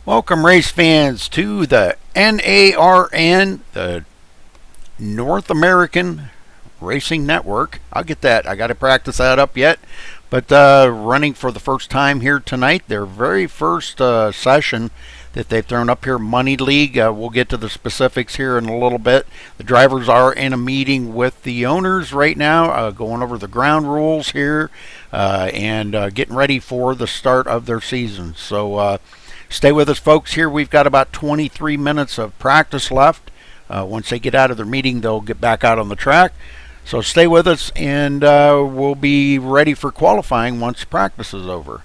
Welcome, race fans, to the NARN, the North American Racing Network. I'll get that. I got to practice that up yet. But running for the first time here tonight, their very first session that they've thrown up here, Money League. We'll get to the specifics here in a little bit. The drivers are in a meeting with the owners right now, going over the ground rules here and getting ready for the start of their season. So stay with us, folks. Here we've got about 23 minutes of practice left. Once they get out of their meeting, they'll get back out on the track. So stay with us, and we'll be ready for qualifying once practice is over.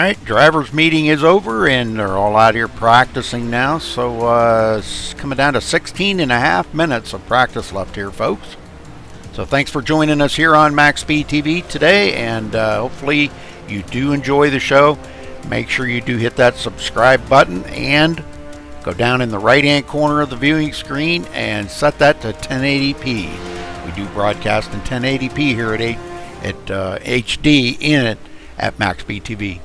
right, driver's meeting is over and they're all out here practicing now. So it's coming down to 16 and a half minutes of practice left here, folks. So thanks for joining us here on MaxSpeedTV today, and hopefully you do enjoy the show. Make sure you do hit that subscribe button and go down in the right hand corner of the viewing screen and set that to 1080p. We do broadcast in 1080p here at HD in it at MaxSpeedTV.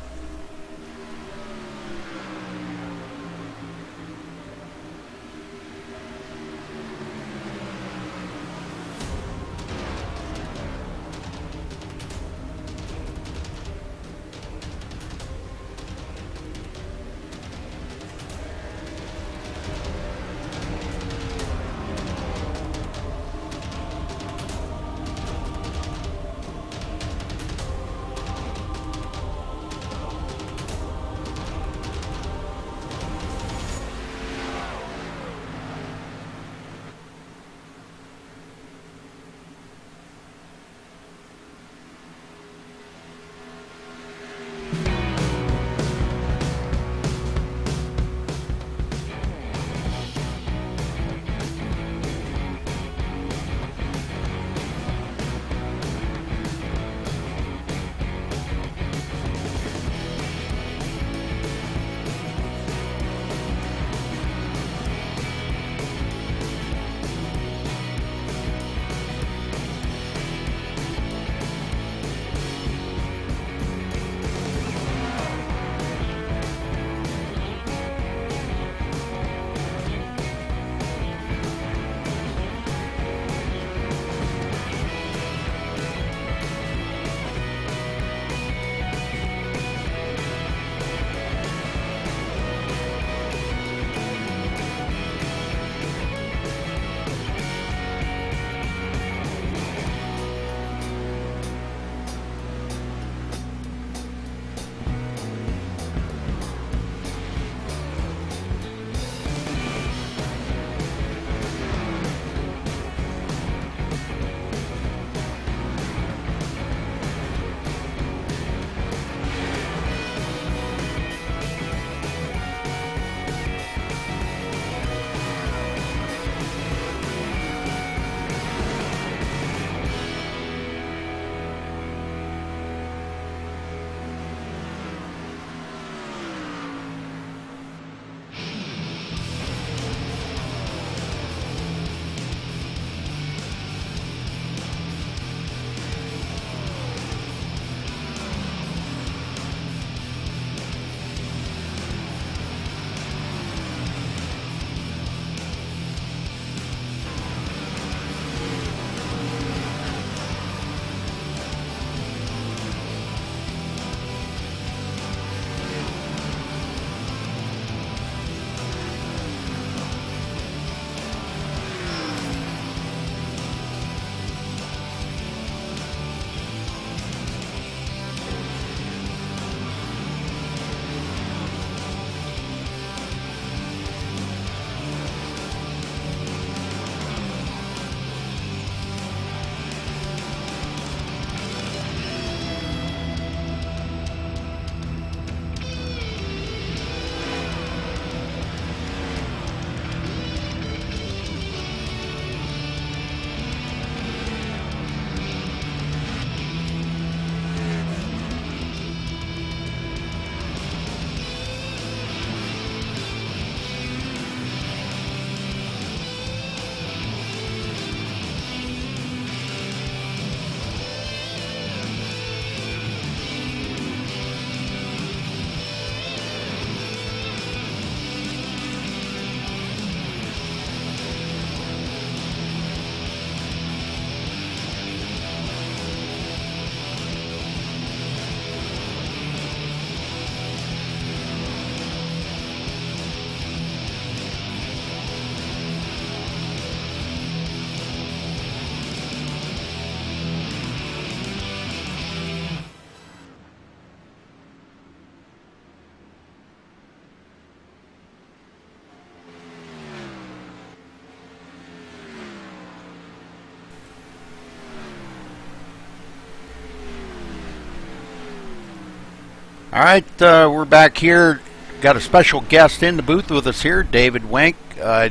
All right, we're back here. Got a special guest in the booth with us here, David Wank.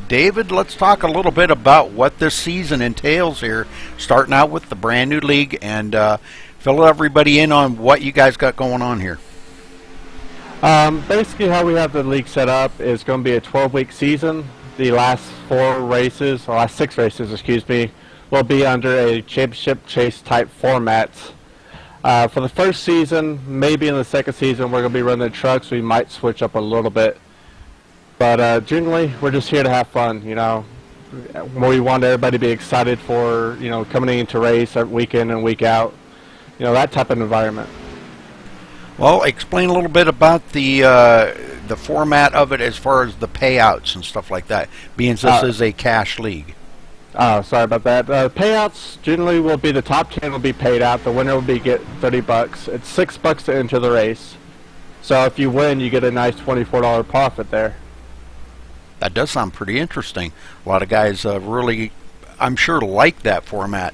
David, let's talk a little bit about what this season entails here, starting out with the brand new league, and fill everybody in on what you guys got going on here. Basically, how we have the league set up is going to be a 12-week season. The last 6 races, excuse me, will be under a championship chase type format. For the first season, maybe in the second season, we're going to be running the trucks. We might switch up a little bit. But generally, we're just here to have fun, you know. We want everybody to be excited for, you know, coming in to race week in and week out. You know, that type of environment. Well, explain a little bit about the format of it as far as the payouts and stuff like that, being this is a cash league. Oh, sorry about that. Payouts generally will be the top 10 will be paid out. The winner will be get $30. It's $6 to enter the race. So if you win, you get a nice $24 profit there. That does sound pretty interesting. A lot of guys really, I'm sure, like that format.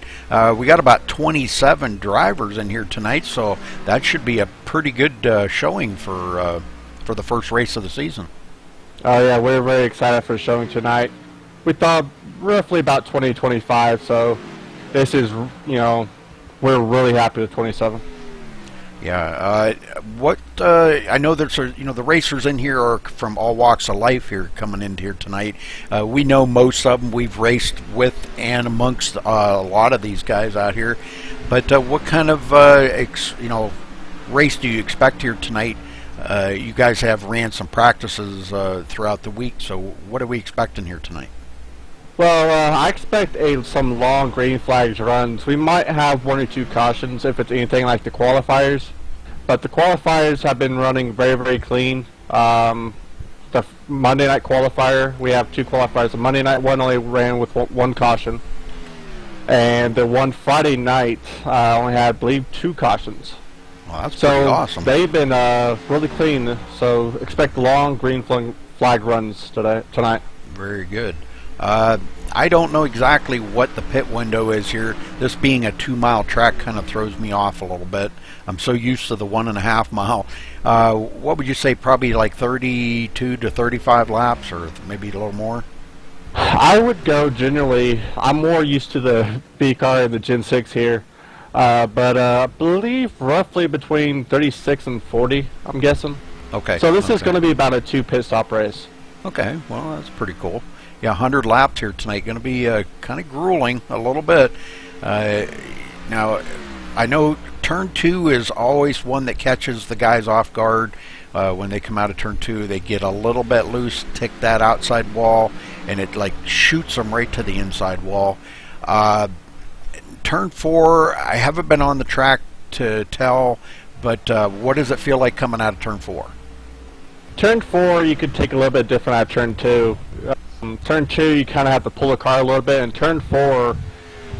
We got about 27 drivers in here tonight, so that should be a pretty good showing for the first race of the season. Oh yeah, we're very excited for the showing tonight. We thought roughly about 20-25, so this is, you know, we're really happy with 27. Yeah, I know there's, you know, the racers in here are from all walks of life here coming into here tonight. We know most of them. We've raced with and amongst a lot of these guys out here. But what kind of, race do you expect here tonight? You guys have ran some practices throughout the week, so what are we expecting here tonight? Well, I expect some long green flags runs. We might have 1 or 2 cautions if it's anything like the qualifiers. But the qualifiers have been running very, very clean. The Monday night qualifier, we have 2 qualifiers. The Monday night one only ran with 1 caution. And the one Friday night only had, I believe, 2 cautions. Well, that's pretty awesome. They've been really clean. So expect long green flag runs tonight. Very good. I don't know exactly what the pit window is here. This being a 2-mile track kind of throws me off a little bit. I'm so used to the 1.5 mile. What would you say, probably like 32 to 35 laps, or maybe a little more? I would go generally, I'm more used to the B car and the Gen 6 here. But I believe roughly between 36 and 40, I'm guessing. Okay. So this is going to be about a 2 pit stop race. Okay, well, that's pretty cool. Yeah, 100 laps here tonight. Going to be kind of grueling a little bit. Now, I know turn 2 is always one that catches the guys off guard. When they come out of turn 2, they get a little bit loose, tick that outside wall, and it like shoots them right to the inside wall. Turn 4, I haven't been on the track to tell, but what does it feel like coming out of turn 4? Turn 4, you could take a little bit different out of turn 2. Turn 2, you kind of have to pull the car a little bit, and turn 4,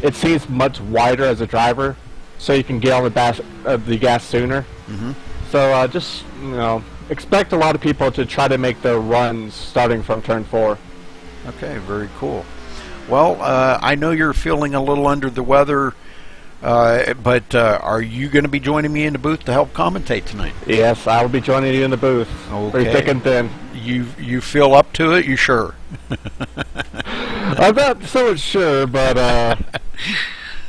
it seems much wider as a driver, so you can get on the gas sooner. Mm-hmm. So just, you know, expect a lot of people to try to make their runs starting from turn 4. Okay, very cool. Well, I know you're feeling a little under the weather, but are you going to be joining me in the booth to help commentate tonight? Yes, I will be joining you in the booth. Okay. Very thick and thin. You feel up to it? You sure? I'm not so sure, but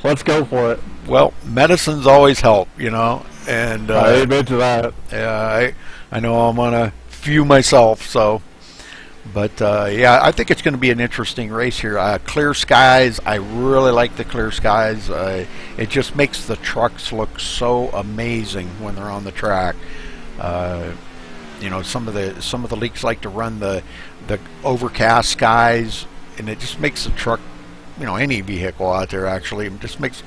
let's go for it. Well, medicines always help, you know. And I admit to that. Yeah, I know I'm on a few myself, so. But yeah, I think it's going to be an interesting race here. Clear skies. I really like the clear skies. It just makes the trucks look so amazing when they're on the track. You know, some of the leagues like to run the overcast skies, and it just makes the truck, you know, any vehicle out there actually, it just makes,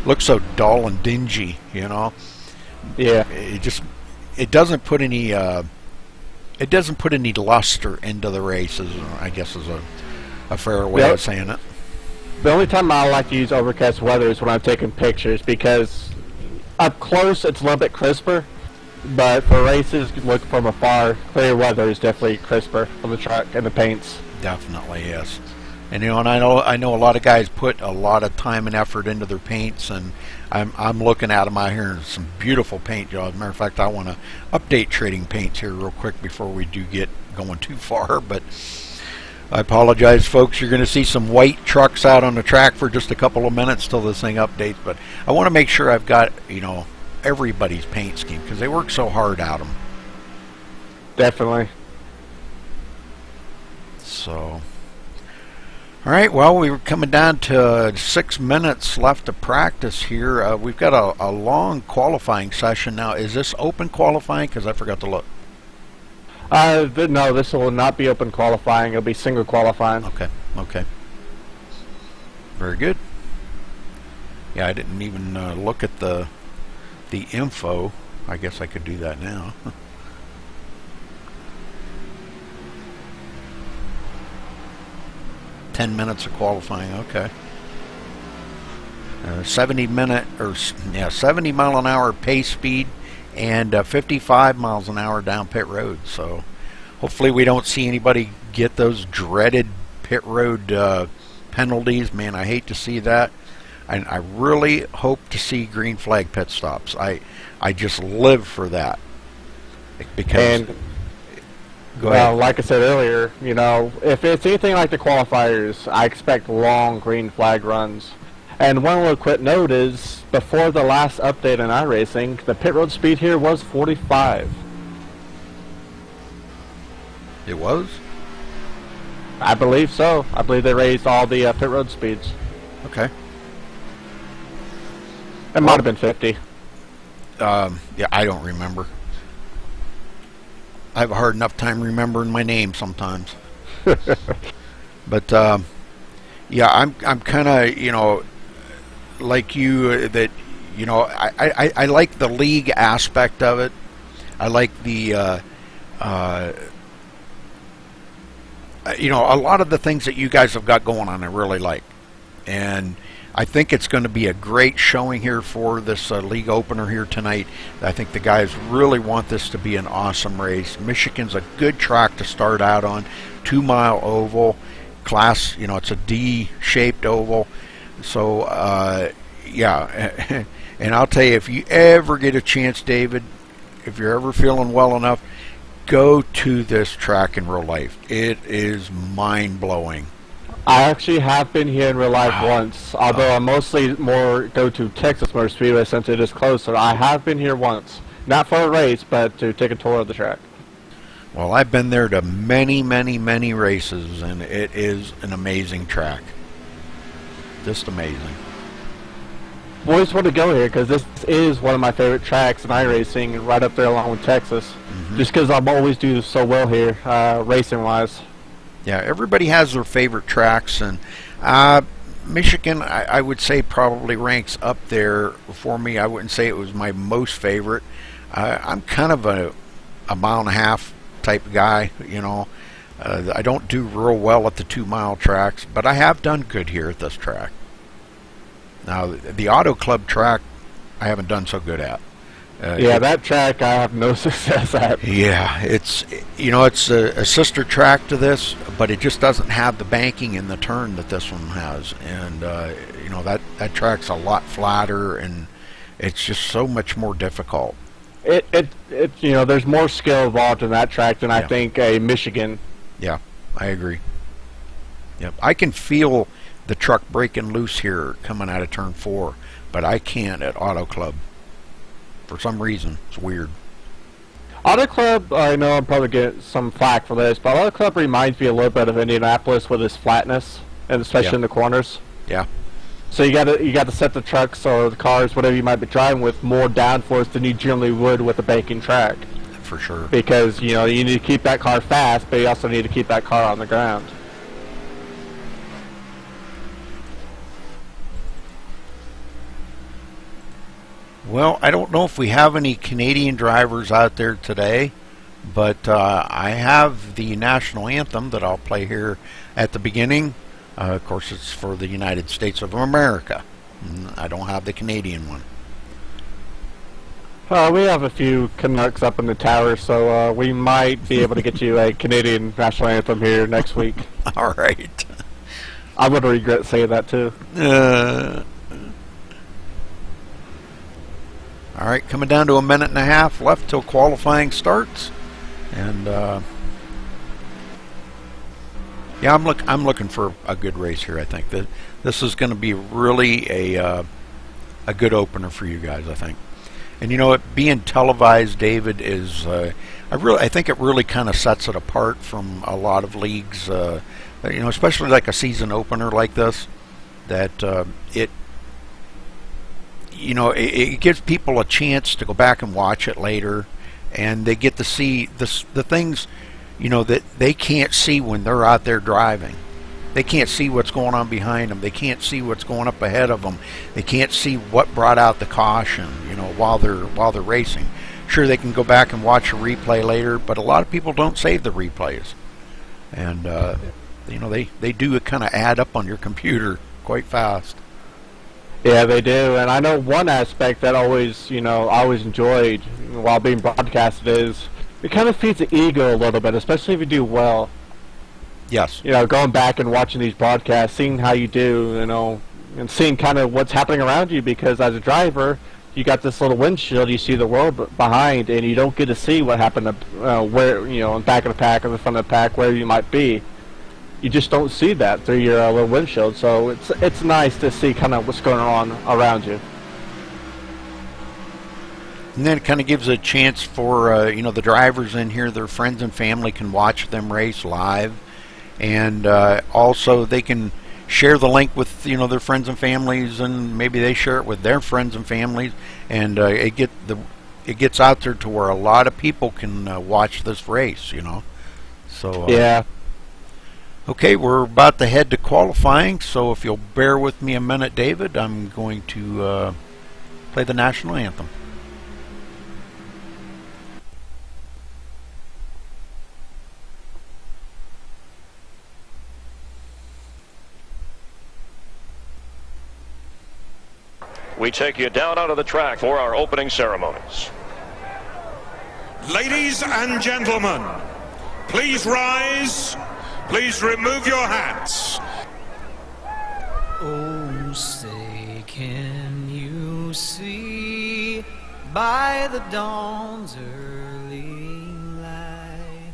look so dull and dingy. You know. Yeah. It doesn't put any. It doesn't put any luster into the races, I guess is a fair way of saying it. The only time I like to use overcast weather is when I'm taking pictures, because up close it's a little bit crisper, but for races, look from afar, clear weather is definitely crisper on the truck and the paints. Definitely, yes. And and I know a lot of guys put a lot of time and effort into their paints, and I'm looking at them out here, and some beautiful paint jobs. Matter of fact, I want to update trading paints here real quick before we do get going too far. But I apologize, folks. You're going to see some white trucks out on the track for just a couple of minutes till this thing updates. But I want to make sure I've got everybody's paint scheme, because they work so hard at them. Definitely. So. All right, well, we're coming down to 6 minutes left to practice here. We've got a long qualifying session now. Is this open qualifying? Because I forgot to look. No, this will not be open qualifying. It'll be single qualifying. Okay. Very good. Yeah, I didn't even look at the info. I guess I could do that now. 10 minutes of qualifying. Okay. 70 mile an hour pace speed, and 55 miles an hour down pit road. So hopefully we don't see anybody get those dreaded pit road penalties. Man, I hate to see that. I really hope to see green flag pit stops. I just live for that. Because well, like I said earlier, if it's anything like the qualifiers, I expect long green flag runs. And one little quick note is, before the last update in iRacing, the pit road speed here was 45. It was? I believe so. I believe they raised all the pit road speeds. Okay. It might have been 50. Yeah, I don't remember. I have a hard enough time remembering my name sometimes. But yeah, I'm kind of like you, that I like the league aspect of it. I like the a lot of the things that you guys have got going on. I really like, and I think it's going to be a great showing here for this league opener here tonight. I think the guys really want this to be an awesome race. Michigan's a good track to start out on. 2 mile oval class, it's a D-shaped oval. So, yeah. And I'll tell you, if you ever get a chance, David, if you're ever feeling well enough, go to this track in real life. It is mind-blowing. I actually have been here in real life once, although I mostly more go to Texas Motor Speedway since it is closer. I have been here once, not for a race, but to take a tour of the track. Well, I've been there to many, many, many races, and it is an amazing track. Just amazing. Always want to go here because this is one of my favorite tracks in iRacing, right up there along with Texas. Just because I'm always do so well here, racing-wise. Yeah, everybody has their favorite tracks, and Michigan, I would say, probably ranks up there for me. I wouldn't say it was my most favorite. I'm kind of a mile and a half type of guy, I don't do real well at the 2 mile tracks, but I have done good here at this track. Now, the Auto Club track, I haven't done so good at. Yeah, that track I have no success at. Yeah, it's a sister track to this, but it just doesn't have the banking and the turn that this one has, and that track's a lot flatter, and it's just so much more difficult. There's more skill involved in that track than I think a Michigan. Yeah, I agree. Yep, I can feel the truck breaking loose here coming out of turn 4, but I can't at Auto Club. For some reason, it's weird. Auto Club, I know I'm probably getting some flack for this, but Auto Club reminds me a little bit of Indianapolis with its flatness, and especially in the corners. Yeah. So you got to set the trucks or the cars, whatever you might be driving with, more downforce than you generally would with a banking track. For sure. Because you need to keep that car fast, but you also need to keep that car on the ground. Well, I don't know if we have any Canadian drivers out there today, but I have the national anthem that I'll play here at the beginning. Of course, it's for the United States of America. I don't have the Canadian one. We have a few Canucks up in the tower, so we might be able to get you a Canadian national anthem here next week. All right. I would regret saying that too. All right, coming down to a minute and a half left till qualifying starts, and yeah, I'm looking for a good race here. I think that this is going to be really a good opener for you guys, I think. And you know what, being televised, David, is I think it really kind of sets it apart from a lot of leagues. You know, especially like a season opener like this, that it gives people a chance to go back and watch it later, and they get to see the things, you know, that they can't see when they're out there driving. They can't see what's going on behind them. They can't see what's going up ahead of them. They can't see what brought out the caution, you know, while they're racing. Sure, they can go back and watch a replay later, but a lot of people don't save the replays, and you know, they do kind of add up on your computer quite fast. Yeah, they do. And I know one aspect that I always enjoyed while being broadcasted is it kind of feeds the ego a little bit, especially if you do well. Yes. You know, going back and watching these broadcasts, seeing how you do, you know, and seeing kind of what's happening around you, because as a driver, you got this little windshield, you see the world behind, and you don't get to see what happened to, where, you know, in the back of the pack or the front of the pack, where you might be. You just don't see that through your little windshield, so it's nice to see kind of what's going on around you. And then it kind of gives a chance for you know, the drivers in here, their friends and family can watch them race live, and also they can share the link with, you know, their friends and families, and maybe they share it with their friends and families, and it gets out there to where a lot of people can watch this race, you know. So yeah. Okay, we're about to head to qualifying, so if you'll bear with me a minute, David, I'm going to play the national anthem. We take you down onto the track for our opening ceremonies. Ladies and gentlemen, please rise. Please remove your hats. Oh, say, can you see by the dawn's early light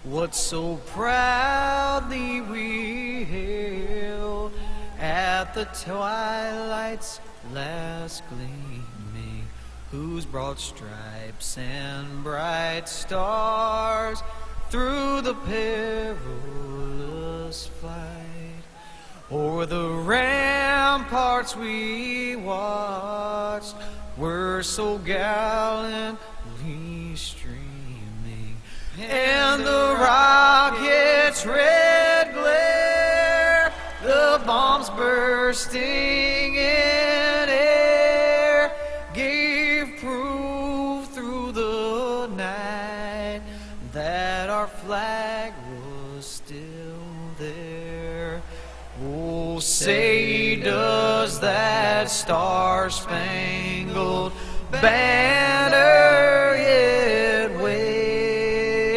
what so proudly we hailed at the twilight's last gleaming, whose broad stripes and bright stars through the perilous flight o'er the ramparts we watched were so gallantly streaming, and the rocket's red glare, the bombs bursting in air, gave proof through the night that our flag was still there. Oh, say does that star-spangled banner yet wave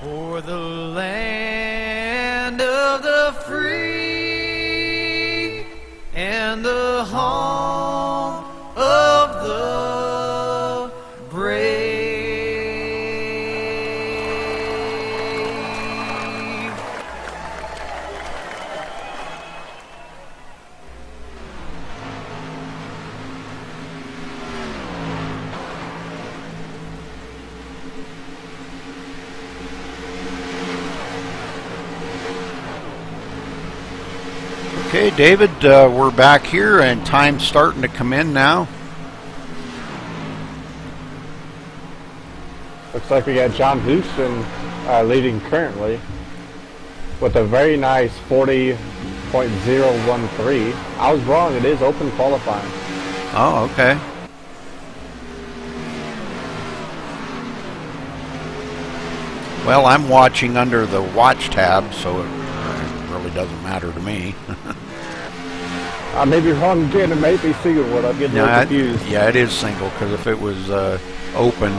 o'er the land of the free and the home of the brave? Okay, David, we're back here, and time's starting to come in now. Looks like we got John Houston leading currently with a very nice 40.013. I was wrong, it is open qualifying. Oh, okay. Well, I'm watching under the watch tab, so it really doesn't matter to me. I may be wrong again, it may be single one. I'm getting a little confused. Yeah, it is single, because if it was open,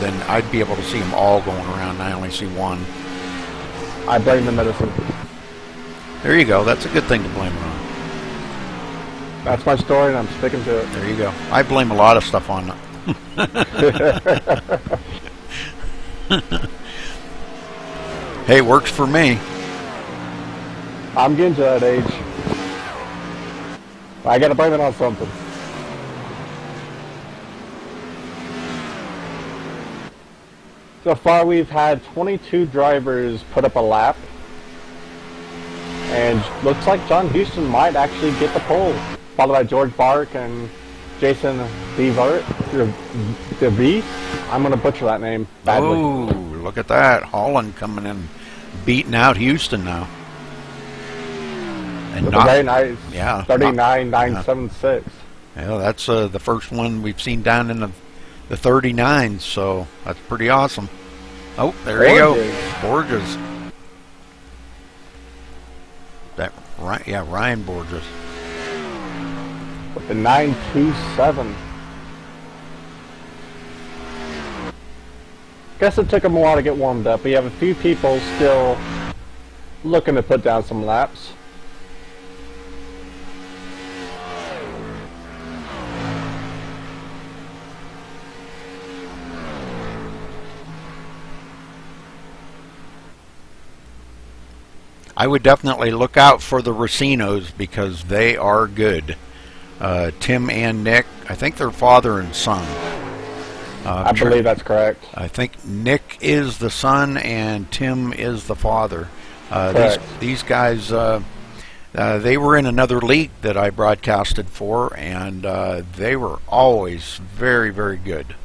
then I'd be able to see them all going around, and I only see one. I blame the medicine. There you go. That's a good thing to blame it on. That's my story, and I'm sticking to it. There you go. I blame a lot of stuff on Hey, works for me. I'm getting to that age. I gotta blame it on something. So far, we've had 22 drivers put up a lap. And looks like John Houston might actually get the pole. Followed by George Bark and Jason DeVries. I'm going to butcher that name badly. Oh, look at that. Holland coming in, beating out Houston now. And With a very nice 39.976. Yeah, that's the first one we've seen down in the 39s, so that's pretty awesome. Oh, there you go. Borges. That right, yeah, Ryan Borges. With the 9.27. Guess it took him a while to get warmed up. We have a few people still looking to put down some laps. I would definitely look out for the Racinos because they are good. Tim and Nick, I think they're father and son. I believe that's correct. I think Nick is the son and Tim is the father. These guys, they were in another league that I broadcasted for, and they were always very, very good.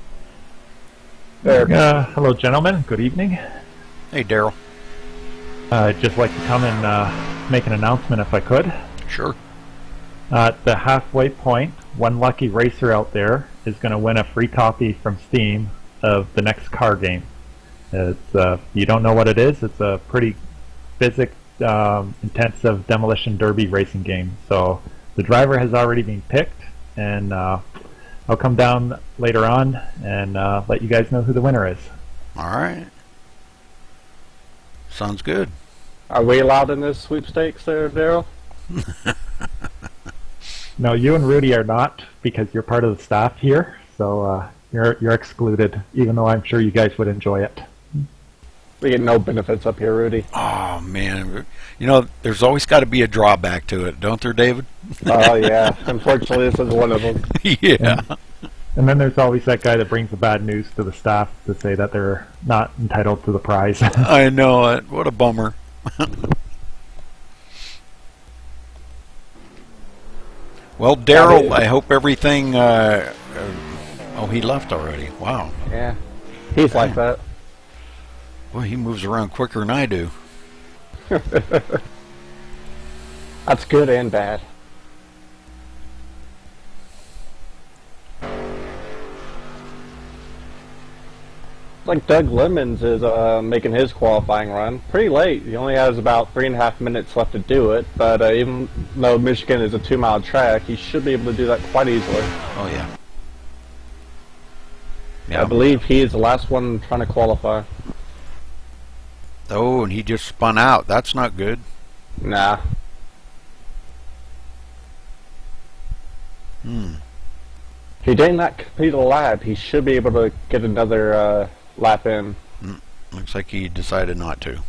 Hello, gentlemen. Good evening. Hey, Daryl. I'd just like to come and make an announcement if I could. Sure. At the halfway point, one lucky racer out there is going to win a free copy from Steam of the next car game. It's, you don't know what it is, it's a pretty intensive demolition derby racing game. So the driver has already been picked, and I'll come down later on and let you guys know who the winner is. All right. Sounds good. Are we allowed in this sweepstakes there, Daryl? No, you and Rudy are not, because you're part of the staff here, so you're excluded, even though I'm sure you guys would enjoy it. We get no benefits up here, Rudy. Oh, man. You know, there's always got to be a drawback to it, don't there, David? Oh, yeah. Unfortunately, this is one of them. Yeah. And then there's always that guy that brings the bad news to the staff to say that they're not entitled to the prize. I know it. What a bummer. Well, Daryl, I hope everything... oh, he left already. Wow. Yeah. He's like that. Well, he moves around quicker than I do. That's good and bad. Like Doug Lemons is making his qualifying run pretty late. He only has about 3.5 minutes left to do it, but even though Michigan is a 2-mile track, he should be able to do that quite easily. Oh, yeah. Yeah. I believe he is the last one trying to qualify. Oh, and he just spun out. That's not good. Nah. If he did not complete a lap, he should be able to get another lap in. Looks like he decided not to.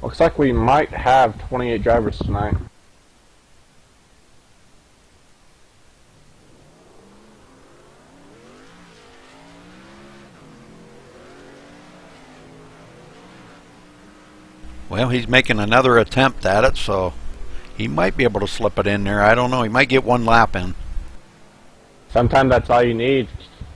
Looks like we might have 28 drivers tonight. Well, he's making another attempt at it, so he might be able to slip it in there. I don't know. He might get one lap in. Sometimes that's all you need.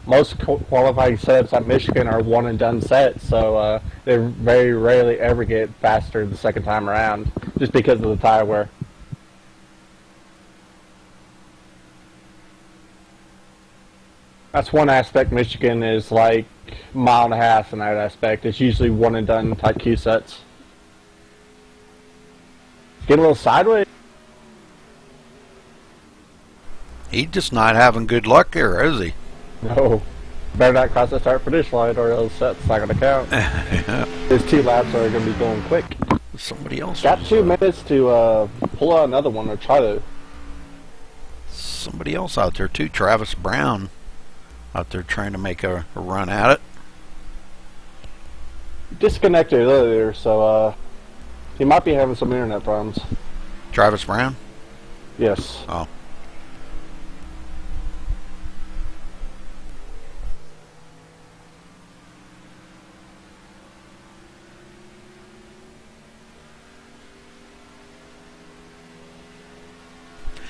Most qualifying sets at Michigan are one-and-done sets, so they very rarely ever get faster the second time around, just because of the tire wear. That's one aspect Michigan is like a mile and a half in that aspect. It's usually one-and-done type Q sets. Get a little sideways. He's just not having good luck here, is he? No. Better not cross the start finish line or else that's not going to count. His 2 laps are going to be going quick. Somebody else. Got 2 minutes to pull out another one or try to. Somebody else out there too. Travis Brown out there trying to make a run at it. Disconnected earlier, so he might be having some internet problems. Travis Brown? Yes. Oh.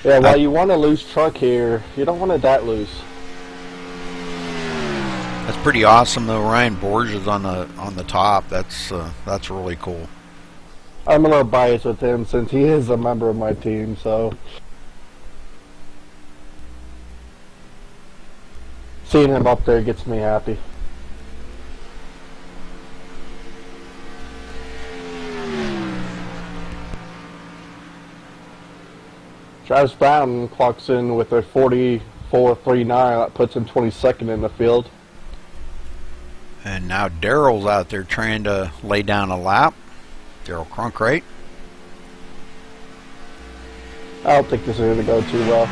Yeah, while you want a loose truck here, you don't want it that loose. That's pretty awesome though. Ryan Borges on the top. That's really cool. I'm a little biased with him since he is a member of my team, so seeing him up there gets me happy. Travis Brown clocks in with a 44.39. That puts him 22nd in the field. And now Daryl's out there trying to lay down a lap. Daryl Cronkrate. I don't think this is going to go too well.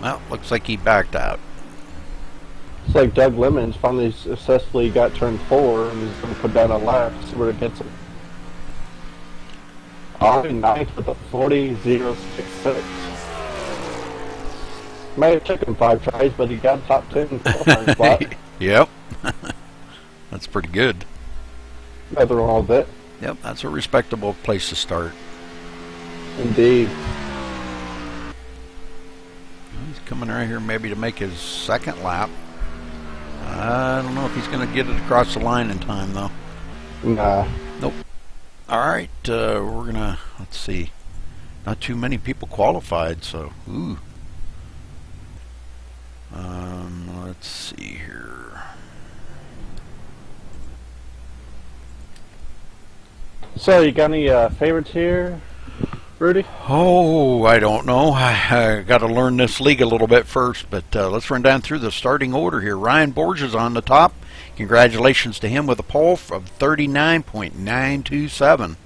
Well, looks like he backed out. It's like Doug Lemons finally successfully got turned 4 and he's going to put down a lap to see where it gets him. Already 9th with a 40.066. May have taken 5 tries, but he got top 10 qualifying spot. Yep. That's pretty good. Nothing wrong with it. Yep, that's a respectable place to start. Indeed. He's coming right here maybe to make his 2nd lap. I don't know if he's going to get it across the line in time, though. Nah. Nope. All right, we're going to, let's see. Not too many people qualified, so, ooh. Let's see here. So, you got any favorites here, Rudy? Oh, I don't know. I got to learn this league a little bit first, but let's run down through the starting order here. Ryan Borges on the top. Congratulations to him with a pole of 39.927.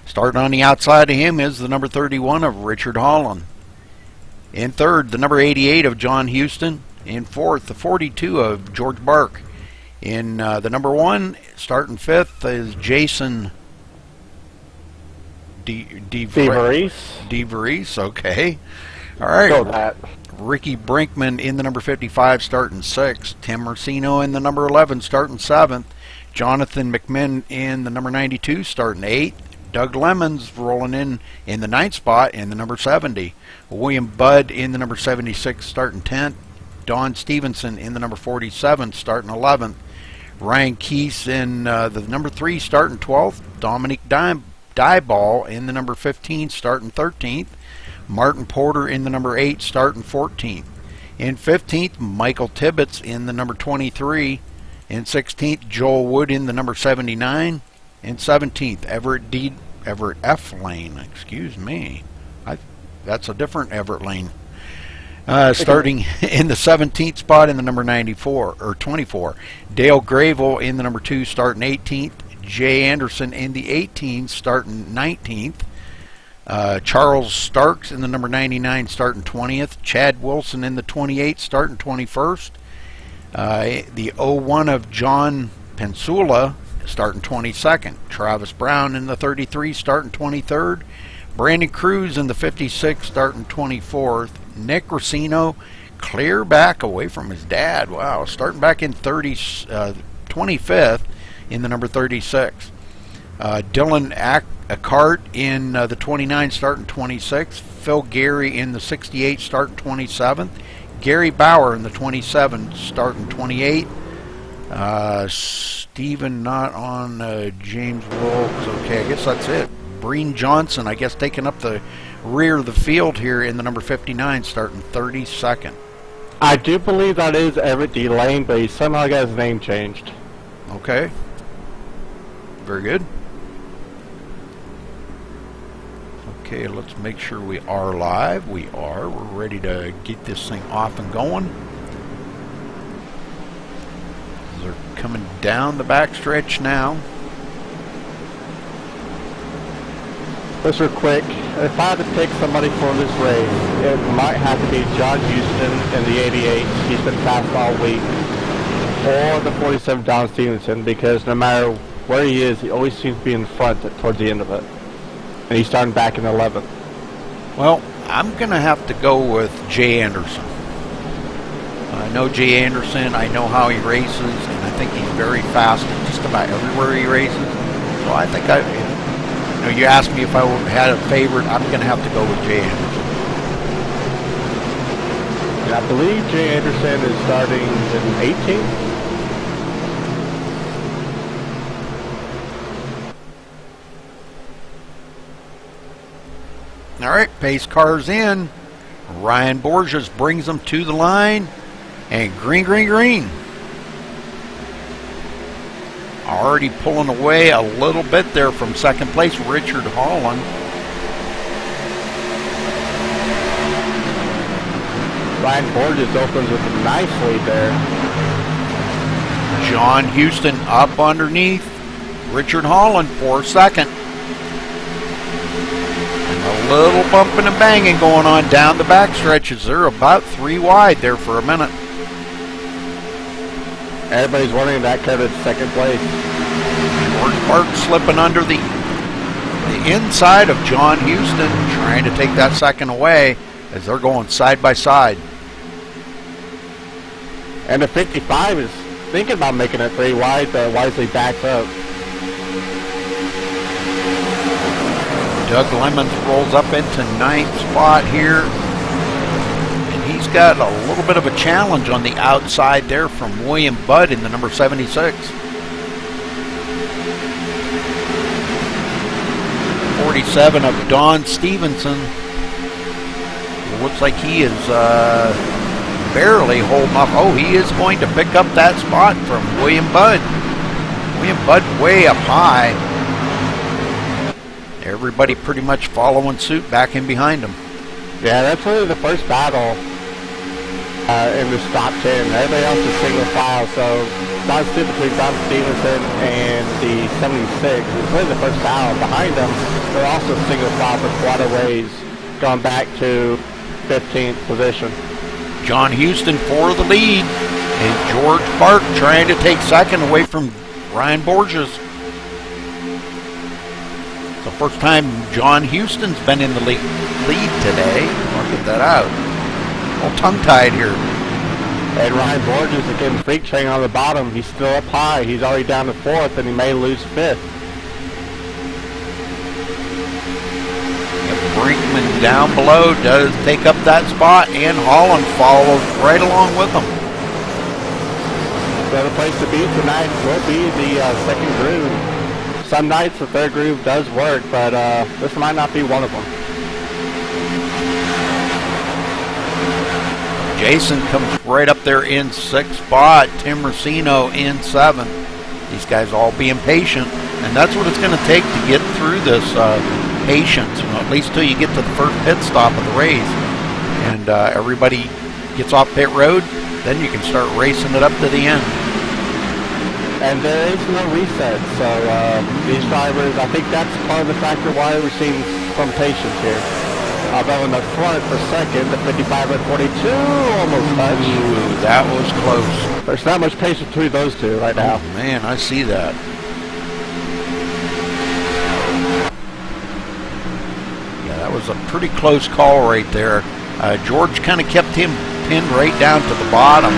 Starting on the outside of him is the number 31 of Richard Holland. In third, the number 88 of John Houston. In fourth, the 42 of George Bark. In the number 1, starting 5th, is Jason DeVries, okay. All right. Go that. Ricky Brinkman in the number 55, starting 6th. Tim Mercino in the number 11, starting 7th. Jonathan McMinn in the number 92, starting 8th. Doug Lemons rolling in the 9th spot in the number 70. William Budd in the number 76, starting 10th. Don Stevenson in the number 47, starting 11th. Ryan Keese in the number 3, starting 12th. Dominic Dieball in the number 15, starting 13th. Martin Porter in the number 8, starting 14th. In 15th, Michael Tibbetts in the number 23. In 16th, Joel Wood in the number 79. In 17th, Everett F. Lane. Excuse me. That's a different Everett Lane. Starting in the 17th spot in the number 94 or 24. Dale Gravel in the number 2, starting 18th. Jay Anderson in the 18th, starting 19th. Charles Starks in the number 99, starting 20th. Chad Wilson in the 28, starting 21st. The 01 of John Pensula, starting 22nd. Travis Brown in the 33, starting 23rd. Brandon Cruz in the 56, starting 24th. Nick Racino, clear back away from his dad. Wow, starting back in 25th in the number 36. Dylan Akart in the 29, starting 26th. Phil Gary in the 68, starting 27th. Gary Bauer in the 27, starting 28th. Stephen not on James Wilkes. Okay, I guess that's it. Breen Johnson, I guess, taking up the rear of the field here in the number 59, starting 32nd. I do believe that is Everett D. Lane, but he somehow got his name changed. Okay. very good. Okay, let's make sure we are live. We are. We're ready to get this thing off and going. They're coming down the backstretch now. Just real quick, if I had to pick somebody for this race, it might have to be John Houston in the 88. He's been fast all week. Or the 47 Don Stevenson, because no matter where he is, he always seems to be in front towards the end of it. And he's starting back in 11th. Well, I'm going to have to go with Jay Anderson. I know Jay Anderson. I know how he races, and I think he's very fast in just about everywhere he races. So I think you asked me if I had a favorite. I'm going to have to go with Jay Anderson. And I believe Jay Anderson is starting in 18th. All right, pace car's in. Ryan Borges brings them to the line. And green, green, green. Already pulling away a little bit there from second place, Richard Holland. Ryan Borges opens with a nice lead there. John Houston up underneath Richard Holland for second. And a little bumping and banging going on down the back stretches. They're about 3 wide there for a minute. Everybody's wondering that covered second place. George Park slipping under the inside of John Houston, trying to take that second away as they're going side by side. And the 55 is thinking about making it 3 wide, but wisely backs up. Doug Lemons rolls up into 9th spot here. And he's got a little bit of a challenge on the outside there from William Budd in the number 76. 47 of Don Stevenson. Looks like he is barely holding off. Oh, he is going to pick up that spot from William Budd. William Budd way up high. Everybody pretty much following suit back in behind him. Yeah, that's really the first battle in this top 10. Everybody else is single file, so Don between Don Stevenson and the 76 is really the first battle. Behind them, they're also single file for quite a ways, going back to 15th position. John Houston for the lead, and George Park trying to take second away from Ryan Borges. It's the first time John Houston's been in the lead today. I'll get that out. All tongue-tied here. And Ryan Borges again, freak train on the bottom. He's still up high. He's already down to 4th, and he may lose 5th. Brinkman down below does take up that spot, and Holland follows right along with him. So the place to be tonight will be the second groove. Some nights the third groove does work, but this might not be one of them. Jason comes right up there in 6th spot. Tim Racino in 7th. These guys all being patient, and that's what it's going to take to get through this patience, at least till you get to the first pit stop of the race. And everybody gets off pit road, then you can start racing it up to the end. And there is no reset, so these drivers, I think that's part of the factor why we're seeing some patience here. Although in the front for second, the 55 and 42 almost touched. Ooh, that was close. There's not much patience between those two right now. Oh, man, I see that. Yeah, that was a pretty close call right there. George kind of kept him pinned right down to the bottom.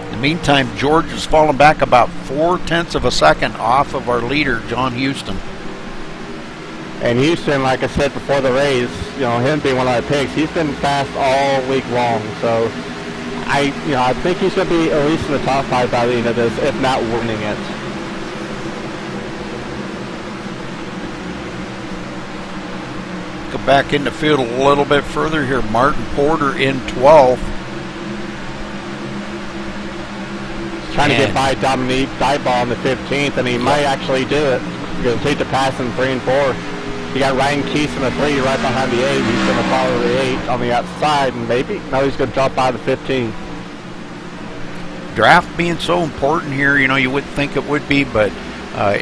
In the meantime, George has fallen back about 0.4 of a second off of our leader, John Houston. And Houston, like I said before the race, you know, him being one of our picks, he's been fast all week long. So I think he's going to be at least in the top 5 by the end of this, if not winning it. Go back in the field a little bit further here. Martin Porter in 12th. trying to get by Dominique Dyball in the 15th, and he might actually do it. He's going to take the pass in 3 and 4. You got Ryan Keese in the 3 right behind the 8. He's going to follow the 8 on the outside, and maybe now he's going to drop by the 15. Draft being so important here, you know, you wouldn't think it would be, but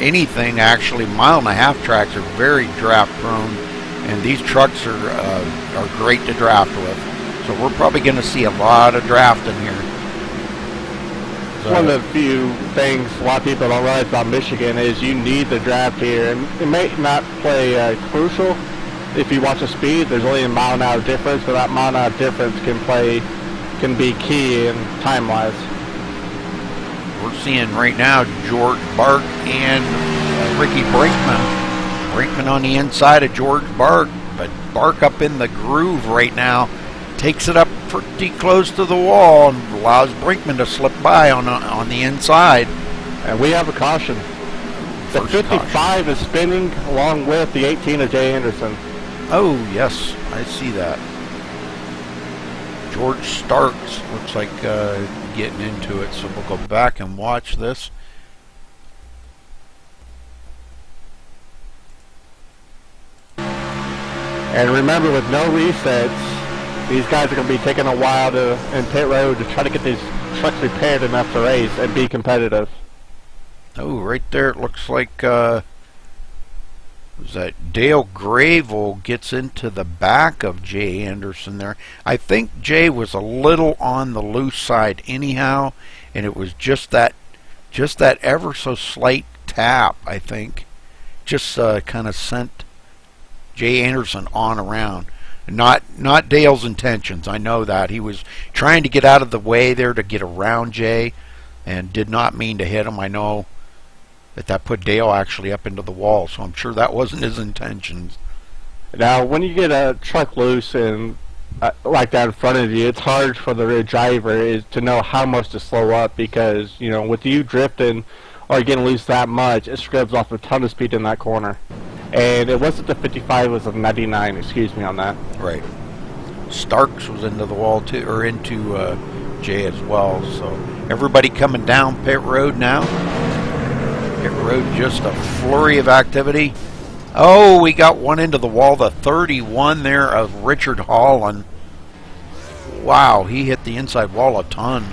anything actually, 1.5-mile tracks are very draft prone, and these trucks are great to draft with. So we're probably going to see a lot of drafting here. So, one of the few things a lot of people don't realize about Michigan is you need the draft here, and it may not play crucial if you watch the speed. There's only a mile-an-hour difference, but that mile-an-hour difference can be key in time-wise. we're seeing right now George Bark and Ricky Brinkman. Brinkman on the inside of George Bark, but Bark up in the groove right now. Takes it up pretty close to the wall and allows Brinkman to slip by on the inside. And we have a caution. The 55 is spinning along with the 18 of Jay Anderson. Oh, yes, I see that. George Starks looks like getting into it, so we'll go back and watch this. And remember, with no resets, these guys are going to be taking a while in pit road to try to get these trucks repaired enough to race and be competitive. Oh, right there it looks like was that Dale Gravel gets into the back of Jay Anderson there. I think Jay was a little on the loose side anyhow, and it was just that ever so slight tap, I think, just kind of sent Jay Anderson on around. Not Dale's intentions. I know that. He was trying to get out of the way there to get around Jay and did not mean to hit him. I know that put Dale actually up into the wall, so I'm sure that wasn't his intentions. Now, when you get a truck loose and like that in front of you, it's hard for the rear driver to know how much to slow up because, you know, with you drifting or getting loose that much, it scrubs off a ton of speed in that corner. And it wasn't the 55, it was a 99, excuse me on that. Right. Starks was into the wall too, or into Jay as well. So everybody coming down pit road now. Pit road, just a flurry of activity. Oh, we got one into the wall, the 31 there of Richard Holland. Wow, he hit the inside wall a ton.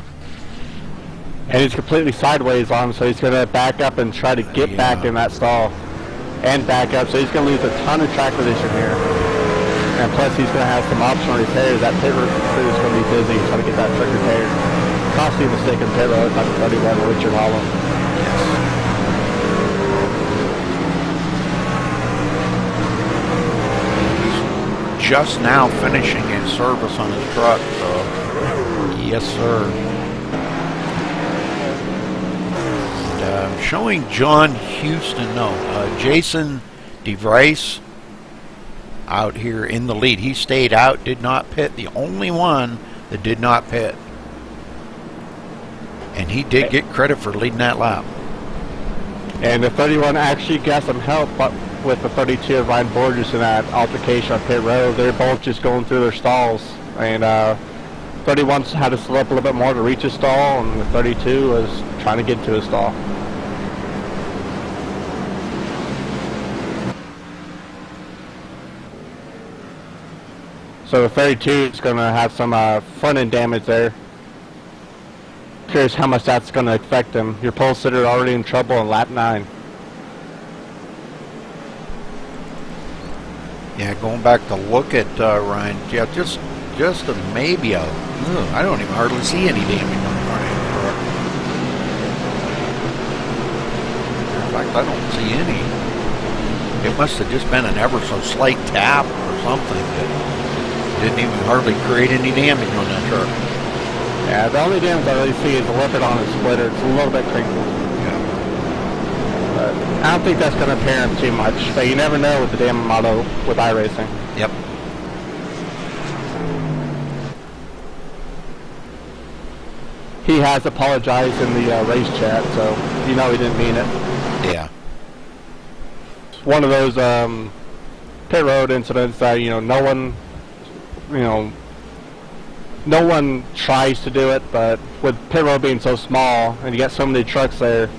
And he's completely sideways on him, so he's going to back up and try to get back in that stall. And back up, so he's going to lose a ton of track position here. And plus he's going to have some optional repairs. That pit road crew is going to be busy trying to get that truck repaired. Costly mistake in pit road, like 31 Richard Holland. He's just now finishing his service on his truck, so yes sir. Showing John Houston, Jason DeVries out here in the lead. He stayed out, did not pit. The only one that did not pit. And he did get credit for leading that lap. And the 31 actually got some help with the 32 of Ryan Borges in that altercation on pit road. They're both just going through their stalls. And 31 had to slow up a little bit more to reach his stall, and the 32 was trying to get to his stall. So the 32 is going to have some front end damage there. Curious how much that's going to affect him. Your pole sitter already in trouble in lap 9. Yeah, going back to look at Ryan, yeah, just a maybe a. I don't even hardly see any damage on the front end truck. In fact, I don't see any. It must have just been an ever so slight tap or something that didn't even hardly create any damage on that truck. Yeah, the only damage I really see is a little bit on the splitter. It's a little bit crinkled. Yeah. But I don't think that's going to impair him too much. But you never know with the damn model with iRacing. Yep. He has apologized in the race chat, so you know he didn't mean it. Yeah. It's one of those pit road incidents that, you know, no one, you know, no one tries to do it, but with pit road being so small and you got so many trucks there,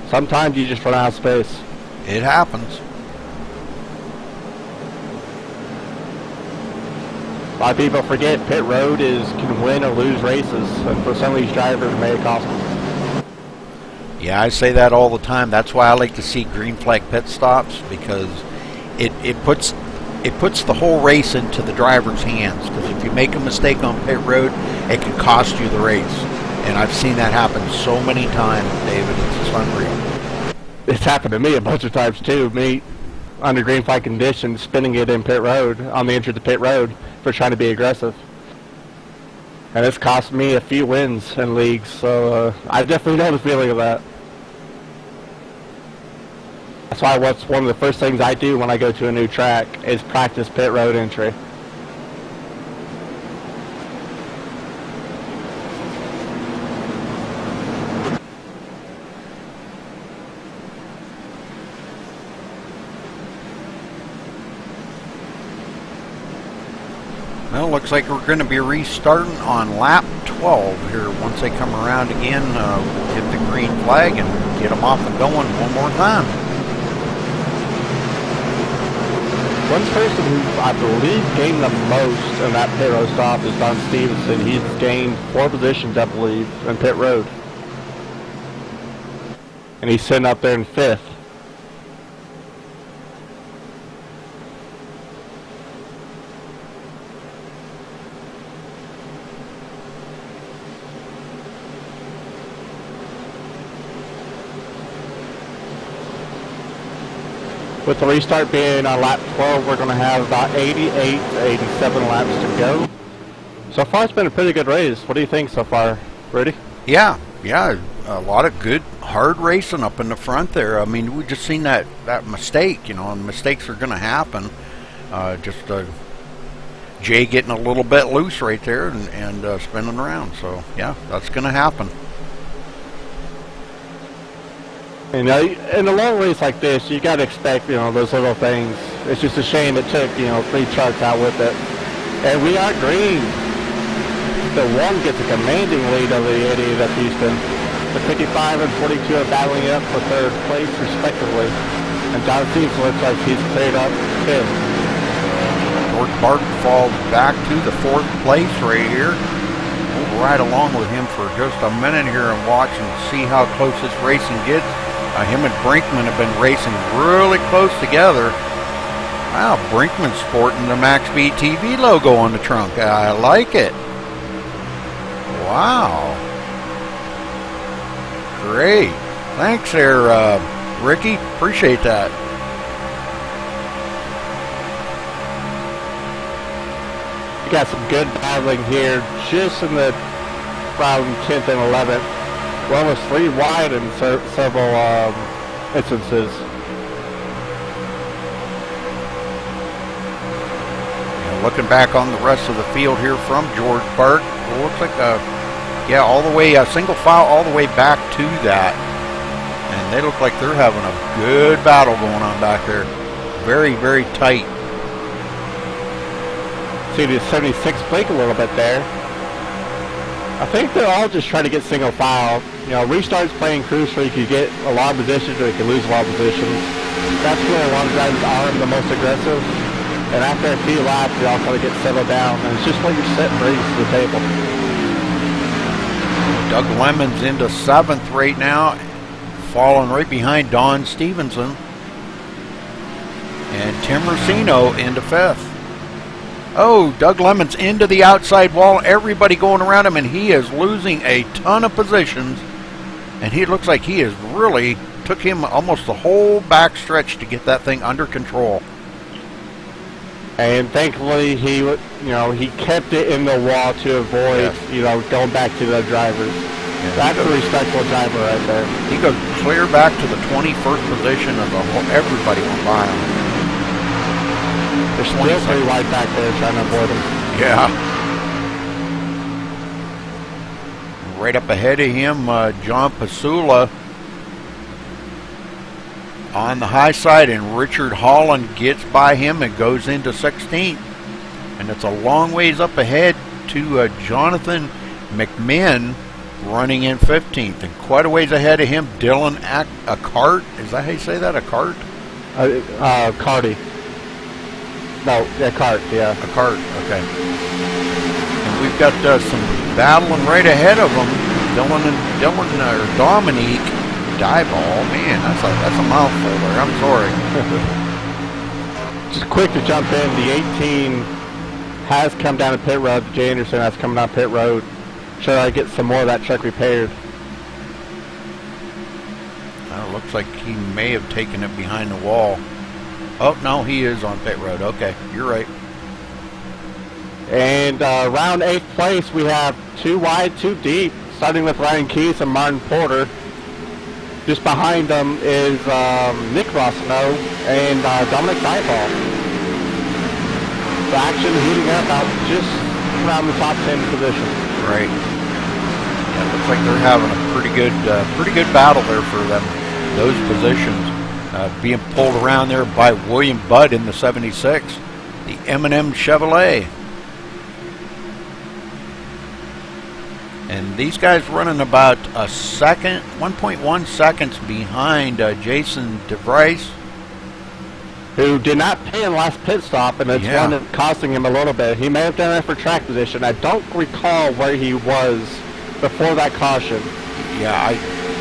sometimes you just run out of space. It happens. A lot of people forget pit road can win or lose races, and for some of these drivers, it may cost them. Yeah, I say that all the time. That's why I like to see green flag pit stops, because it puts the whole race into the driver's hands. Because if you make a mistake on pit road, it can cost you the race. And I've seen that happen so many times, David. It's just unreal. It's happened to me a bunch of times too. Me, under green flag conditions, spinning it in pit road on the entrance to pit road for trying to be aggressive. And it's cost me a few wins in leagues, so I definitely know the feeling of that. That's why one of the first things I do when I go to a new track is practice pit road entry. Well, looks like we're going to be restarting on lap 12 here. Once they come around again, we'll get the green flag and get them off and going one more time. One person who I believe gained the most in that pit road stop is Don Stevenson. He's gained 4 positions, I believe, in pit road. And he's sitting up there in 5th. With the restart being on lap 12, we're going to have about 88 to 87 laps to go. So far, it's been a pretty good race. What do you think so far, Rudy? Yeah, a lot of good, hard racing up in the front there. I mean, we just seen that mistake, and mistakes are going to happen. Jay getting a little bit loose right there and spinning around. So, yeah, that's going to happen. In a long race like this, you got to expect, those little things. It's just a shame it took, 3 trucks out with it. And we are green. The 1 gets a commanding lead over the 88 at Houston. The 55 and 42 are battling up for 3rd place, respectively. And John Stevenson looks like he's cleared up 5th. George Barton falls back to the 4th place right here. We'll ride along with him for just a minute here and watch and see how close this racing gets. Him and Brinkman have been racing really close together. Wow, Brinkman's sporting the MaxSpeedTV logo on the trunk. I like it. Wow. Great. Thanks there, Ricky. Appreciate that. You got some good battling here, just in the round 10th and 11th. We're almost 3 wide in several instances. Looking back on the rest of the field here from George Bart, it looks like all the way single file all the way back to that, and they look like they're having a good battle going on back there. Very, very tight. See the 76 blink a little bit there. I think they're all just trying to get single file. Restart's playing crucial. You can get a lot of positions or you can lose a lot of positions. That's where a lot of drivers are the most aggressive. And after a few laps, they all kind of get settled down. And it's just what you're setting brings to the table. Doug Lemon's into 7th right now, falling right behind Don Stevenson. And Tim Racino into 5th. Oh, Doug Lemon's into the outside wall. Everybody going around him, and he is losing a ton of positions. And he looks like he has really took him almost the whole back stretch to get that thing under control. And thankfully, he kept it in the wall to avoid, going back to the drivers. Yeah, that's a respectful driver right there. He goes clear back to the 21st position of everybody went by him. There's still 3 wide back there trying to avoid him. Yeah. Right up ahead of him, John Pasula on the high side, and Richard Holland gets by him and goes into 16th. And it's a long ways up ahead to Jonathan McMinn running in 15th, and quite a ways ahead of him, Dylan Acart. Is that how you say that? Acart? Carty. No, yeah, Cart, yeah. Acart, okay. And we've got some battling right ahead of them. Dominique Dieball. Man, that's a mouthful there. I'm sorry. Just quick to jump in, the 18 has come down to pit road. Jay Anderson has come down pit road. Should I get some more of that truck repaired? Looks like he may have taken it behind the wall. Oh, no, he is on pit road. Okay, you're right. And round 8th place, we have 2 wide, 2 deep, starting with Ryan Keys and Martin Porter. Just behind them is Nick Rossino and Dominic Dieball. The action heating up out just around the top 10 position. Right. Yeah, looks like they're having a pretty good battle there for them. Those positions being pulled around there by William Budd in the 76, the M&M Chevrolet. And these guys running about a second, 1.1 seconds behind Jason DeVries, who did not pay in the last pit stop, and it's one that's costing him a little bit. He may have done that for track position. I don't recall where he was before that caution. Yeah,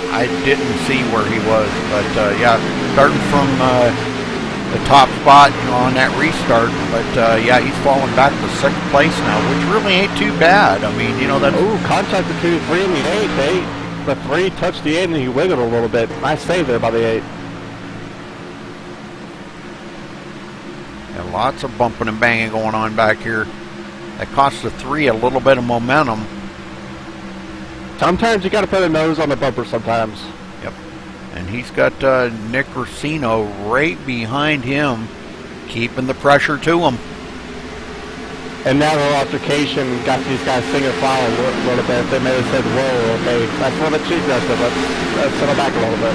I didn't see where he was, but yeah, starting from the top spot, on that restart. But yeah, he's falling back to 6th place now, which really ain't too bad. I mean, that's... Ooh, contact the 2, 3 in the 8. The 3 touched the 8 and he wiggled a little bit. Nice save there by the 8. Yeah, lots of bumping and banging going on back here. That costs the 3 a little bit of momentum. Sometimes you got to put a nose on the bumper sometimes. Yep. And he's got Nick Rossino right behind him, keeping the pressure to him. And now the altercation got these guys singing fire a little bit. They may have said, whoa, okay, that's a little bit too aggressive. Let's settle back a little bit.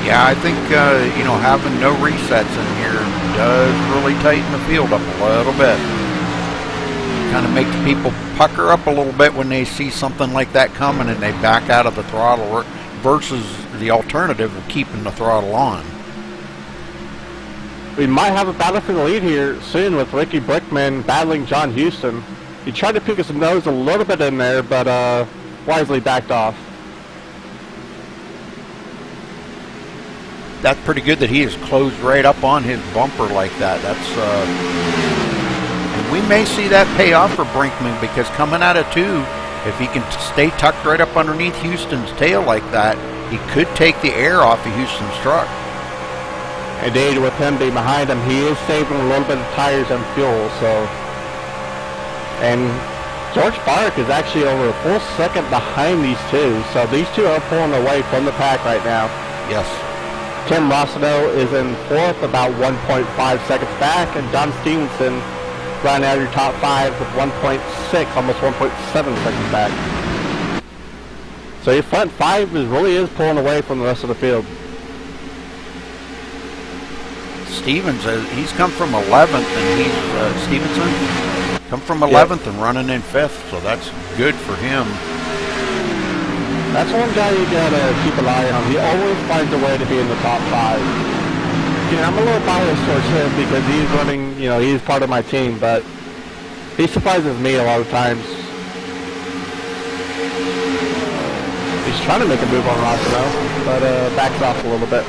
Yeah, I think, having no resets in here does really tighten the field up a little bit. Kind of makes people pucker up a little bit when they see something like that coming and they back out of the throttle versus the alternative of keeping the throttle on. We might have a battle for the lead here soon with Ricky Brickman battling John Houston. He tried to pick his nose a little bit in there, but wisely backed off. That's pretty good that he has closed right up on his bumper like that. That's and we may see that pay off for Brinkman, because coming out of 2, if he can stay tucked right up underneath Houston's tail like that, he could take the air off of Houston's truck. Indeed, with him being behind him, he is saving a little bit of tires and fuel. And George Bark is actually over a full second behind these 2. So these 2 are pulling away from the pack right now. Yes. Tim Rossino is in 4th, about 1.5 seconds back, and Don Stevenson running out of your top 5 with 1.6, almost 1.7 seconds back. So your front 5 really is pulling away from the rest of the field. Stevens, he's come from 11th, and he's Stevenson come from 11th and running in 5th, so that's good for him. That's one guy you gotta keep an eye on. He always finds a way to be in the top 5. I'm a little biased towards him because he's running, he's part of my team, but he surprises me a lot of times. He's trying to make a move on Rossino, but backs off a little bit.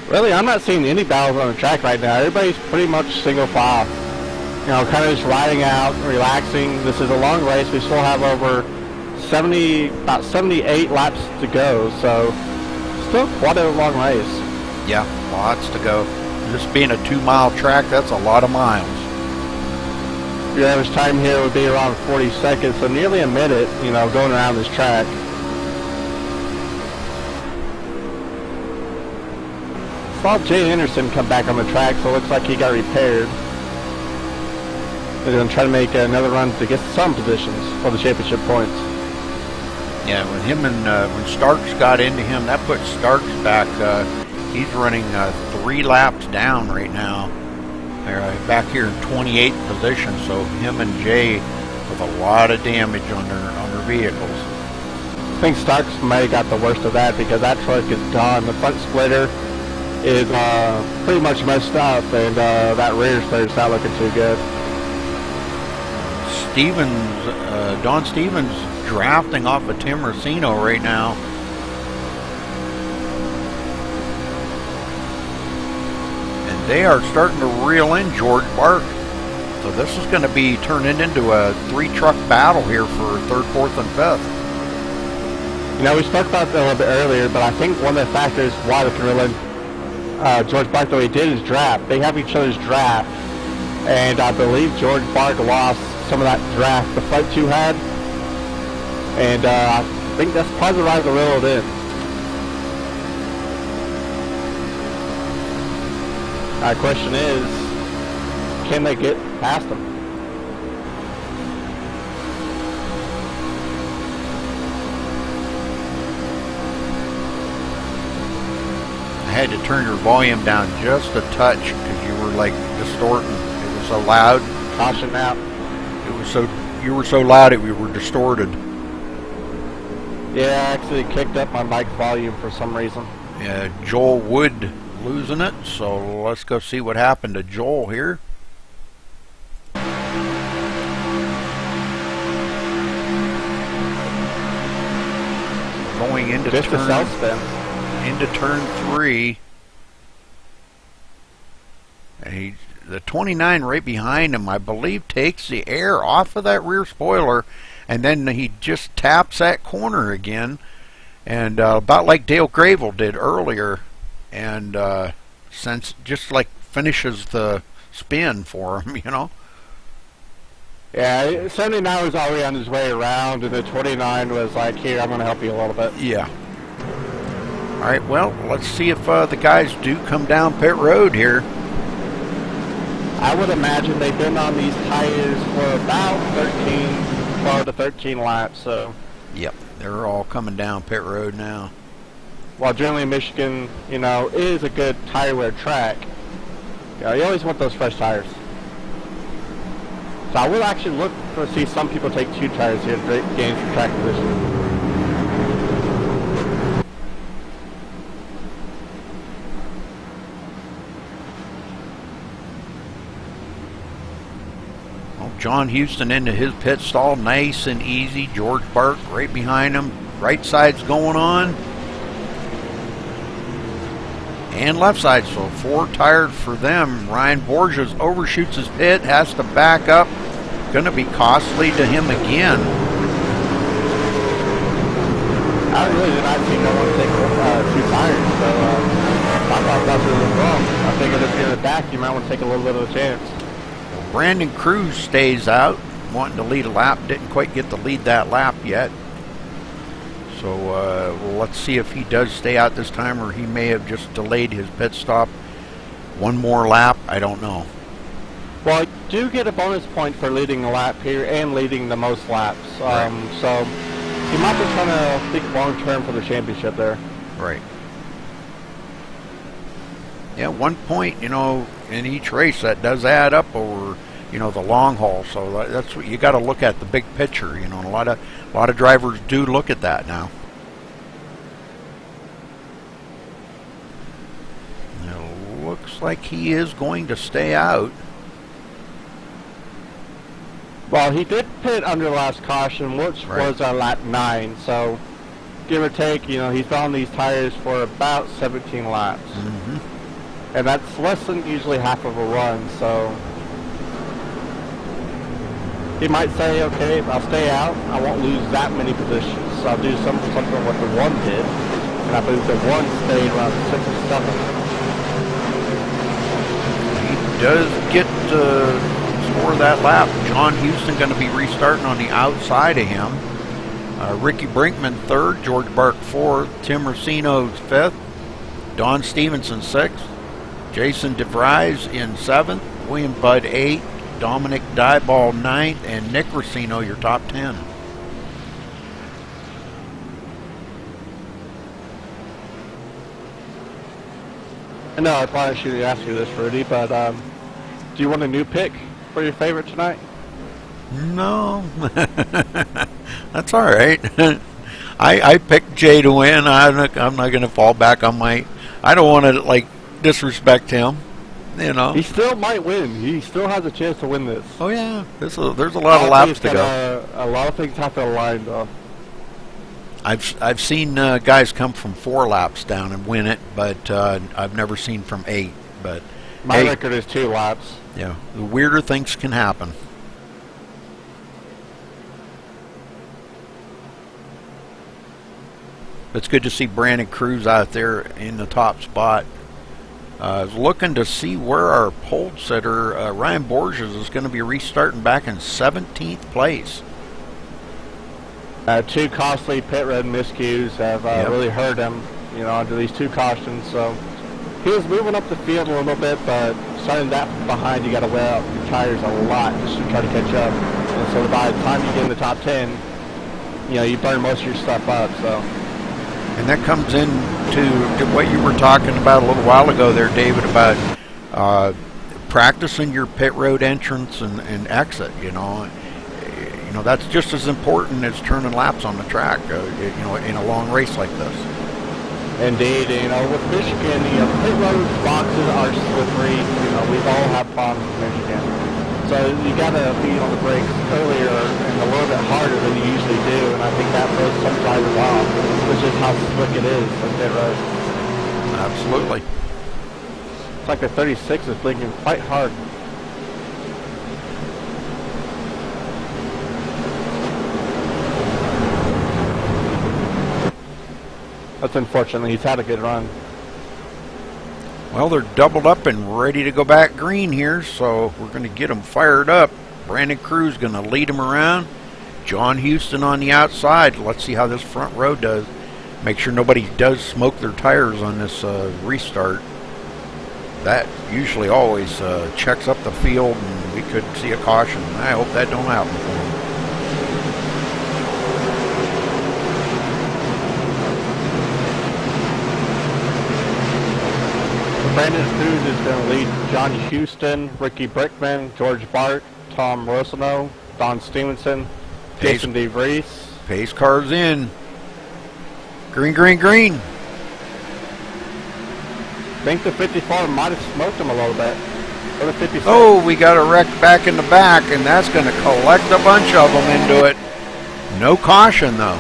Really, I'm not seeing any battles on the track right now. Everybody's pretty much single file. Kind of just riding out, relaxing. This is a long race. We still have about 78 laps to go, so still quite a long race. Yeah, lots to go. This being a 2-mile track, that's a lot of miles. Your average time here would be around 40 seconds, so nearly a minute, going around this track. Saw Jay Anderson come back on the track, so it looks like he got repaired. They're going to try to make another run to get some positions for the championship points. Yeah, when him and when Starks got into him, that put Starks back. He's running 3 laps down right now. They're back here in 28th position. So him and Jay with a lot of damage on their vehicles. I think Starks may have got the worst of that because that truck is done. The front splitter is pretty much messed up, and that rear splitter's not looking too good. Don Stevens drafting off of Tim Racino right now. And they are starting to reel in George Bark. So this is going to be turning into a 3-truck battle here for 3rd, 4th, and 5th. You know, we spoke about that a little bit earlier, but I think one of the factors why they can reel in George Bark the way he did is draft. They have each other's draft, and I believe George Bark lost some of that draft the front 2 had, and I think that's probably the right to reel it in. My question is, can they get past them? I had to turn your volume down just a touch because you were like distorting. It was so loud. Caution out. You were so loud we were distorted. Yeah, I actually kicked up my mic volume for some reason. Yeah, Joel Wood losing it, so let's go see what happened to Joel here. Going into just a self spin. Into turn 3. And the 29 right behind him, I believe, takes the air off of that rear spoiler, and then he just taps that corner again, and about like Dale Gravel did earlier, and since just like finishes the spin for him, you know. Yeah, 79 was already on his way around, and the 29 was like, here, I'm going to help you a little bit. Yeah. All right, well, let's see if the guys do come down pit road here. I would imagine they've been on these tires for about 12 to 13 laps, so. Yep, they're all coming down pit road now. While generally Michigan, you know, is a good tire wear track, you always want those fresh tires. So I would actually look to see some people take 2 tires here to gain some track position. John Houston into his pit stall, nice and easy. George Bark right behind him. Right side's going on. And left side, so 4 tires for them. Ryan Borges overshoots his pit, has to back up. Going to be costly to him again. I really did not see no one take 2 tires, so I thought that was wrong. I figured if you're in the back, you might want to take a little bit of a chance. Brandon Cruz stays out, wanting to lead a lap. Didn't quite get to lead that lap yet. So let's see if he does stay out this time, or he may have just delayed his pit stop one more lap. I don't know. Well, I do get a bonus point for leading a lap here and leading the most laps. Right. So he might be trying to think long term for the championship there. Right. Yeah, 1 point, you know, in each race, that does add up over, you know, the long haul. So that's what you got to look at, the big picture. You know, and a lot of drivers do look at that now. It looks like he is going to stay out. Well, he did pit under last caution, which was on lap 9. So give or take, you know, he's been on these tires for about 17 laps. Mm-hmm. And that's less than usually half of a run, so he might say, okay, I'll stay out. I won't lose that many positions. So I'll do something what the 1 did. And I believe the 1 stayed around 6 or 7. He does get to score that lap. John Houston going to be restarting on the outside of him. Ricky Brinkman 3rd, George Bark 4th, Tim Racino 5th, Don Stevenson 6th. Jason DeVries in 7th, William Budd 8th, Dominic Dieball 9th, and Nick Racino your top 10. No, I probably shouldn't ask you this, Rudy, but do you want a new pick for your favorite tonight? No, that's all right. I picked Jay to win. I'm not going to fall back on my. I don't want to like disrespect him. You know, He still might win. He still has a chance to win this. oh yeah, there's a lot of laps to go. A lot of things have to align, though. I've seen guys come from 4 laps down and win it, but I've never seen from 8. But My hey, record is 2 laps. yeah, the weirder things can happen. It's good to see Brandon Cruz out there in the top spot. I was looking to see where our pole sitter, Ryan Borges, is going to be restarting back in 17th place. 2 costly pit road miscues have really hurt him, under these 2 cautions. So he was moving up the field a little bit, but starting that from behind, you got to wear out your tires a lot just to try to catch up. And so by the time you get in the top 10, you burn most of your stuff up. So. And that comes into what you were talking about a little while ago there, David, about practicing your pit road entrance and exit. That's just as important as turning laps on the track. In a long race like this. Indeed, with Michigan, pit road boxes are slippery. We've all had problems with Michigan. So you got to be on the brakes earlier and a little bit harder than you usually do, and I think that throws some drivers off, which is how slick it is on pit road. Absolutely. It's like the 36 is blinking quite hard. That's unfortunate. He's had a good run. Well, they're doubled up and ready to go back green here, so we're going to get them fired up. Brandon Cruz going to lead them around. John Houston on the outside. Let's see how this front row does. Make sure nobody does smoke their tires on this restart. That usually always checks up the field, and we could see a caution. I hope that don't happen for them. Brandon Cruz is going to lead John Houston, Ricky Brickman, George Bart, Tom Rosano, Don Stevenson, Jason DeVries. Pace car's in. Green, green, green. I think the 54 might have smoked him a little bit. Or the 56. Oh, we got a wreck back in the back, and that's going to collect a bunch of them into it. No caution, though.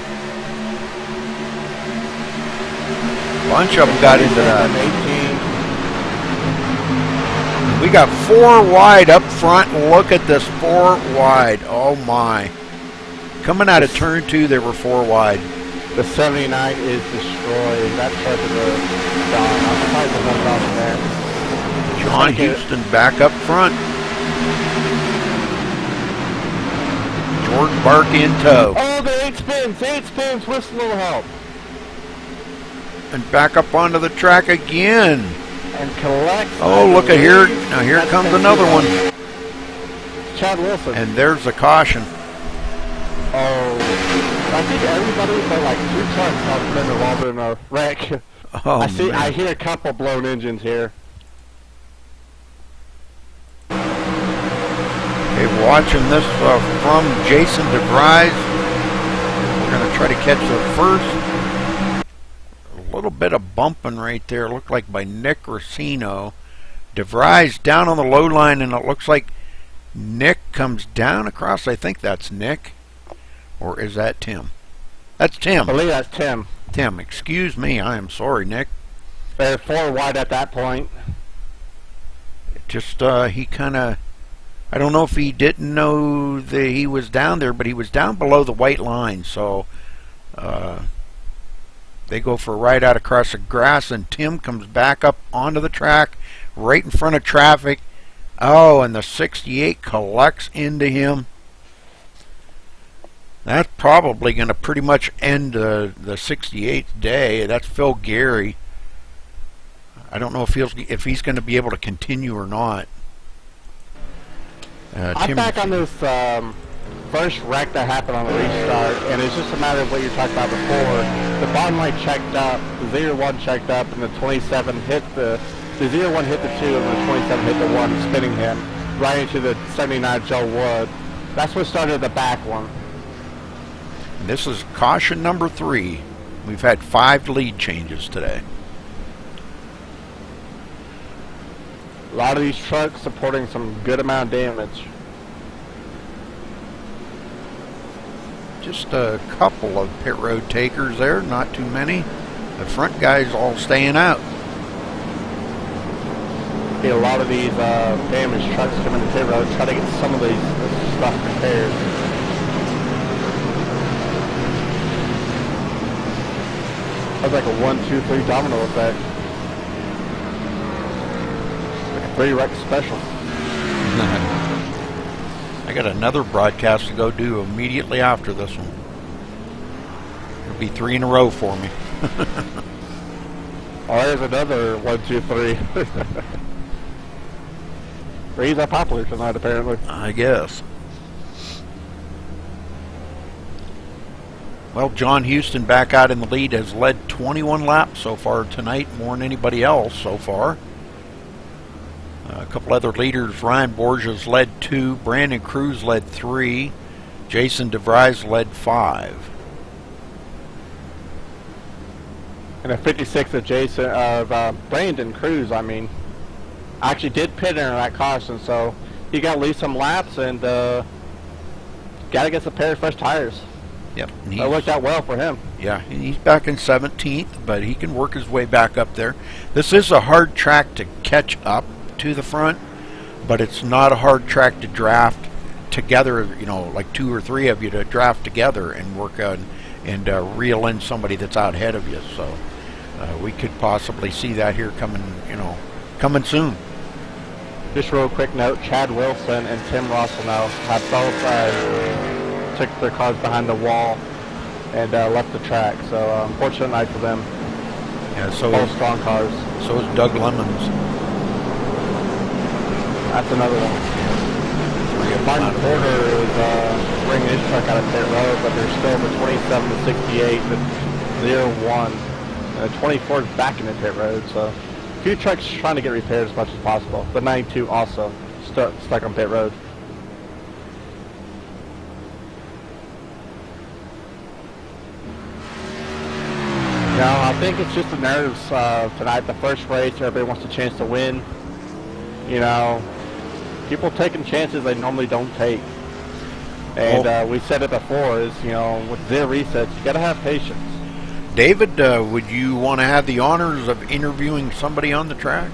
A bunch of them got into that. 18. We got 4 wide up front. Look at this, 4 wide. Oh my. Coming out of turn 2, there were 4 wide. The 79 is destroyed. That part of the gone. I'm surprised there's nothing off there. John Houston back up front. George Bark in tow. Oh, the 8 spins with a little help. And back up onto the track again. And collects. Oh, look at here. Now here comes another one. Chad Wilson. And there's the caution. Oh, I think everybody but like 2 trucks have been involved in a wreck. Oh, I hear a couple blown engines here. Okay, watching this from Jason DeVries. We're going to try to catch the first. A little bit of bumping right there, looked like by Nick Racino. DeVries down on the low line, and it looks like Nick comes down across. I think that's Nick. Or is that Tim? That's Tim. I believe that's Tim. Tim, excuse me. I am sorry, Nick. They're 4 wide at that point. Just, he kind of... I don't know if he didn't know that he was down there, but he was down below the white line, so... They go for a ride out across the grass, and Tim comes back up onto the track right in front of traffic. Oh, and the 68 collects into him. That's probably going to pretty much end the 68th day. That's Phil Gary. I don't know if he's going to be able to continue or not. I'm back on this first wreck that happened on the restart, and it's just a matter of what you talked about before. The bottom line checked up, the 0-1 checked up, and the 27 hit the The 01 hit the 2 and the 27 hit the 1, spinning him right into the 79 Joe Wood. That's what started the back one. And this is caution number 3. We've had 5 lead changes today. A lot of these trucks supporting some good amount of damage. Just a couple of pit road takers there, not too many. The front guys all staying out. See a lot of these damaged trucks coming to pit road, try to get some of these stuff repaired. That's like a 1, 2, 3 domino effect. Like a 3 wreck special. I got another broadcast to go do immediately after this one. It'll be 3 in a row for me. Oh, there's another 1, 2, 3. Threes are popular tonight, apparently. I guess. Well, John Houston back out in the lead has led 21 laps so far tonight, more than anybody else so far. A couple other leaders, Ryan Borges led 2, Brandon Cruz led 3, Jason DeVries led 5. And a 56 of Brandon Cruz, I mean, actually did pit in that caution, so he got at least some laps and got to get some pair of fresh tires. Yep. That worked out well for him. Yeah, he's back in 17th, but he can work his way back up there. This is a hard track to catch up to the front, but it's not a hard track to draft together, you know, like 2 or 3 of you to draft together and work on and reel in somebody that's out ahead of you. So we could possibly see that here coming, you know, coming soon. Just real quick note, Chad Wilson and Tim Russell now have both took their cars behind the wall and left the track. So unfortunate night for them. Yeah, so both strong cars. So is Doug Lemons. That's another one. Martin Porter is bringing his truck out of pit road, but they're still the 27 to 68, the 01. 24 is back in the pit road, so a few trucks trying to get repaired as much as possible. The 92 also stuck on pit road. No, I think it's just the nerves tonight. The first race, everybody wants a chance to win. You know, people taking chances they normally don't take. And we said it before, is, you know, with 0 resets, you got to have patience. David, would you want to have the honors of interviewing somebody on the track?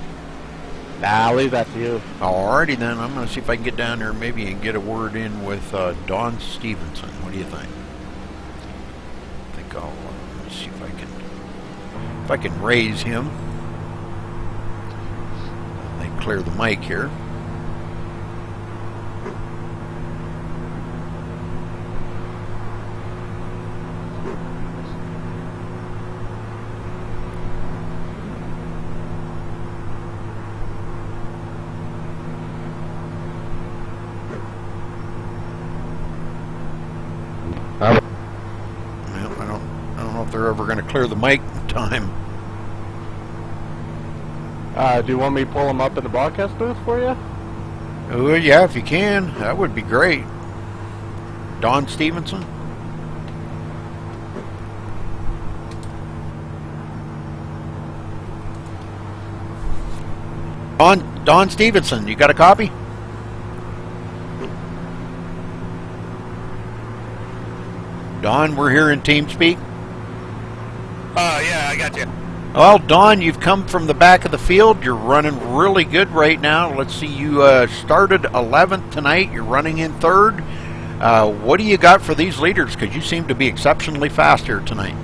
Nah, I'll leave that to you. Alrighty then, I'm going to see if I can get down there maybe and get a word in with Don Stevenson. What do you think? I think I'll let me see if I can raise him. They clear the mic here. I don't know if they're ever going to clear the mic in time. Do you want me to pull them up in the broadcast booth for you? Oh, yeah, if you can. That would be great. Don Stevenson? Don Stevenson, you got a copy? Don, we're here in TeamSpeak. Yeah, I got you. Well, Don, you've come from the back of the field. You're running really good right now. Let's see, you started 11th tonight. You're running in 3rd. What do you got for these leaders? Because you seem to be exceptionally fast here tonight.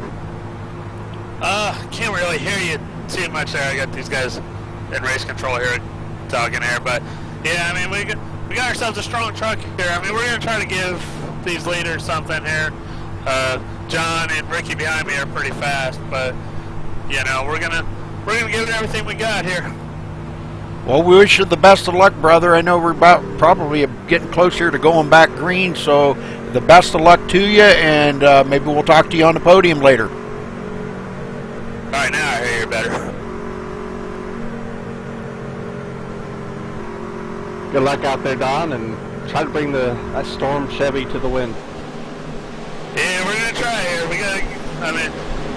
Can't really hear you too much there. I got these guys in race control here talking here. But, yeah, I mean, we got ourselves a strong truck here. I mean, we're going to try to give these leaders something here. John and Ricky behind me are pretty fast, but you know, we're gonna give it everything we got here. Well, we wish you the best of luck, brother. I know we're probably getting closer to going back green, so the best of luck to you, and maybe we'll talk to you on the podium later. All right, now I hear you better. Good luck out there, Don, and try to bring that Storm Chevy to the win. Yeah, we're gonna try here.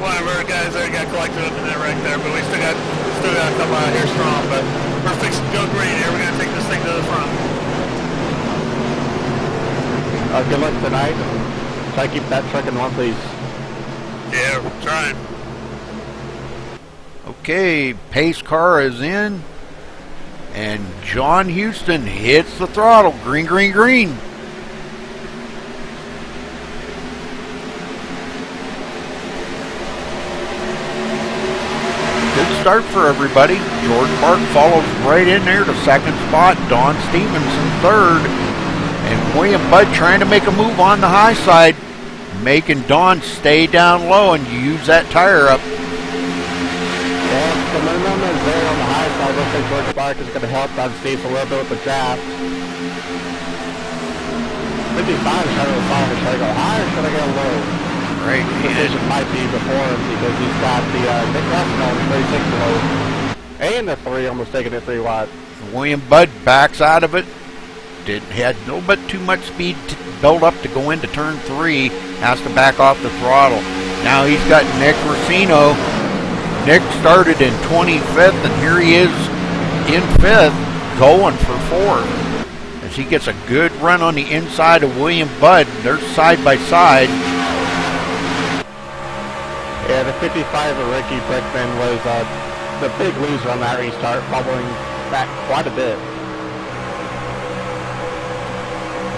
One of our guys there got collected up in that wreck there, but we still got to come out here strong. But we're fixing to go green here. We're gonna take this thing to the front. Good luck tonight, and try to keep that truck in one piece. Yeah, we're trying. Okay, pace car is in, and John Houston hits the throttle. Green, green, green. Good start for everybody. George Park follows right in there to second spot. Don Stevenson third. And William Budd trying to make a move on the high side, making Don stay down low and use that tire up. Well, the momentum is there on the high side. Looks like George Park is going to help Don Steve a little bit with the draft. 55 is trying to decide if should I go high or should I go low? Right. Decision might be before him because he's got the Nick Russell on 36 below. And the 3 almost taking it 3 wide. William Budd backs out of it. Had no but too much speed to build up to go into turn 3. Has to back off the throttle. Now he's got Nick Racino. Nick started in 25th, and here he is in 5th, going for 4th. As he gets a good run on the inside of William Budd. They're side by side. Yeah, the 55 of Ricky Brickman was the big loser on that restart, bubbling back quite a bit.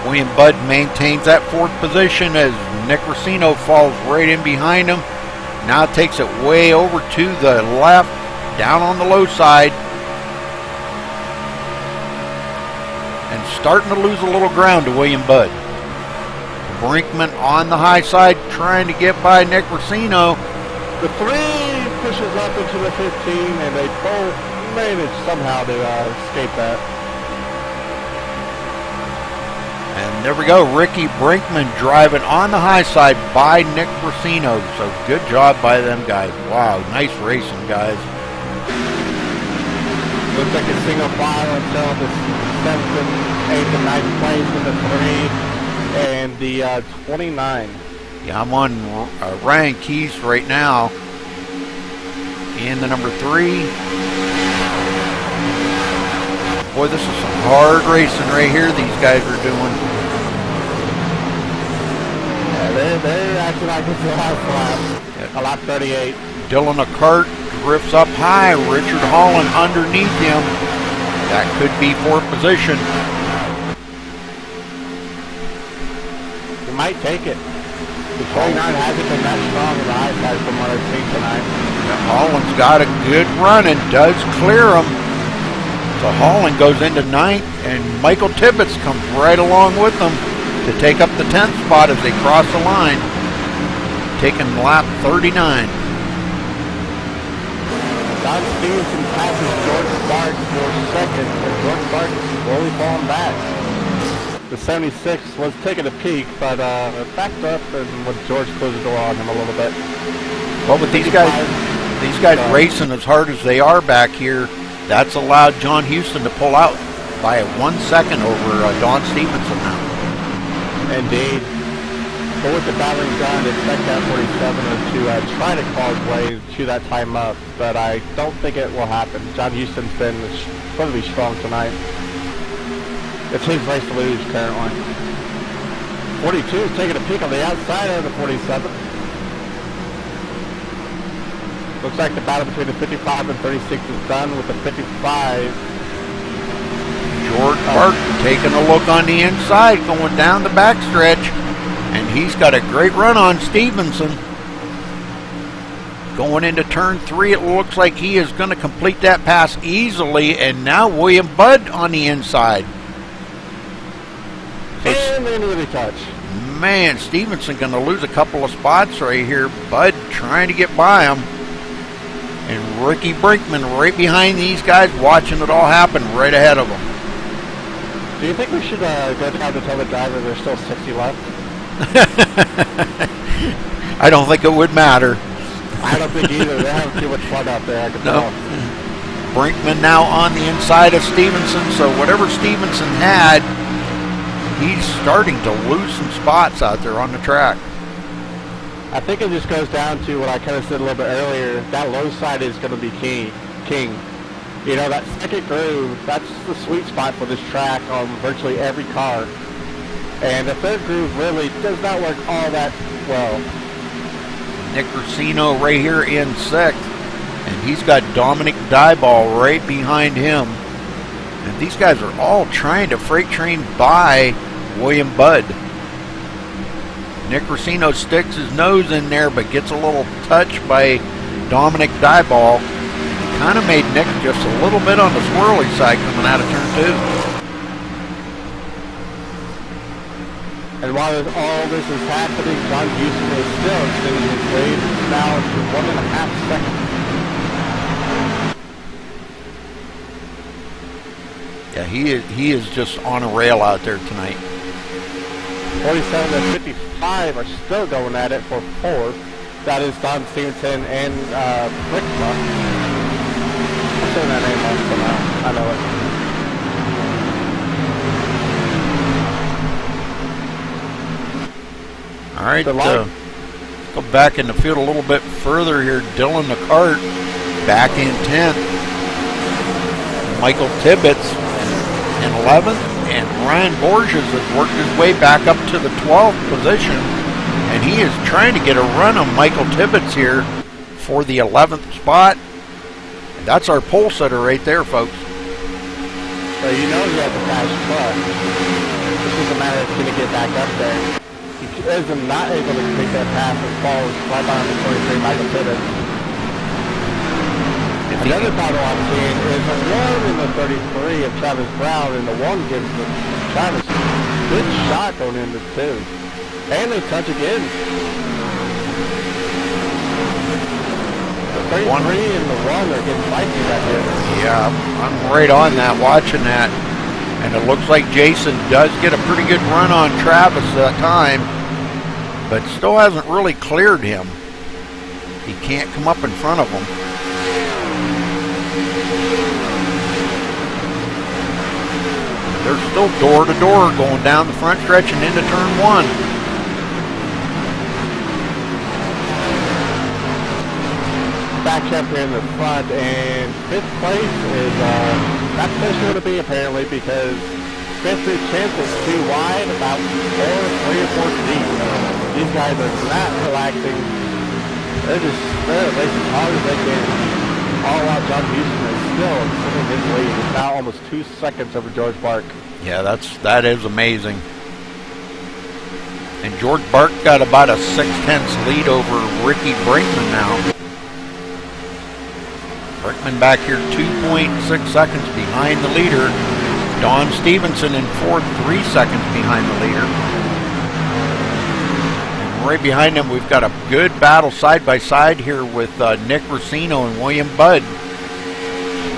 William Budd maintains that 4th position as Nick Racino falls right in behind him. Now takes it way over to the left, down on the low side. And starting to lose a little ground to William Budd. Brinkman on the high side trying to get by Nick Racino. The 3 pushes up into the 15, and they both manage somehow to escape that. And there we go, Ricky Brinkman driving on the high side by Nick Racino. So good job by them guys. Wow, nice racing, guys. Looks like a single file until the 7th and 8th and 9th place in the 3 and the 29. Yeah, I'm on Ryan Keys right now in the number 3. Boy, this is some hard racing right here these guys are doing. Yeah, they're acting like it's a lap lap. Yeah. A lap 38. Dylan Acart drifts up high. Richard Holland underneath him. That could be 4th position. You might take it. The 29 hasn't been that strong in the high side from what I've seen tonight. Now, Holland's got a good run and does clear him. So Holland goes into 9th, and Michael Tibbetts comes right along with them to take up the 10th spot as they cross the line, taking lap 39. Don Stevenson passes George Clark for 2nd, and George Clark is slowly falling back. The 76 was taking a peek, but backed up, and when George closed the door on him a little bit. Well, with these guys racing as hard as they are back here, that's allowed John Houston to pull out by 1 second over Don Stevenson now. Indeed. But with the battering done, expect that 47er to try to claw his way, chew that time up, but I don't think it will happen. John Houston's been incredibly strong tonight. It's his race to lose currently. 42 is taking a peek on the outside of the 47. Looks like the battle between the 55 and 36 is done with the 55. George Park taking a look on the inside, going down the backstretch, and he's got a great run on Stevenson. Going into turn 3, it looks like he is going to complete that pass easily, and now William Budd on the inside. And they really touch. Man, Stevenson going to lose a couple of spots right here. Budd trying to get by him. And Ricky Brinkman right behind these guys, watching it all happen right ahead of them. Do you think we should go down to tell the driver there's still 60 left? I don't think it would matter. I don't think either. They're having too much fun out there, I can tell. Brinkman now on the inside of Stevenson, so whatever Stevenson had, he's starting to lose some spots out there on the track. I think it just goes down to what I kind of said a little bit earlier. That low side is going to be king. You know, that second groove, that's the sweet spot for this track on virtually every car. And the third groove really does not work all that well. Nick Racino right here in sixth, and he's got Dominic Dyball right behind him. And these guys are all trying to freight train by William Budd. Nick Racino sticks his nose in there, but gets a little touch by Dominic Dyball. Kind of made Nick just a little bit on the swirly side coming out of turn 2. And while all this is happening, John Houston is still extending his lead now to 1.5 seconds. Yeah, he is just on a rail out there tonight. 47 and 55 are still going at it for fourth. That is Don Stevenson and Rickma. I'm saying that name wrong somehow. I know it. All right, go back in the field a little bit further here. Dylan McCart back in 10th. Michael Tibbetts in 11th. And Ryan Borges has worked his way back up to the 12th position. And he is trying to get a run on Michael Tibbetts here for the 11th spot. And that's our pole setter right there, folks. So you know he has a fast truck. It's just a matter of going to get back up there. He is not able to take that pass and falls right behind the 23 Michael Tibbetts. Another battle I'm seeing is a 1 in the 33 of Travis Brown, and the 1 gives Travis a good shot going into 2. And they touch again. The 33 and the 1 are getting spicy back here. Yeah, I'm right on that, watching that. And it looks like Jason does get a pretty good run on Travis that time, but still hasn't really cleared him. He can't come up in front of him. They're still door to door going down the front stretch and into turn 1. Back up here in the front, and 5th place is not special to be apparently, because 5th is chances too wide, about 3 or 4 deep. These guys are not relaxing. They're racing hard as they can. All out, John Houston is still extending his lead. It's now almost 2 seconds over George Bark. Yeah, that is amazing. And George Bark got about a 6/10 lead over Ricky Brinkman now. Brinkman back here 2.6 seconds behind the leader. Don Stevenson in 4th, 3 seconds behind the leader. And right behind him, we've got a good battle side by side here with Nick Racino and William Budd.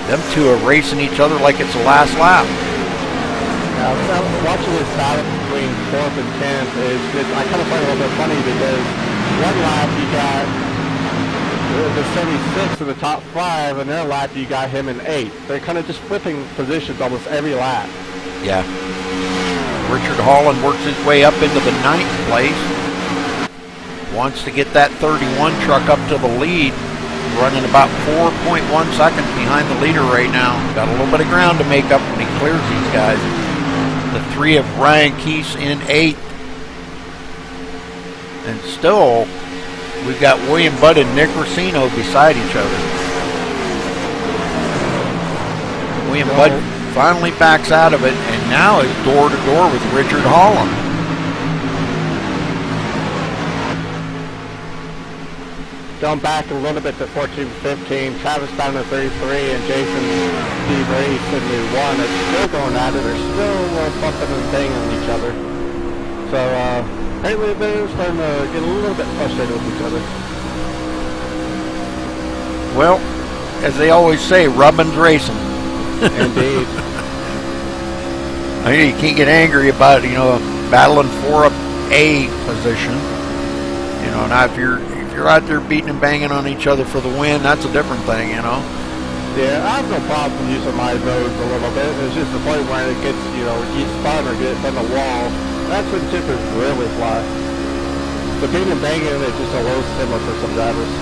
Them two are racing each other like it's the last lap. Watching this battle between 4th and 10th, I kind of find it a little bit funny because one lap you got the 76 in the top 5, and their lap you got him in 8th. They're kind of just flipping positions almost every lap. Yeah. Richard Holland works his way up into the 9th place. Wants to get that 31 truck up to the lead. Running about 4.1 seconds behind the leader right now. Got a little bit of ground to make up when he clears these guys. The 3 of Ryan Keese in 8th. And still, we've got William Budd and Nick Racino beside each other. William Budd finally backs out of it and now is door to door with Richard Holland. Going back a little bit to 14-15, Travis down to 33 and Jason Steve Race in the 1 are still going at it. They're still bumping and banging each other. So apparently they're starting to get a little bit frustrated with each other. Well, as they always say, rubbin's racing. Indeed. I mean, you can't get angry about, battling for a position. Now if you're out there beating and banging on each other for the win, that's a different thing, Yeah, I have no problem using my roads a little bit. It's just the point where it gets, you know, gets spun or gets on the wall. That's when tippers really fly. So being and banging is just a low simmer for some drivers.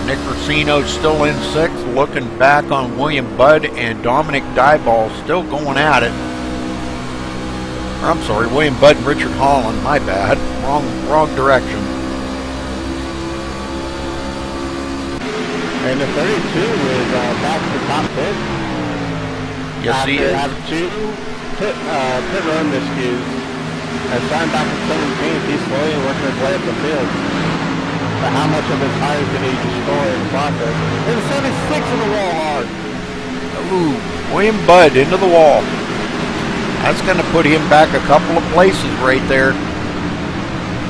Nick Racino's still in 6th, looking back on William Budd and Dominic Dyball still going at it. I'm sorry, William Budd and Richard Holland, my bad. Wrong direction. And the 32 is back to the top 10. Yes, he is. After 2 pit road miscues. And starting back in 17th, he's slowly working his way up the field. But how much of his tires did he destroy in the process? And 76 in the wall hard. Ooh, William Budd into the wall. That's going to put him back a couple of places right there.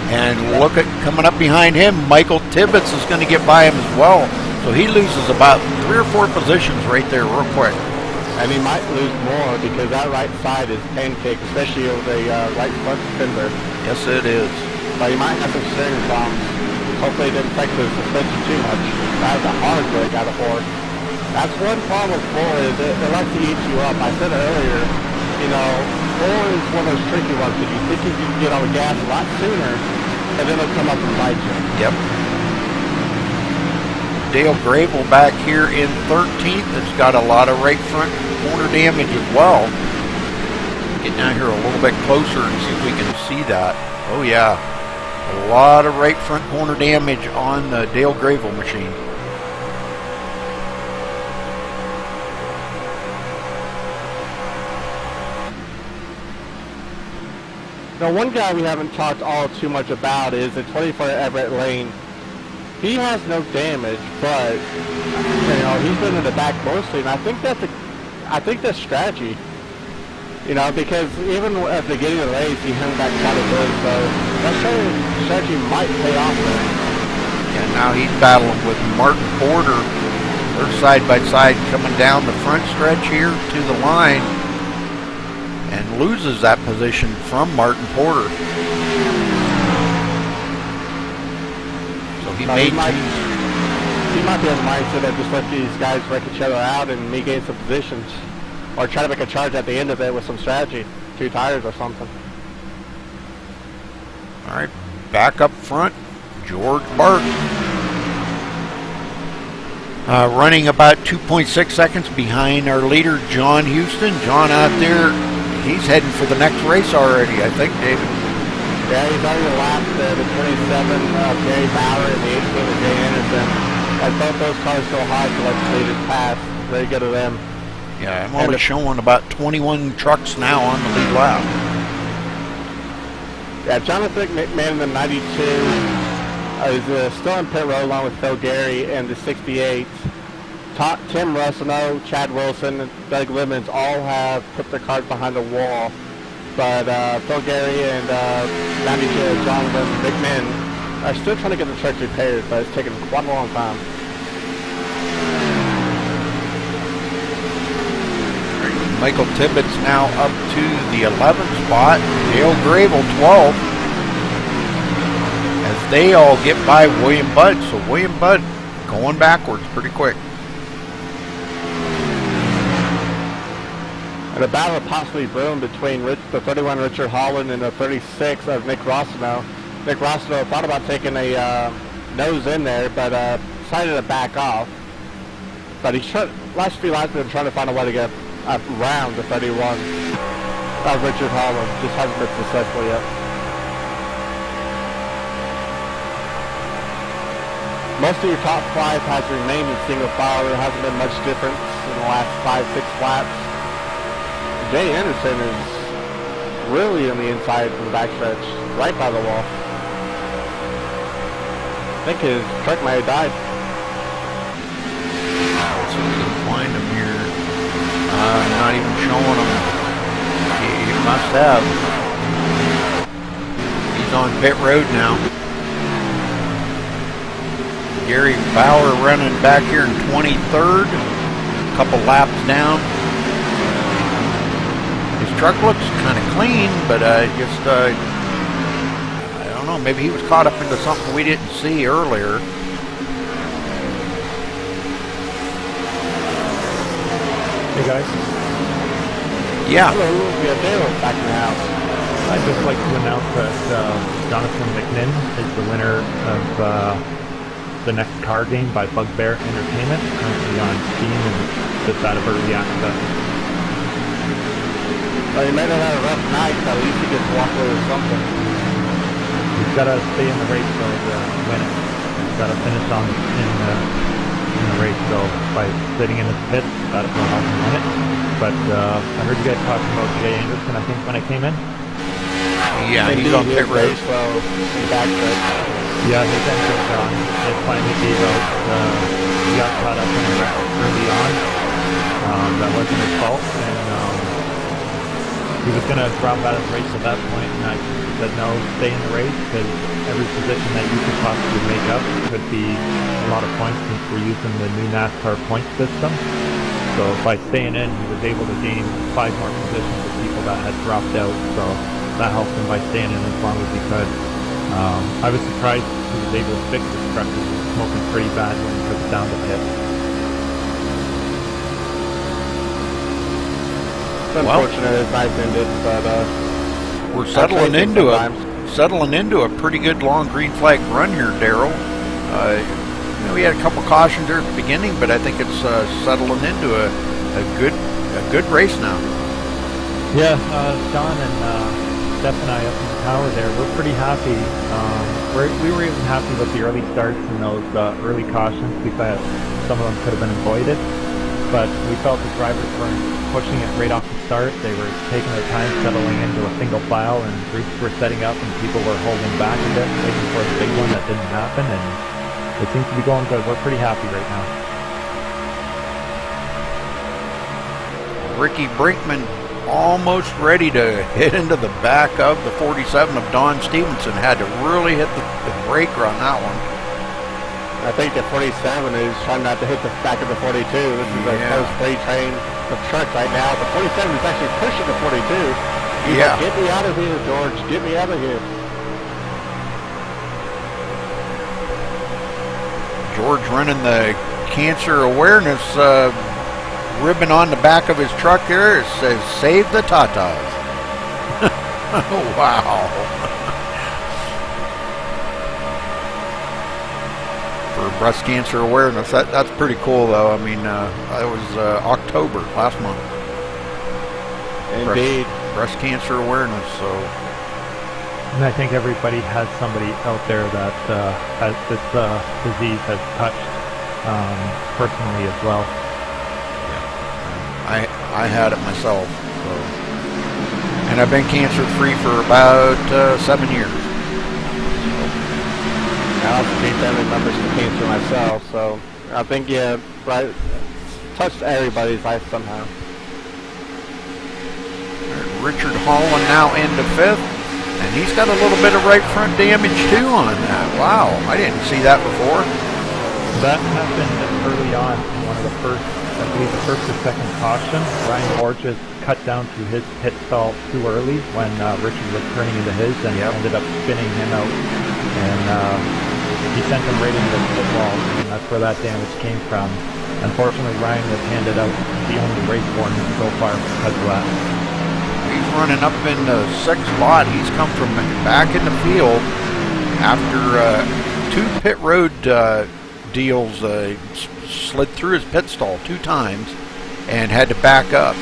And look at coming up behind him, Michael Tibbetts is going to get by him as well. So he loses about 3 or 4 positions right there real quick. And he might lose more because that right side is pancake, especially over the right front fender. Yes, it is. But he might have some steering problems. Hopefully it didn't affect the suspension too much. That was a hard break out of Ford. That's one problem with Ford is it likes to eat you up. I said earlier, you know, Ford is one of those tricky ones because you think you can get on the gas a lot sooner and then it'll come up and bite you. Yep. Dale Gravel back here in 13th. It's got a lot of right front corner damage as well. Get down here a little bit closer and see if we can see that. Oh yeah, a lot of right front corner damage on the Dale Gravel machine. Now one guy we haven't talked all too much about is the 24 Everett Lane. He has no damage, but you know he's been in the back mostly, and I think that's strategy. You know, because even at the beginning of the race, he hung back quite a bit, so that strategy might pay off there. And now he's battling with Martin Porter. They're side by side coming down the front stretch here to the line, and loses that position from Martin Porter. He might be on the mindset of just let these guys wreck each other out and me gain some positions. Or try to make a charge at the end of it with some strategy. 2 tires or something. Alright, back up front, George Barton. Running about 2.6 seconds behind our leader, John Houston. John out there, he's heading for the next race already, I think, David. Yeah, he's already lapped the 27 of Gary Bauer and the 18 of Jay Anderson. I thought those cars so hard to let the leaders pass. Very good of them. Yeah, I'm only showing about 21 trucks now on the lead lap. Yeah, Jonathan McMahon in the 92 is still in pit road along with Phil Gary and the 68. Tim Russino, Chad Wilson, and Doug Lemons all have put their cars behind the wall. But Phil Gary and 92 Jonathan McMahon are still trying to get the truck repaired, but it's taken quite a long time. Michael Tibbetts now up to the 11th spot. Dale Gravel 12th. As they all get by William Budd. So William Budd going backwards pretty quick. And a battle possibly brewing between the 31 Richard Holland and the 36 of Nick Rossino. Nick Rossino thought about taking a nose in there, but decided to back off. But he's last few laps been trying to find a way to get around the 31 of Richard Holland. Just hasn't been successful yet. Most of your top 5 has remained in single file. There hasn't been much difference in the last 5-6 laps. Jay Anderson is really on the inside from the backstretch, right by the wall. I think his truck might have died. Let's see if we can find him here. Not even showing him. He must have. He's on pit road now. Gary Bauer running back here in 23rd. A couple laps down. His truck looks kind of clean, but I don't know, maybe he was caught up into something we didn't see earlier. Hey guys, Yeah. Hello, we have Dale back in the house. I'd just like to announce that Jonathan McNinn is the winner of the next car game by Bugbear Entertainment, currently on Steam and just out of early access. Well, he may not have a rough night, but at least he gets to walk away with something. He's got to stay in the race though to win it. He's got to finish in the race, so by sitting in his pits, that will help him win it. But I heard you guys talking about Jay Anderson, I think, when I came in. Yeah, he's on pit road. Slow and back foot. Yeah, his engine it finally gave out. He got caught up in a wreck early on. That wasn't his fault, and he was going to drop out of the race at that point, and I said no, stay in the race, because every position that you could possibly make up could be a lot of points since we're using the new NASCAR point system. So by staying in, he was able to gain 5 more positions of people that had dropped out, so that helped him by staying in as long as he could. I was surprised he was able to fix his truck. He was smoking pretty bad when he took it down the pit. It's unfortunate his night ended, but we're settling into a pretty good long green flag run here, Daryl. We had a couple cautions there at the beginning, but I think it's settling into a good race now. Yeah, Don and Steph and I up in the tower there, we're pretty happy. We were even happy with the early starts and those early cautions. We thought some of them could have been avoided, but we felt the drivers weren't pushing it right off the start. They were taking their time settling into a single file, and groups were setting up and people were holding back a bit, waiting for the big one that didn't happen, and it seems to be going good. We're pretty happy right now. Ricky Brinkman almost ready to hit into the back of the 47 of Don Stevenson. Had to really hit the breaker on that one. I think the 47 is trying not to hit the back of the 42. This is a close free train of truck right now. The 47 is actually pushing the 42. He's like, get me out of here, George. Get me out of here. George running the cancer awareness ribbon on the back of his truck here. It says, "Save the Tatas." Wow. For breast cancer awareness, that's pretty cool, though. I mean, that was October last month. Indeed. Breast cancer awareness, so. And I think everybody has somebody out there that has this disease has touched personally as well. I had it myself, so. And I've been cancer-free for about 7 years. I also see family members with cancer myself, so I think, yeah, right, touched everybody's life somehow. Richard Holland now into 5th, and he's got a little bit of right front damage too on that. Wow, I didn't see that before. That happened early on in one of the first, I believe the first or second caution. Ryan Borges cut down to his pit stall too early when Richard was turning into his, and ended up spinning him out. And he sent him right into the pit wall, and that's where that damage came from. Unfortunately, Ryan was handed out the only race warning so far because of that. He's running up in the 6th spot. He's come from back in the field after 2 pit road deals. Slid through his pit stall 2 times and had to back up.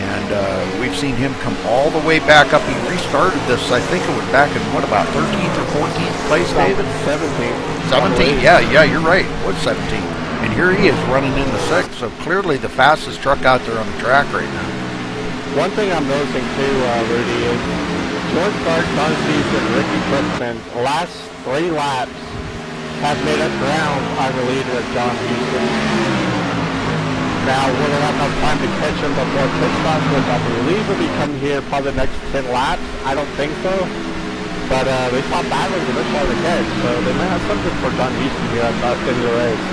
And we've seen him come all the way back up. He restarted this, I think it was back in, what, about 13th or 14th place, David? 17th. 17th, yeah, you're right. It was 17th. And here he is running in the 6th, so clearly the fastest truck out there on the track right now. One thing I'm noticing too, Rudy, is George Clark, Don Stevenson, and Ricky Brinkman, last 3 laps have made up ground on the leader of John Houston. Now, will they have enough time to catch him before pit stops, which I believe will be coming here probably the next 10 laps? I don't think so. But they stopped battling to this part of the catch, so they might have something for John Houston here at the end of the race.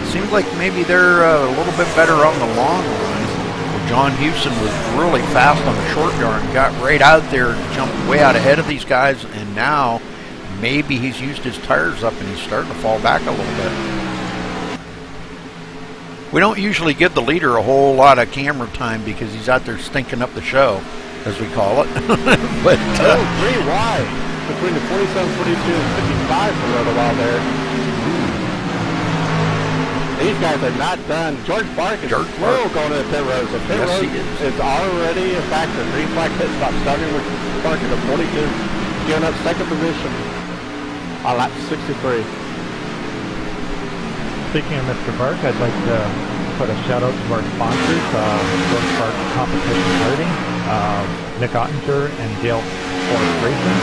It seems like maybe they're a little bit better on the long run. Well, John Houston was really fast on the short yard and got right out there, jumped way out ahead of these guys, and now maybe he's used his tires up and he's starting to fall back a little bit. We don't usually give the leader a whole lot of camera time because he's out there stinking up the show, as we call it. But 3 wide between the 47, 42, and 55 for a little while there. These guys are not done. George Bark is still going to the pit road. So pit road is already a factor. Green flag pit stop starting with Bark at the 42, giving up second position on lap 63. Speaking of Mr. Bark, I'd like to put a shout out to our sponsors, George Bark Competition Karting, Nick Ottinger and Dale Forest Racing,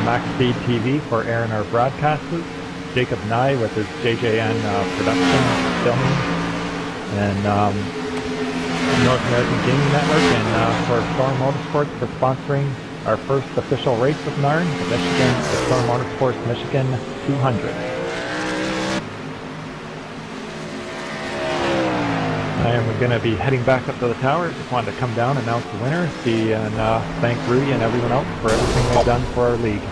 MaxSpeedTV for airing our broadcasts, Jacob Nye with his JJN production filming, and North American Gaming Network, and for Storm Motorsports for sponsoring our first official race with NARN, the Storm Motorsports Michigan 200. I am going to be heading back up to the tower. Just wanted to come down, announce the winner, and thank Rudy and everyone else for everything they've done for our league.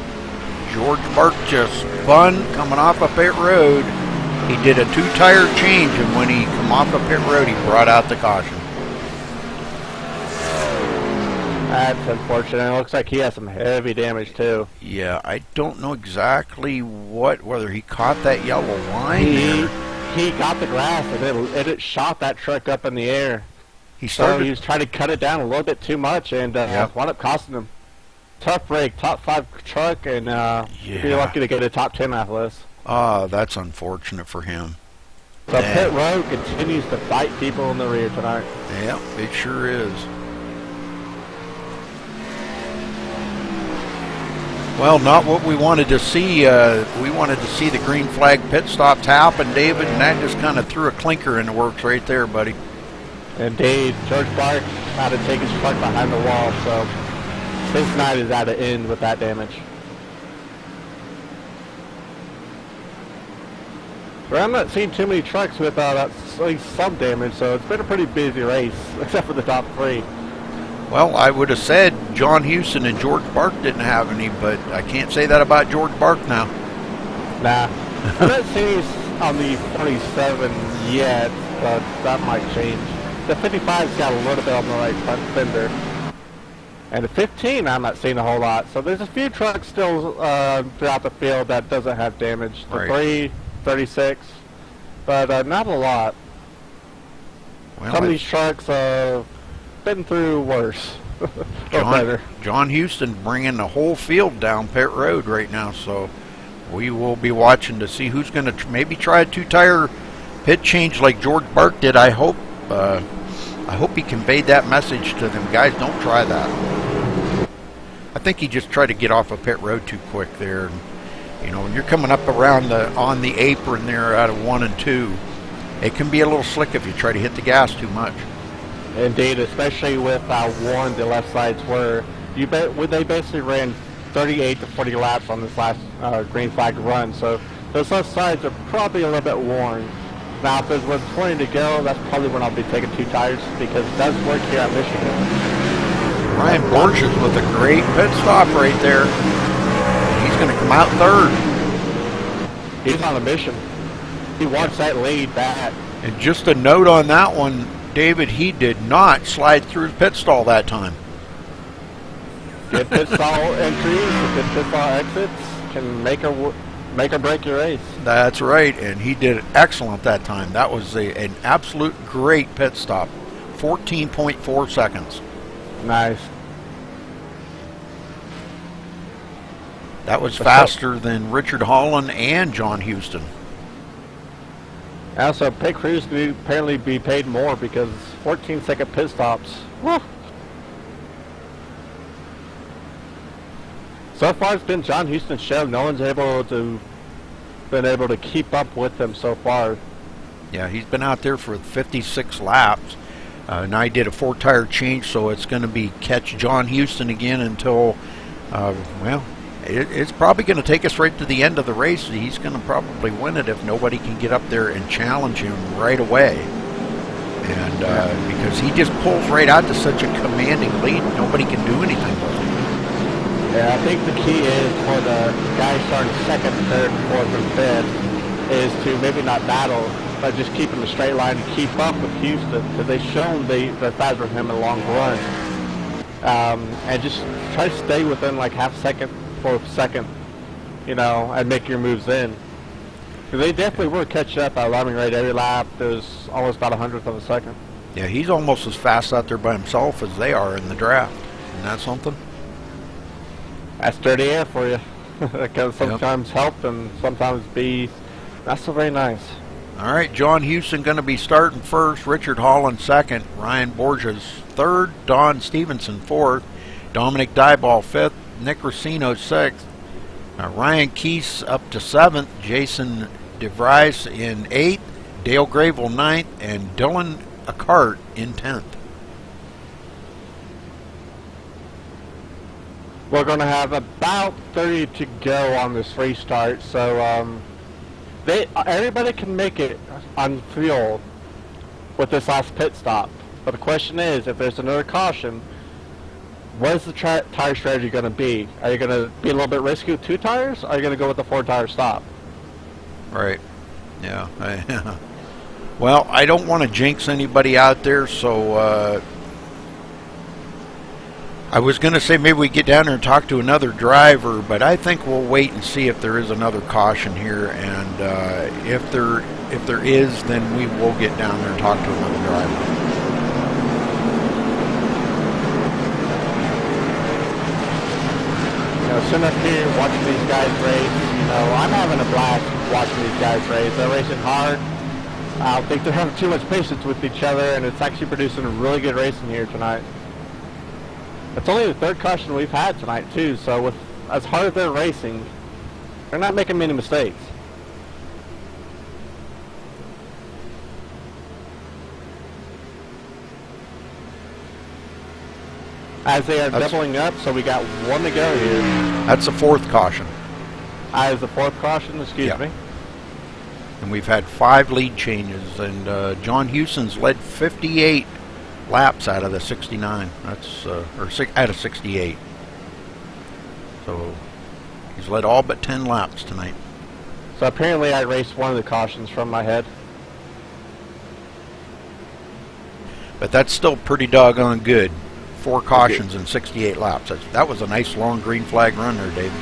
George Bark just spun coming off a pit road. He did a 2-tire change, and when he come off a pit road, he brought out the caution. That's unfortunate. It looks like he has some heavy damage too. Yeah, I don't know exactly whether he caught that yellow line. He got the grass and it shot that truck up in the air. He was trying to cut it down a little bit too much and wound up costing him. Tough break, top 5 truck, and be lucky to get a top 10 after this. That's unfortunate for him. So pit road continues to fight people in the rear tonight. Yeah, it sure is. Well, not what we wanted to see. We wanted to see the green flag pit stops happen, David, and that just kind of threw a clinker in the works right there, buddy. Indeed. George Bark had to take his truck behind the wall, so his night is at an end with that damage. But I'm not seeing too many trucks with at least some damage, so it's been a pretty busy race, except for the top 3. Well, I would have said John Houston and George Bark didn't have any, but I can't say that about George Bark now. Nah. I'm not seeing on the 47 yet, but that might change. The 55's got a little bit on the right front fender. And the 15 I'm not seeing a whole lot. So there's a few trucks still throughout the field that doesn't have damage. The 3, 36, but not a lot. Well, some of these trucks been through worse. John Houston bringing the whole field down pit road right now, so we will be watching to see who's going to maybe try a 2-tire pit change like George Bark did. I hope he conveyed that message to them guys. Don't try that. I think he just tried to get off a pit road too quick there. And, you know, when you're coming up around on the apron there out of 1 and 2, it can be a little slick if you try to hit the gas too much. Indeed, especially with how worn the left sides were. They basically ran 38 to 40 laps on this last green flag run, so those left sides are probably a little bit worn. Now, if it was 20 to go, that's probably when I'll be taking 2 tires, because it does work here at Michigan. Ryan Borges with a great pit stop right there. He's going to come out 3rd. He's on a mission. He wants that lead bad. And just a note on that one, David, he did not slide through the pit stall that time. Good pit stall entries, good pit stall exits can make or break your race. That's right, and he did excellent that time. That was an absolute great pit stop. 14.4 seconds. Nice. That was faster than Richard Holland and John Houston. Also, pit crews can apparently be paid more because 14-second pit stops. Woo. So far, it's been John Houston's show. No one's been able to keep up with him so far. Yeah, he's been out there for 56 laps. And I did a 4-tire change, so it's going to be catch John Houston again until, it's probably going to take us right to the end of the race. He's going to probably win it if nobody can get up there and challenge him right away. And because he just pulls right out to such a commanding lead, nobody can do anything with him. Yeah, I think the key is for the guys starting 2nd, 3rd, 4th, and 5th is to maybe not battle but just keeping the straight line to keep up with Houston, because they've shown they're faster than him in long run. And just try to stay within like half second for a second, you know, and make your moves in. Because they definitely were catching up at alarming rate every lap. There's almost about 100th of a second. Yeah, he's almost as fast out there by himself as they are in the draft. Isn't that something? That's dirty air for you. That can sometimes help and sometimes be not so very nice. All right, John Houston going to be starting first, Richard Holland second, Ryan Borges third, Don Stevenson fourth, Dominic Dyball fifth, Nick Racino sixth, Ryan Keese up to seventh, Jason DeVries in eighth, Dale Gravel ninth, and Dylan Acart in 10th. We're going to have about 30 to go on this restart, so everybody can make it on fuel with this last pit stop. But the question is, if there's another caution, what is the tire strategy going to be? Are you going to be a little bit risky with 2 tires, or are you going to go with the 4-tire stop? Right. Yeah. Well, I don't want to jinx anybody out there, so I was going to say maybe we get down there and talk to another driver, but I think we'll wait and see if there is another caution here, and if there is, then we will get down there and talk to another driver. Sitting up here watching these guys race, I'm having a blast watching these guys race. They're racing hard. I don't think they're having too much patience with each other, and it's actually producing really good racing here tonight. It's only the 3rd caution we've had tonight too, so with as hard as they're racing, they're not making many mistakes. As they are doubling up, so we got 1 to go here. That's the 4th caution. As the 4th caution, excuse me. And we've had 5 lead changes, and John Houston's led 58 laps out of the 69. That's out of 68. So he's led all but 10 laps tonight. So apparently I raced one of the cautions from my head. But that's still pretty doggone good. 4 cautions in 68 laps. That was a nice long green flag run there, Dave.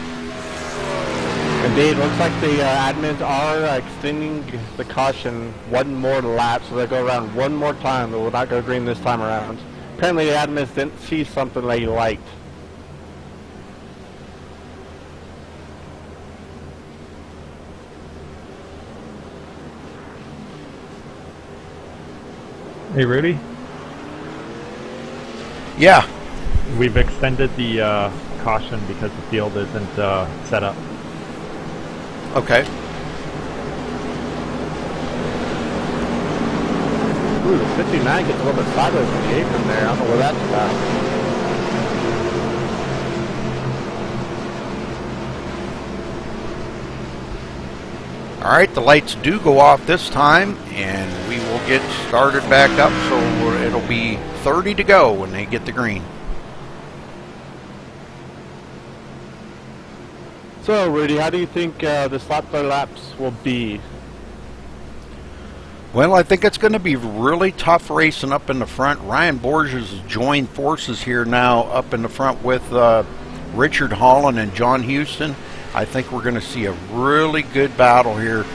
Indeed, looks like the admins are extending the caution 1 more lap, so they'll go around 1 more time. They will not go green this time around. Apparently the admins didn't see something they liked. Hey, Rudy? Yeah. We've extended the caution because the field isn't set up. Okay. Ooh, the 59 gets a little bit sideways from the apron there. I don't know where that's about. All right, the lights do go off this time, and we will get started back up, so it'll be 30 to go when they get the green. So, Rudy, how do you think this lap by laps will be? Well, I think it's going to be really tough racing up in the front. Ryan Borges has joined forces here now up in the front with Richard Holland and John Houston. I think we're going to see a really good battle here.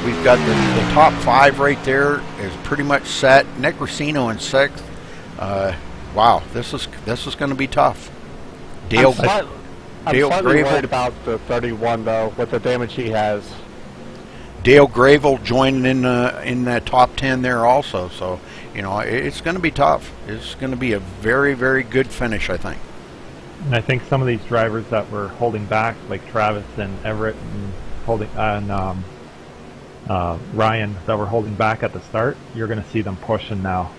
We've got the top 5 right there is pretty much set. Nick Racino in 6th. Wow, this is going to be tough. I'm slightly worried about the 31 though, with the damage he has. Dale Gravel joining in that top 10 there also. So, it's going to be tough. It's going to be a very, very good finish, I think. And I think some of these drivers that were holding back, like Travis and Everett and Ryan, that were holding back at the start, you're going to see them pushing now.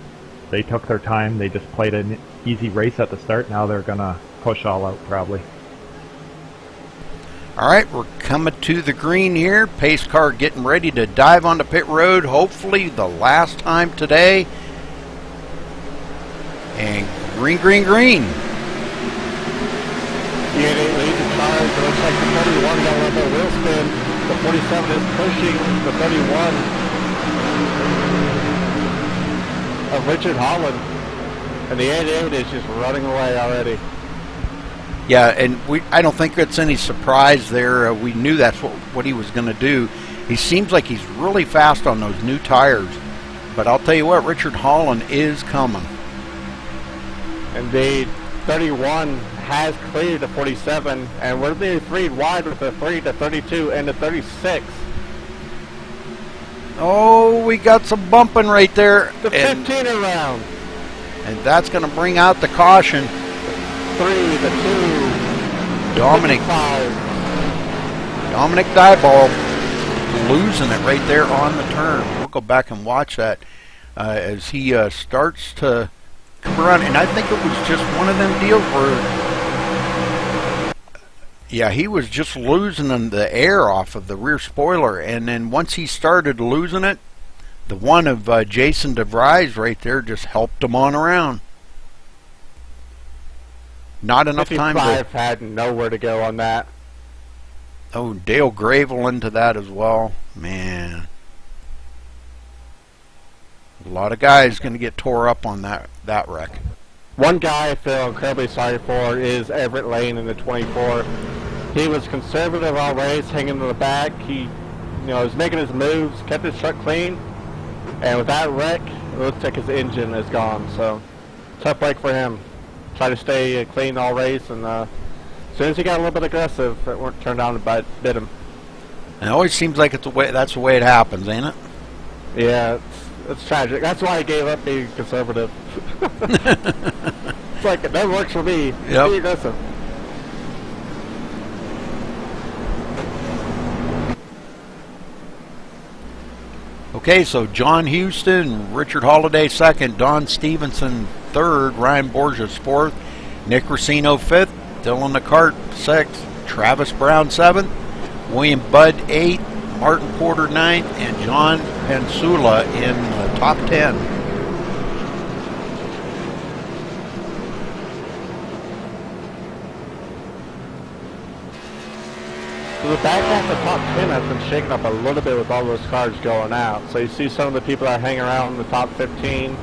They took their time. They just played an easy race at the start. Now they're going to push all out probably. All right, we're coming to the green here. Pace car getting ready to dive onto pit road, hopefully the last time today. And green, green, green. Yeah, they lead the charge. It looks like the 31 got a little bit of wheel spin. The 47 is pushing the 31. of Richard Holland. And the 88 is just running away already. Yeah, and I don't think it's any surprise there. We knew that's what he was going to do. He seems like he's really fast on those new tires. But I'll tell you what, Richard Holland is coming. Indeed. 31 has cleared the 47, and we're being 3 wide with the 3 to 32 and the 36. Oh, we got some bumping right there. The 15 around. And that's going to bring out the caution. 3 to 2. Dominic 5. Dominic Diebold losing it right there on the turn. We'll go back and watch that as he starts to come around. And I think it was just one of them deals where, yeah, he was just losing the air off of the rear spoiler. And then once he started losing it, the one of Jason DeVries right there just helped him on around. Not enough time to... 55 had nowhere to go on that. Oh, Dale Gravel into that as well. Man. A lot of guys going to get tore up on that wreck. One guy I feel incredibly sorry for is Everett Lane in the 24. He was conservative all race, hanging in the back. He was making his moves, kept his truck clean. And with that wreck, it looks like his engine is gone. So, tough break for him. Try to stay clean all race, and as soon as he got a little bit aggressive, it turned down and bit him. It always seems like that's the way it happens, ain't it? Yeah, it's tragic. That's why I gave up being conservative. It's like, that works for me. Yep. Be aggressive. Okay, so John Houston, Richard Holliday second, Don Stevenson third, Ryan Borges fourth, Nick Racino fifth, Dylan McCart sixth, Travis Brown seventh, William Budd eighth, Martin Porter ninth, and John Pensula in the top 10. So the back half of the top 10 has been shaken up a little bit with all those cars going out. So you see some of the people that hang around in the top 15,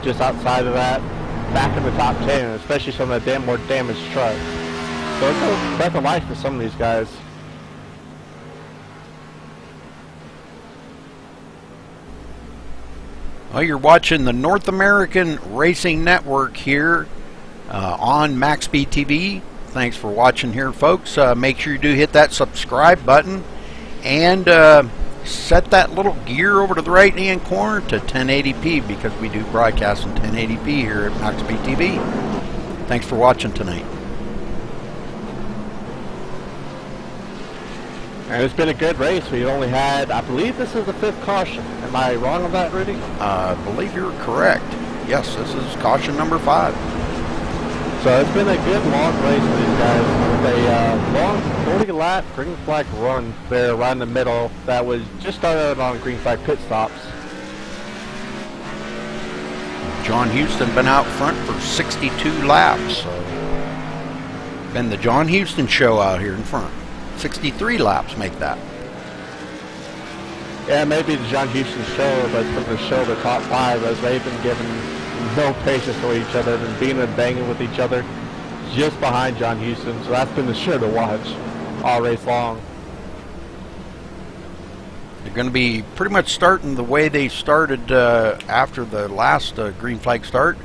just outside of that, back in the top 10, especially some of the more damaged trucks. So it's a breath of life for some of these guys. Well, you're watching the North American Racing Network here on MaxSpeedTV. Thanks for watching here, folks. Make sure you do hit that subscribe button and set that little gear over to the right-hand corner to 1080p because we do broadcast in 1080p here at MaxSpeedTV. Thanks for watching tonight. And it's been a good race. We only had, I believe this is the 5th caution. Am I wrong on that, Rudy? I believe you're correct. Yes, this is caution number 5. So it's been a good long race for these guys with a long 40-lap green flag run there right in the middle that was just started on green flag pit stops. John Houston been out front for 62 laps. So been the John Houston show out here in front. 63 laps make that. Yeah, maybe the John Houston show, but for the show the top 5 as they've been given no patience for each other and being and banging with each other just behind John Houston. So that's been the show to watch all race long. They're going to be pretty much starting the way they started after the last green flag start,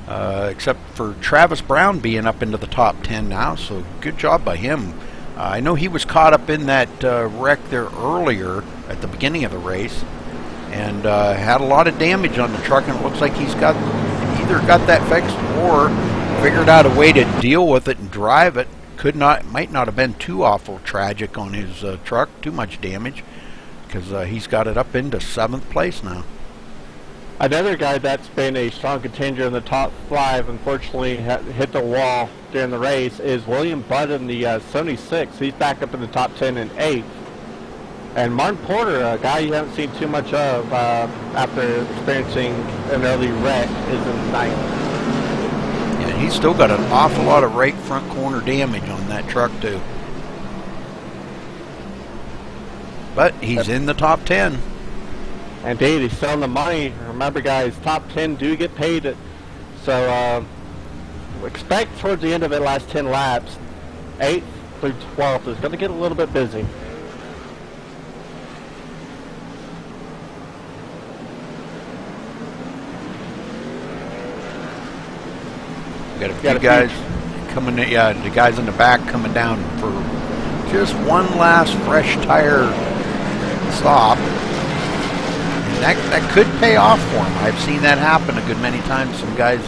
except for Travis Brown being up into the top 10 now. So good job by him. I know he was caught up in that wreck there earlier at the beginning of the race and had a lot of damage on the truck, and it looks like he's either got that fixed or figured out a way to deal with it and drive it. Might not have been too awful tragic on his truck, too much damage, because he's got it up into 7th place now. Another guy that's been a strong contender in the top 5, unfortunately hit the wall during the race, is William Budd in the 76. He's back up in the top 10 in 8th. And Martin Porter, a guy you haven't seen too much of after experiencing an early wreck, is in 9th. Yeah, he's still got an awful lot of right front corner damage on that truck too. But he's in the top 10. Indeed, he's selling the money. Remember, guys, top 10 do get paid. So expect towards the end of it, last 10 laps, 8th through 12th is going to get a little bit busy. Got a few guys coming in, yeah, the guys in the back coming down for just one last fresh tire stop. And that could pay off for them. I've seen that happen a good many times. Some guys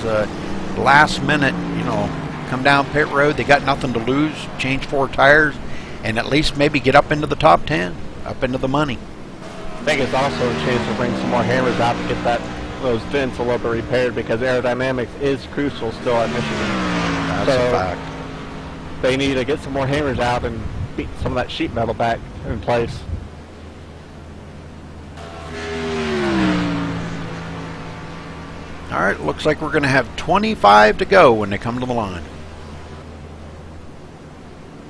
last minute, you know, come down pit road, they got nothing to lose, change 4 tires, and at least maybe get up into the top 10, up into the money. I think it's also a chance to bring some more hammers out to get those vents a little bit repaired, because aerodynamics is crucial still at Michigan. That's a fact. They need to get some more hammers out and beat some of that sheet metal back in place. All right, looks like we're going to have 25 to go when they come to the line.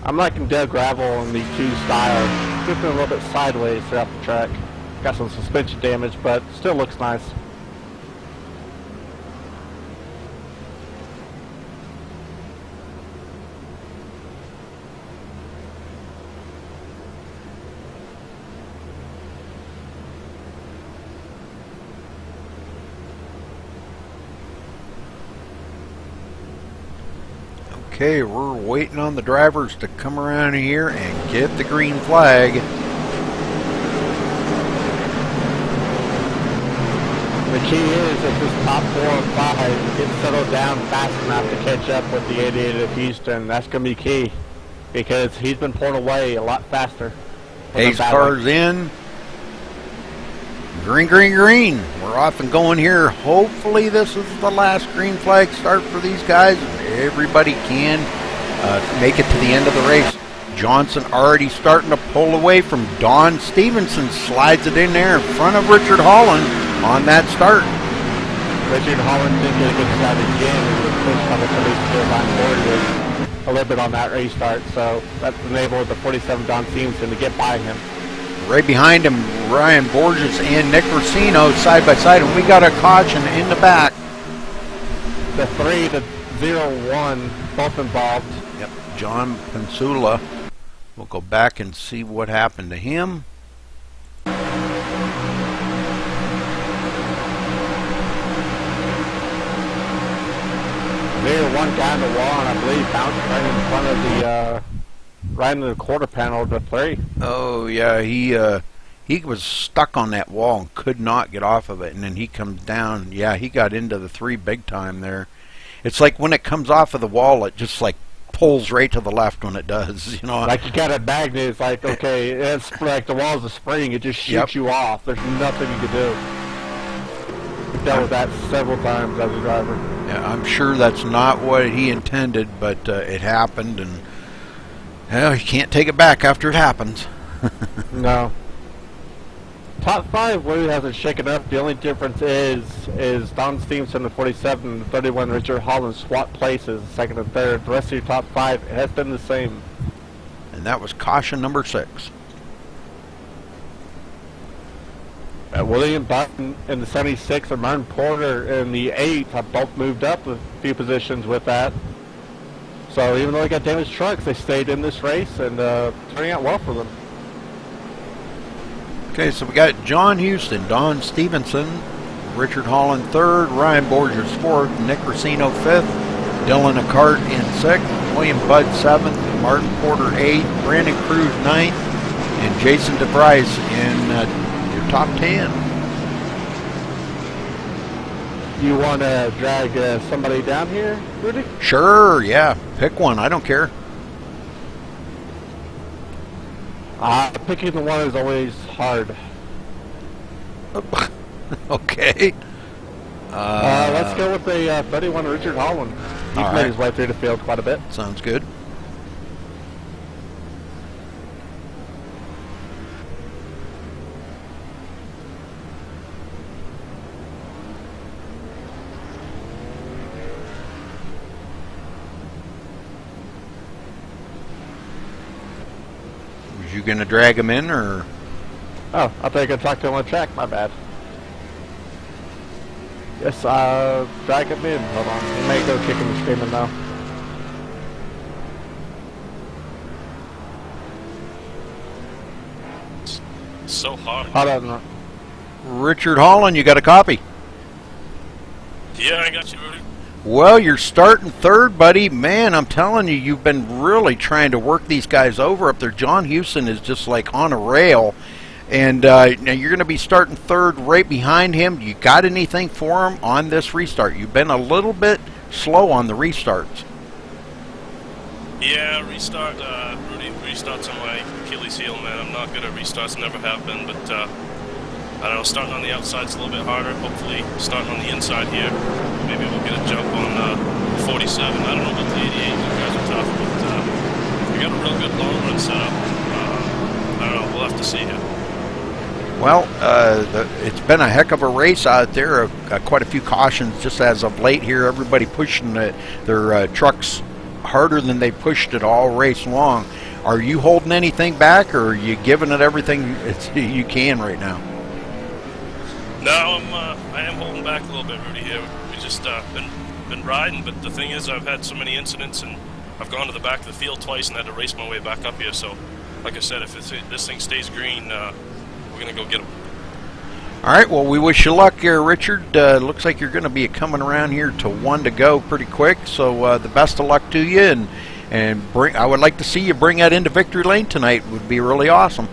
I'm liking dead gravel in the 2 style. Drifting a little bit sideways throughout the track. Got some suspension damage, but still looks nice. Okay, we're waiting on the drivers to come around here and get the green flag. The key is if this top 4 and 5 get settled down fast enough to catch up with the 88 of Houston, that's going to be key, because he's been pulled away a lot faster. Hayes car's in. Green, green, green. We're off and going here. Hopefully this is the last green flag start for these guys. Everybody can make it to the end of the race. Johnson already starting to pull away from Don Stevenson. Slides it in there in front of Richard Holland on that start. Richard Holland didn't get a good start again. He was pushed on the 32 line forward a little bit on that restart, so that enabled the 47 Don Stevenson to get by him. Right behind him, Ryan Borges and Nick Racino side by side, and we got a caution in the back. The 3 to 0-1, both involved. Yep, John Pensula. We'll go back and see what happened to him. There, one guy in the wall, and I believe bounced right in front of the, right into the quarter panel of the 3. Oh yeah, he was stuck on that wall and could not get off of it, and then he comes down. Yeah, he got into the 3 big time there. It's like when it comes off of the wall, it just like pulls right to the left when it does, you know. Like you got a magnet, it's like, okay, it's like the wall's a spring, it just shoots you off. There's nothing you can do. I've dealt with that several times as a driver. Yeah, I'm sure that's not what he intended, but it happened, and well, you can't take it back after it happens. No. Top 5 really hasn't shaken up. The only difference is Don Stevenson at 47 and 31 Richard Holland swap places, 2nd and 3rd. The rest of your top 5 has been the same. And that was caution number 6. William Button in the 76 and Martin Porter in the 8 have both moved up a few positions with that. So even though they got damaged trucks, they stayed in this race and turning out well for them. Okay, so we got John Houston, Don Stevenson, Richard Holland 3rd, Ryan Borges 4th, Nick Racino 5th, Dylan Acart in 6th, William Budd 7th, Martin Porter 8th, Brandon Cruz 9th, and Jason DeBrice in your top 10. You want to drag somebody down here, Rudy? Sure, yeah. Pick one. I don't care. Picking the one is always hard. Okay. Let's go with the 31 Richard Holland. He's made his way through the field quite a bit. Sounds good. Was you going to drag him in, or? Oh, I thought you could talk to him on track. My bad. Yes, drag him in. Hold on. He may go kicking and screaming now. So hard. Hold on. Richard Holland, you got a copy? Yeah, I got you, Rudy. Well, you're starting third, buddy. Man, I'm telling you, you've been really trying to work these guys over up there. John Houston is just like on a rail. And now you're going to be starting third right behind him. You got anything for him on this restart? You've been a little bit slow on the restarts. Yeah, restart, Rudy, restarts on my Achilles heel, man. I'm not good at restarts, never have been, but I don't know, starting on the outside's a little bit harder. Hopefully, starting on the inside here, maybe we'll get a jump on 47. I don't know about the 88, you guys are tough, but we got a real good long run set up. I don't know, we'll have to see here. Well, it's been a heck of a race out there. Quite a few cautions just as of late here. Everybody pushing their trucks harder than they pushed it all race long. Are you holding anything back, or are you giving it everything you can right now? No, I am holding back a little bit, Rudy. Here, we just been riding, but the thing is, I've had so many incidents, and I've gone to the back of the field twice and had to race my way back up here. So, like I said, if this thing stays green, we're gonna go get them. All right. Well, we wish you luck here, Richard. Looks like you're going to be coming around here to 1 to go pretty quick. So the best of luck to you, and I would like to see you bring that into victory lane tonight. Would be really awesome.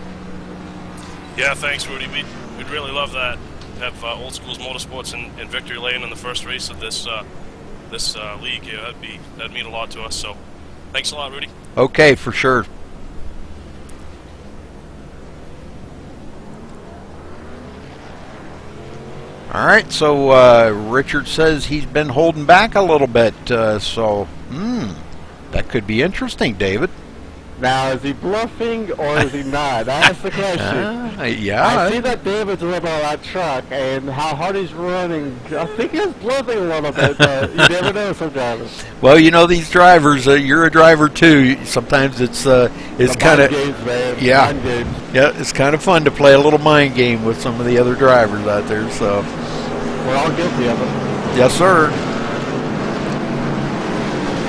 Yeah, thanks, Rudy. We'd really love that. Have Old Schools Motorsports in victory lane in the first race of this league here. That'd mean a lot to us. So, thanks a lot, Rudy. Okay, for sure. All right, so Richard says he's been holding back a little bit, so that could be interesting, David. Now, is he bluffing or is he not? That's the question. Yeah. I see that David's ripping on that truck and how hard he's running. I think he's bluffing a little bit, but you never know some drivers. Well, you know these drivers. You're a driver too. Sometimes it's kind of yeah, it's kind of fun to play a little mind game with some of the other drivers out there. So we're all guilty of it. Yes, sir.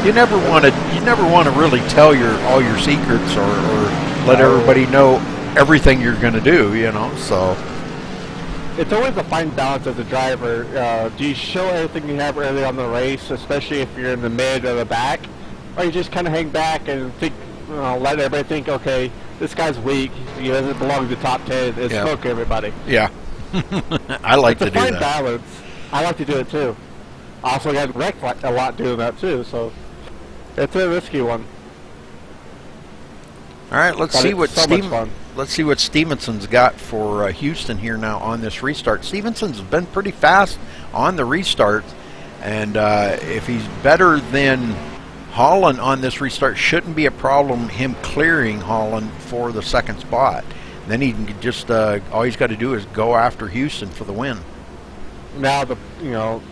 You never want to really tell all your secrets or let everybody know everything you're going to do. So it's always a fine balance as a driver. Do you show everything you have early on the race, especially if you're in the mid or the back, or you just kind of hang back and think, let everybody think, okay, this guy's weak, he doesn't belong to the top 10. It's smoke everybody. Yeah, I like to do that. It's a fine balance. I like to do it too. I also got wrecked a lot doing that too, so it's a risky one. All right, let's see what Stevenson's got for Houston here now on this restart. Stevenson's been pretty fast on the restart, and if he's better than Holland on this restart, shouldn't be a problem him clearing Holland for the second spot. Then he can just all he's got to do is go after Houston for the win. Now, the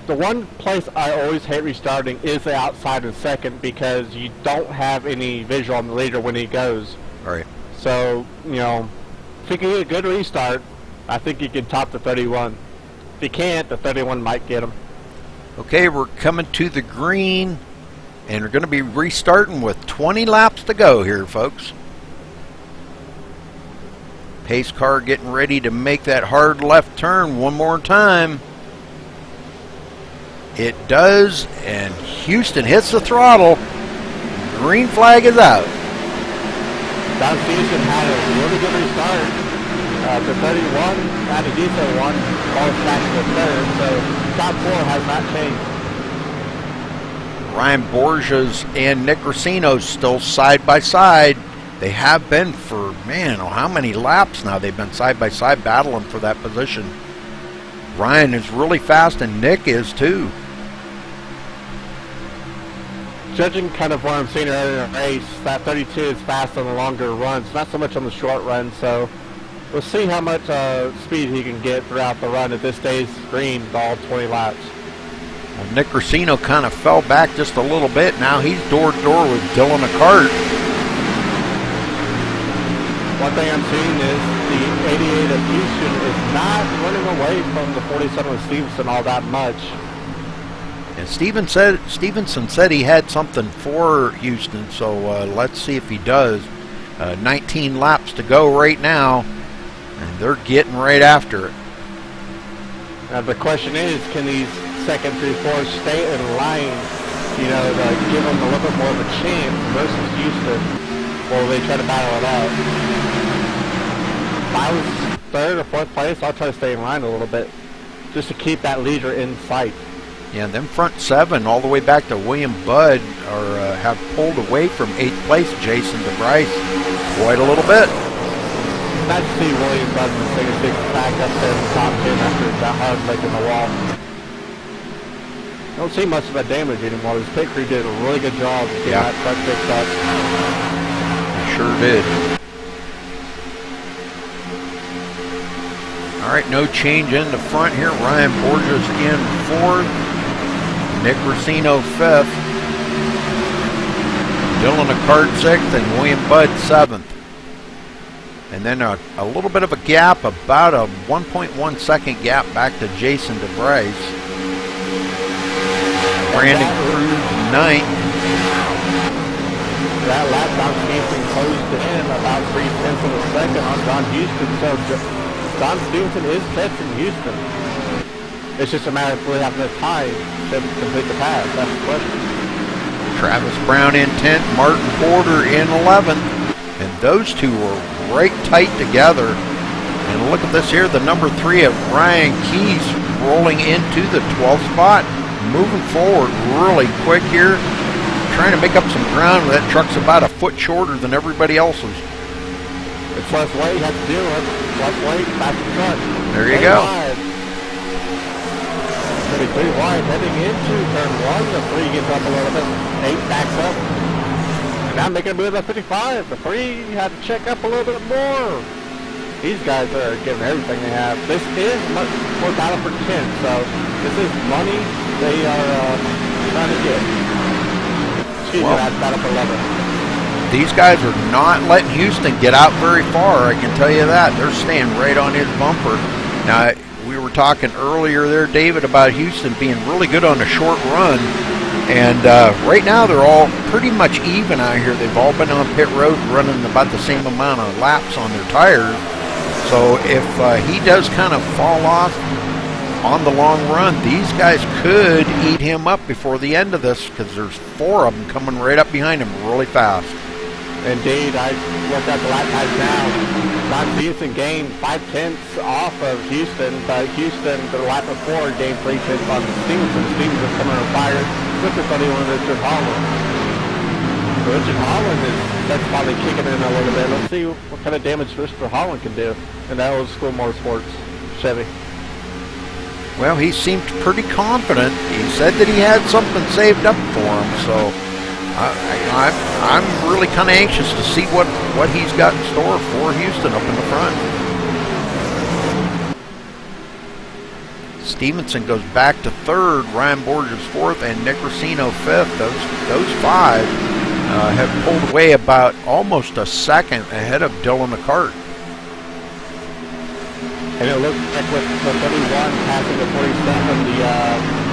one place I always hate restarting is the outside in second, because you don't have any visual on the leader when he goes. All right. So, if he can get a good restart, I think he can top the 31. If he can't, the 31 might get him. Okay, we're coming to the green, and we're going to be restarting with 20 laps to go here, folks. Pace car getting ready to make that hard left turn one more time. It does, and Houston hits the throttle. Green flag is out. Don Houston had a really good restart. The 31 had a decent one, almost back to the third, so top 4 has not changed. Ryan Borges and Nick Racino still side by side. They have been for, how many laps now? They've been side by side battling for that position. Ryan is really fast, and Nick is too. Judging kind of what I'm seeing earlier in the race, that 32 is fast on the longer runs, not so much on the short run, so we'll see how much speed he can get throughout the run if this stays green all 20 laps. Well, Nick Racino kind of fell back just a little bit. Now he's door to door with Dylan Acart. One thing I'm seeing is the 88 of Houston is not running away from the 47 of Stevenson all that much. And Stevenson said he had something for Houston, so let's see if he does. 19 laps to go right now, and they're getting right after it. Now the question is, can these second through fourth stay in line, you know, to give them a little bit more of a chance versus Houston, or will they try to battle it out? If I was third or fourth place, I'll try to stay in line a little bit, just to keep that leader in sight. Yeah, and them front seven all the way back to William Budd have pulled away from 8th place Jason DeBryce quite a little bit. Nice to see William Budd take a big back up there in the top 10 after that hard leg in the wall. Don't see much of that damage anymore. His pit crew did a really good job getting that truck fixed up. Sure did. All right, no change in the front here. Ryan Borges in 4th. Nick Racino 5th. Dylan Acard 6th, and William Budd 7th. And then a little bit of a gap, about a 1.1 second gap back to Jason DeBryce. Brandon Cruz 9th. That lap Don Stevenson closed in about 3/10 of a second on John Houston. So Don Stevenson is catching Houston. It's just a matter of really having the time to complete the pass. That's the question. Travis Brown in 10th, Martin Porter in 11th. And those two were right tight together. And look at this here, the number 3 of Ryan Keys rolling into the 12th spot. Moving forward really quick here. Trying to make up some ground. That truck's about a foot shorter than everybody else's. It's less weight, you have to deal with less weight, back to the front. There you go. Pretty pretty wide heading into turn 1. The 3 gets up a little bit. 8 backs up. And now making a move at 55. The 3 had to check up a little bit more. These guys are giving everything they have. This is much more battle for 10, so this is money they are trying to get. Excuse me, that's battle for 11. These guys are not letting Houston get out very far, I can tell you that. They're staying right on his bumper. Now, we were talking earlier there, David, about Houston being really good on a short run. And right now they're all pretty much even out here. They've all been on pit road running about the same amount of laps on their tires. So if he does kind of fall off on the long run, these guys could eat him up before the end of this, because there's 4 of them coming right up behind him really fast. Indeed, I looked at the lap times now. Don Stevenson gained 5/10 off of Houston, but Houston, the lap before, gained 3/10 on Stevenson. Stevenson coming on fire. Look at Richard Holland. Richard Holland that's probably kicking in a little bit. Let's see what kind of damage Richard Holland can do in that old school motorsports Chevy. Well, he seemed pretty confident. He said that he had something saved up for him, so I'm really kind of anxious to see what he's got in store for Houston up in the front. Stevenson goes back to 3rd, Ryan Borges 4th, and Nick Racino 5th. Those 5 have pulled away about almost a second ahead of Dylan Acart. And it looks like with the 31 passing the 47, the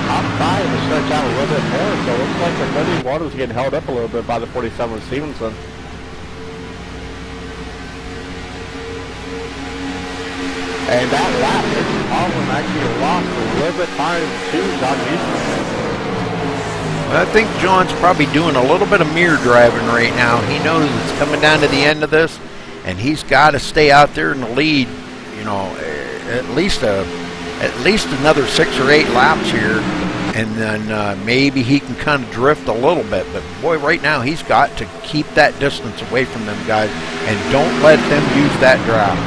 top 5 will stretch out a little bit more. So it looks like the 31 was getting held up a little bit by the 47 of Stevenson. And that lap, Holland actually lost a little bit of time to John Houston. I think John's probably doing a little bit of mirror driving right now. He knows it's coming down to the end of this, and he's got to stay out there in the lead, you know, at least another 6 or 8 laps here, and then maybe he can kind of drift a little bit. But boy, right now he's got to keep that distance away from them guys, and don't let them use that draft.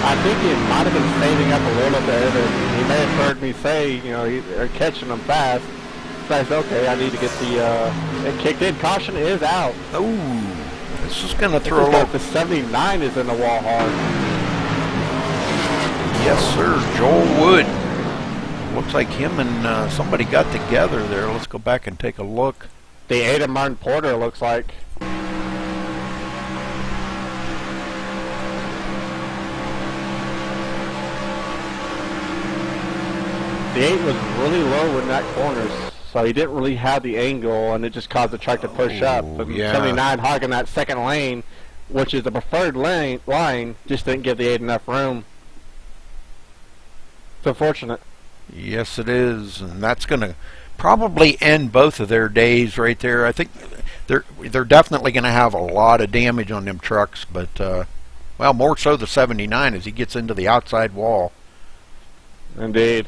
I think he might have been fading up a little bit, and he may have heard me say, you know, they're catching them fast. So I said, okay, I need to get it kicked in. Caution is out. Ooh, this is going to throw a little. The 79 is in the wall hard. Yes, sir. Joel Wood. Looks like him and somebody got together there. Let's go back and take a look. The 8 of Martin Porter looks like. The 8 was really low in that corners, so he didn't really have the angle, and it just caused the truck to push up. But yeah. 79 hogging that second lane, which is the preferred line, just didn't give the 8 enough room. It's unfortunate. Yes, it is, and that's going to probably end both of their days right there. I think they're definitely going to have a lot of damage on them trucks, but well, more so the 79 as he gets into the outside wall. Indeed.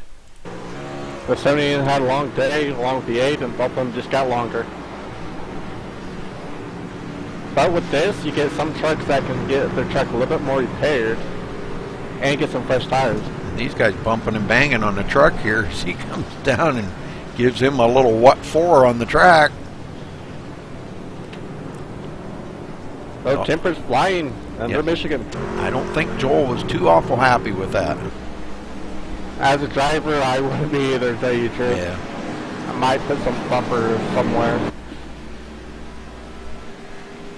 The 79 had a long day along with the 8, and both of them just got longer. But with this, you get some trucks that can get their truck a little bit more repaired and get some fresh tires. These guys bumping and banging on the truck here as he comes down and gives him a little what for on the track. Oh, temper's flying under Michigan. I don't think Joel was too awful happy with that. As a driver, I wouldn't be either, to tell you the truth. Yeah. I might put some bumper somewhere.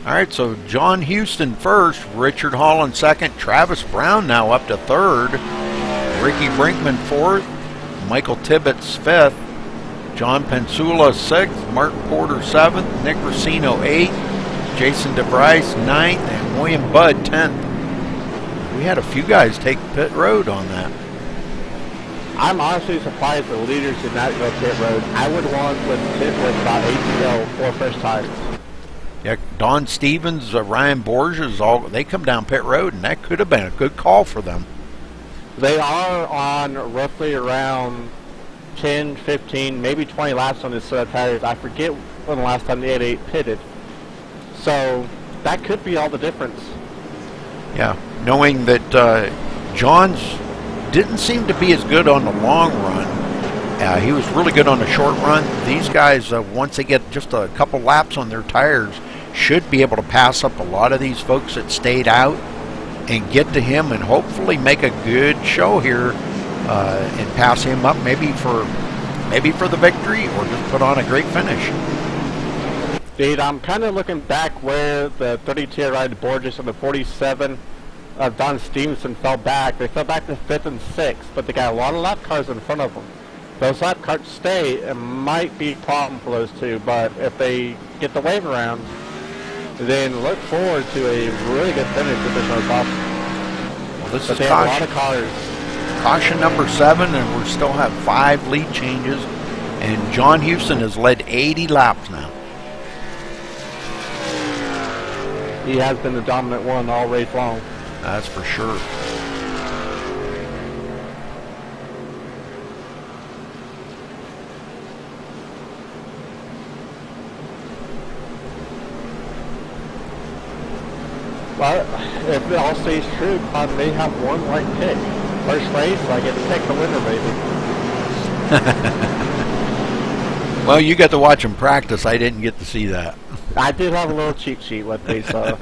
All right, so John Houston first, Richard Holland second, Travis Brown now up to third, Ricky Brinkman fourth, Michael Tibbetts fifth, John Pensula sixth, Martin Porter seventh, Nick Racino eighth, Jason DeVries ninth, and William Budd 10th. We had a few guys take pit road on that. I'm honestly surprised the leaders did not go pit road. I would want with pit with about 8 to go for fresh tires. Yeah, Don Stevens, Ryan Borges, they come down pit road, and that could have been a good call for them. They are on roughly around 10, 15, maybe 20 laps on this set of tires. I forget when the last time they had 8 pitted. So that could be all the difference. Yeah, knowing that John's didn't seem to be as good on the long run. He was really good on the short run. These guys, once they get just a couple laps on their tires, should be able to pass up a lot of these folks that stayed out and get to him and hopefully make a good show here and pass him up maybe for the victory or just put on a great finish. Dude, I'm kind of looking back where the 32 ride Borges and the 47 of Don Stevenson fell back. They fell back to 5th and 6th, but they got a lot of lap cars in front of them. Those lap cars stay, it might be a problem for those two, but if they get the wave around, then look forward to a really good finish if there's no problem. Well, this but is they have a lot of cars. Caution number 7, and we still have 5 lead changes, and John Houston has led 80 laps now. He has been the dominant one all race long. That's for sure. But if it all stays true, I may have one right pick. First race, I get to pick the winner, maybe. Well, you got to watch him practice. I didn't get to see that. I did have a little cheat sheet with me, so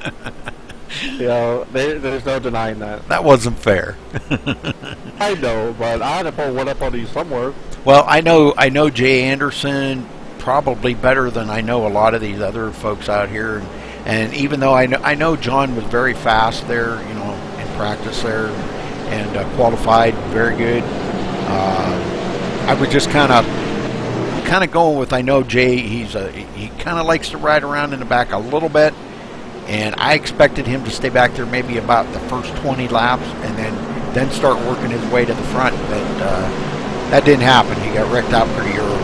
you know, there's no denying that. That wasn't fair. I know, but I had to pull one up on you somewhere. Well, I know Jay Anderson probably better than I know a lot of these other folks out here, and even though I know John was very fast there, you know, in practice there, and qualified very good. I was just kind of going with, I know Jay, he kind of likes to ride around in the back a little bit, and I expected him to stay back there maybe about the first 20 laps and then start working his way to the front, but that didn't happen. He got wrecked out pretty early.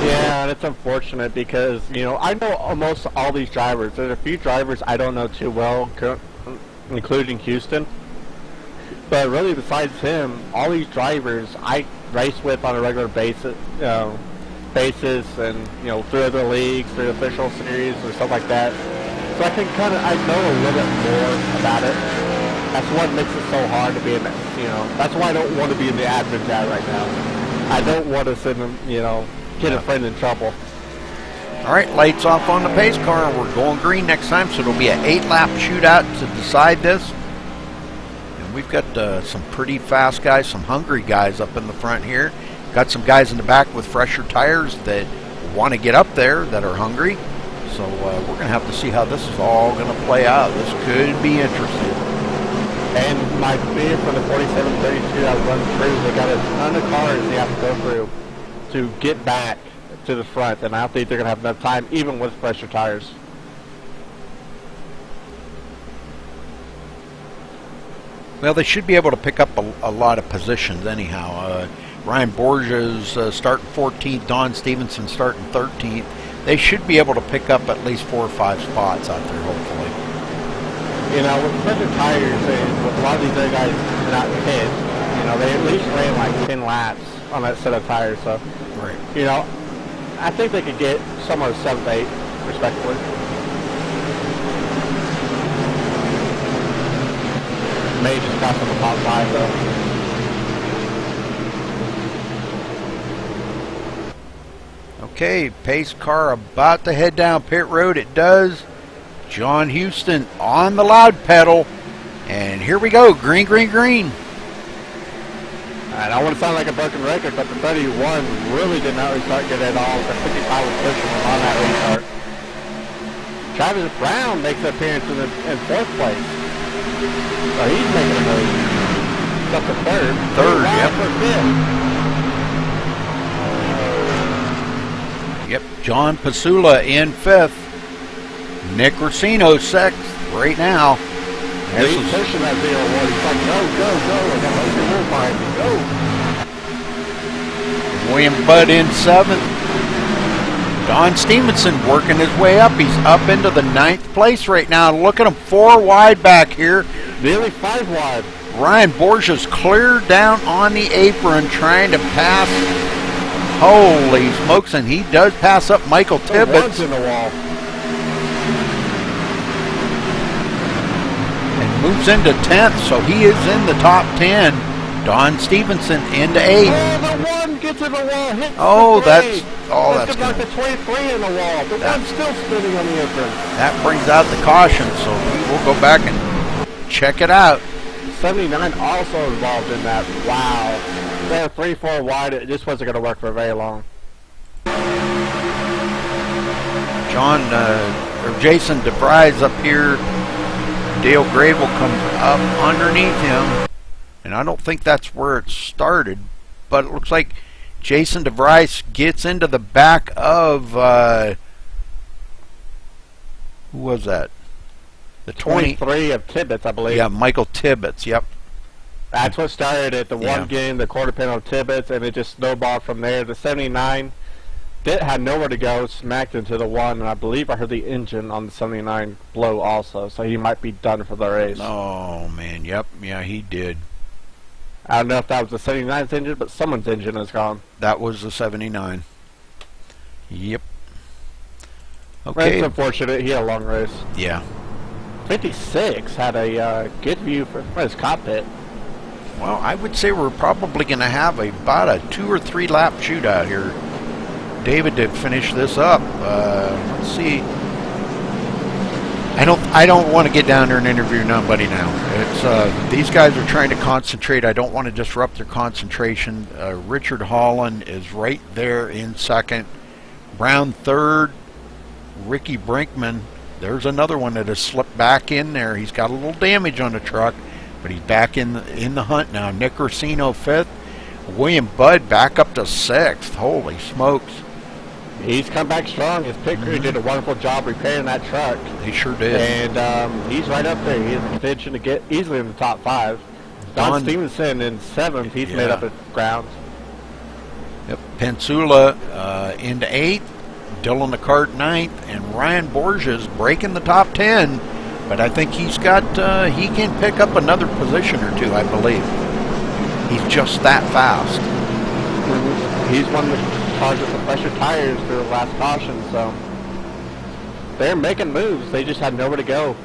Yeah, and it's unfortunate because, you know, I know almost all these drivers. There's a few drivers I don't know too well, including Houston. But really, besides him, all these drivers I race with on a regular basis, and you know, through other leagues, through official series or stuff like that. So I know a little bit more about it. That's what makes it so hard to be in, you know. That's why I don't want to be in the admin chat right now. I don't want to send them, you know, get a friend in trouble. All right, lights off on the pace car. We're going green next time, so it'll be an 8-lap shootout to decide this. We've got some pretty fast guys, some hungry guys up in the front here. Got some guys in the back with fresher tires that want to get up there, that are hungry. So we're going to have to see how this is all going to play out. This could be interesting. And my fear for the 4732 I run through, they got a ton of cars they have to go through to get back to the front, and I don't think they're going to have enough time, even with fresher tires. Well, they should be able to pick up a lot of positions anyhow. Ryan Borges starting 14th, Don Stevenson starting 13th. They should be able to pick up at least 4 or 5 spots out there, hopefully. You know, with fresher tires and with a lot of these other guys not pit, you know, they at least ran like 10 laps on that set of tires. So, Right. you know, I think they could get somewhere 7th, 8th, respectively. May just got from the top 5 though. Okay, pace car about to head down pit road. It does. John Houston on the loud pedal. And here we go. Green, green, green. And I want to sound like a broken record, but the 31 really did not restart good at all. The 55 was pushing him on that restart. Travis Brown makes an appearance in 4th place. So he's making a move. He's up to 3rd. Third, yep. For 5th. Yep, John Pasula in 5th. Nick Racino 6th right now. And he's pushing that 0-1. He's like, go, go, go. I got Motion Wolf behind me. Go. William Budd in 7th. Don Stevenson working his way up. He's up into the 9th place right now. Look at him, 4 wide back here. Nearly 5 wide. Ryan Borges clear down on the apron trying to pass. Holy smokes, and he does pass up Michael Tibbetts. In the wall. And moves into 10th, so he is in the top 10. Don Stevenson into 8th. Oh, the 1 gets in the wall. Hits that's like good. the 23 in the wall. The 1's still spinning on the apron. That brings out the caution, so we'll go back and check it out. 79 also involved in that. Wow. They're 3-4 wide. It just wasn't going to work for very long. Jason DeVries up here. Dale Gravel comes up underneath him. And I don't think that's where it started, but it looks like Jason DeVries gets into the back of, who was that? The 23 of Tibbetts, I believe. Yeah, Michael Tibbetts, yep. That's what started it. The one game, the quarter pin on Tibbetts, and it just snowballed from there. The 79 had nowhere to go, smacked into the 1, and I believe I heard the engine on the 79 blow also, so he might be done for the race. Oh, man, yep, yeah, he did. I don't know if that was the 79's engine, but someone's engine is gone. That was the 79. Yep. Okay. It's unfortunate. He had a long race. Yeah. 56 had a good view for his cockpit. Well, I would say we're probably going to have about a 2 or 3 lap shootout here, David, to finish this up. Let's see. I don't want to get down there and interview nobody now. It's these guys are trying to concentrate. I don't want to disrupt their concentration. Richard Holland is right there in 2nd. Brown 3rd. Ricky Brinkman. There's another one that has slipped back in there. He's got a little damage on the truck, but he's back in the hunt now. Nick Racino 5th. William Budd back up to 6th. Holy smokes. He's come back strong. His pit crew did a wonderful job repairing that truck. They sure did. And he's right up there. He has potential to get easily in the top 5. Don Stevenson in 7th. He's made up of ground. Yep. Pensula into 8th. Dylan McCart 9th. And Ryan Borges breaking the top 10. But I think he's got, he can pick up another position or 2, I believe. He's just that fast. He's one of the cars with the pressure tires for the last caution, so they're making moves. They just had nowhere to go.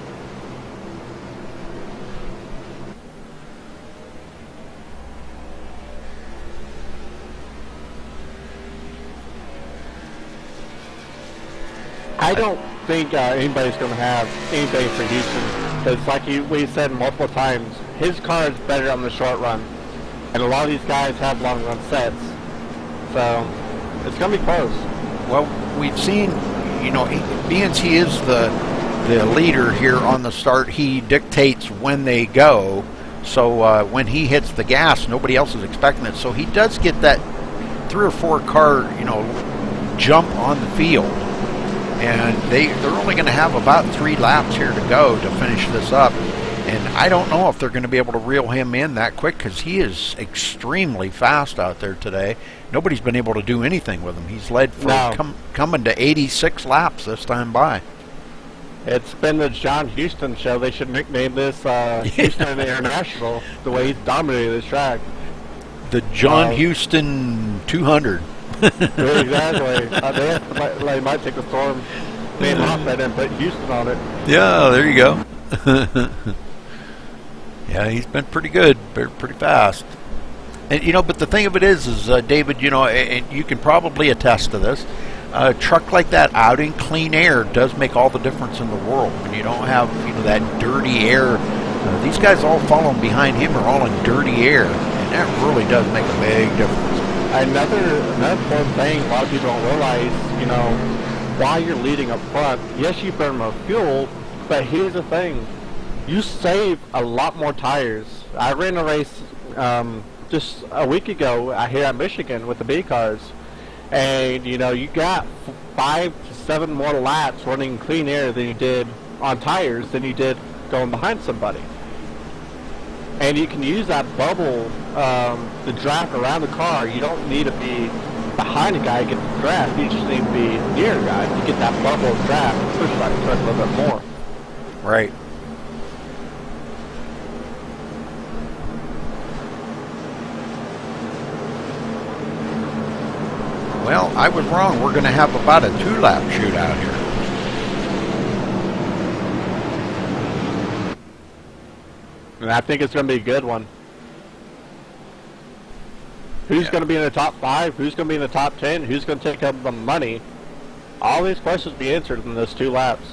I don't think anybody's going to have anything for Houston. Because like we said multiple times, his car is better on the short run. And a lot of these guys have long run sets. So it's going to be close. Well, we've seen, you know, being he is the leader here on the start, he dictates when they go. So when he hits the gas, nobody else is expecting it. So he does get that 3 or 4 car, jump on the field. And they're only going to have about 3 laps here to go to finish this up. And I don't know if they're going to be able to reel him in that quick because he is extremely fast out there today. Nobody's been able to do anything with him. He's led for coming to 86 laps this time by. It's been the John Houston show. They should nickname this Houston International, the way he's dominated this track. The John Houston 200. Exactly. They might take the Storm name off that and put Houston on it. Yeah, there you go. Yeah, he's been pretty good, pretty fast. And but the thing of it is David, and you can probably attest to this. A truck like that out in clean air does make all the difference in the world. When you don't have that dirty air, these guys all following behind him are all in dirty air, and that really does make a big difference. Another important thing a lot of people don't realize, while you're leading up front, yes, you burn more fuel, but here's the thing. You save a lot more tires. I ran a race just a week ago here at Michigan with the B cars, and you got 5 to 7 more laps running clean air than you did on tires than you did going behind somebody. And you can use that bubble, the draft around the car. You don't need to be behind a guy to get the draft. You just need to be near a guy to get that bubble draft and push that truck a little bit more. Right. Well, I was wrong. We're going to have about a 2-lap shootout here. And I think it's going to be a good one. Who's going to be in the top 5? Who's going to be in the top 10? Who's going to take up the money? All these questions will be answered in those 2 laps.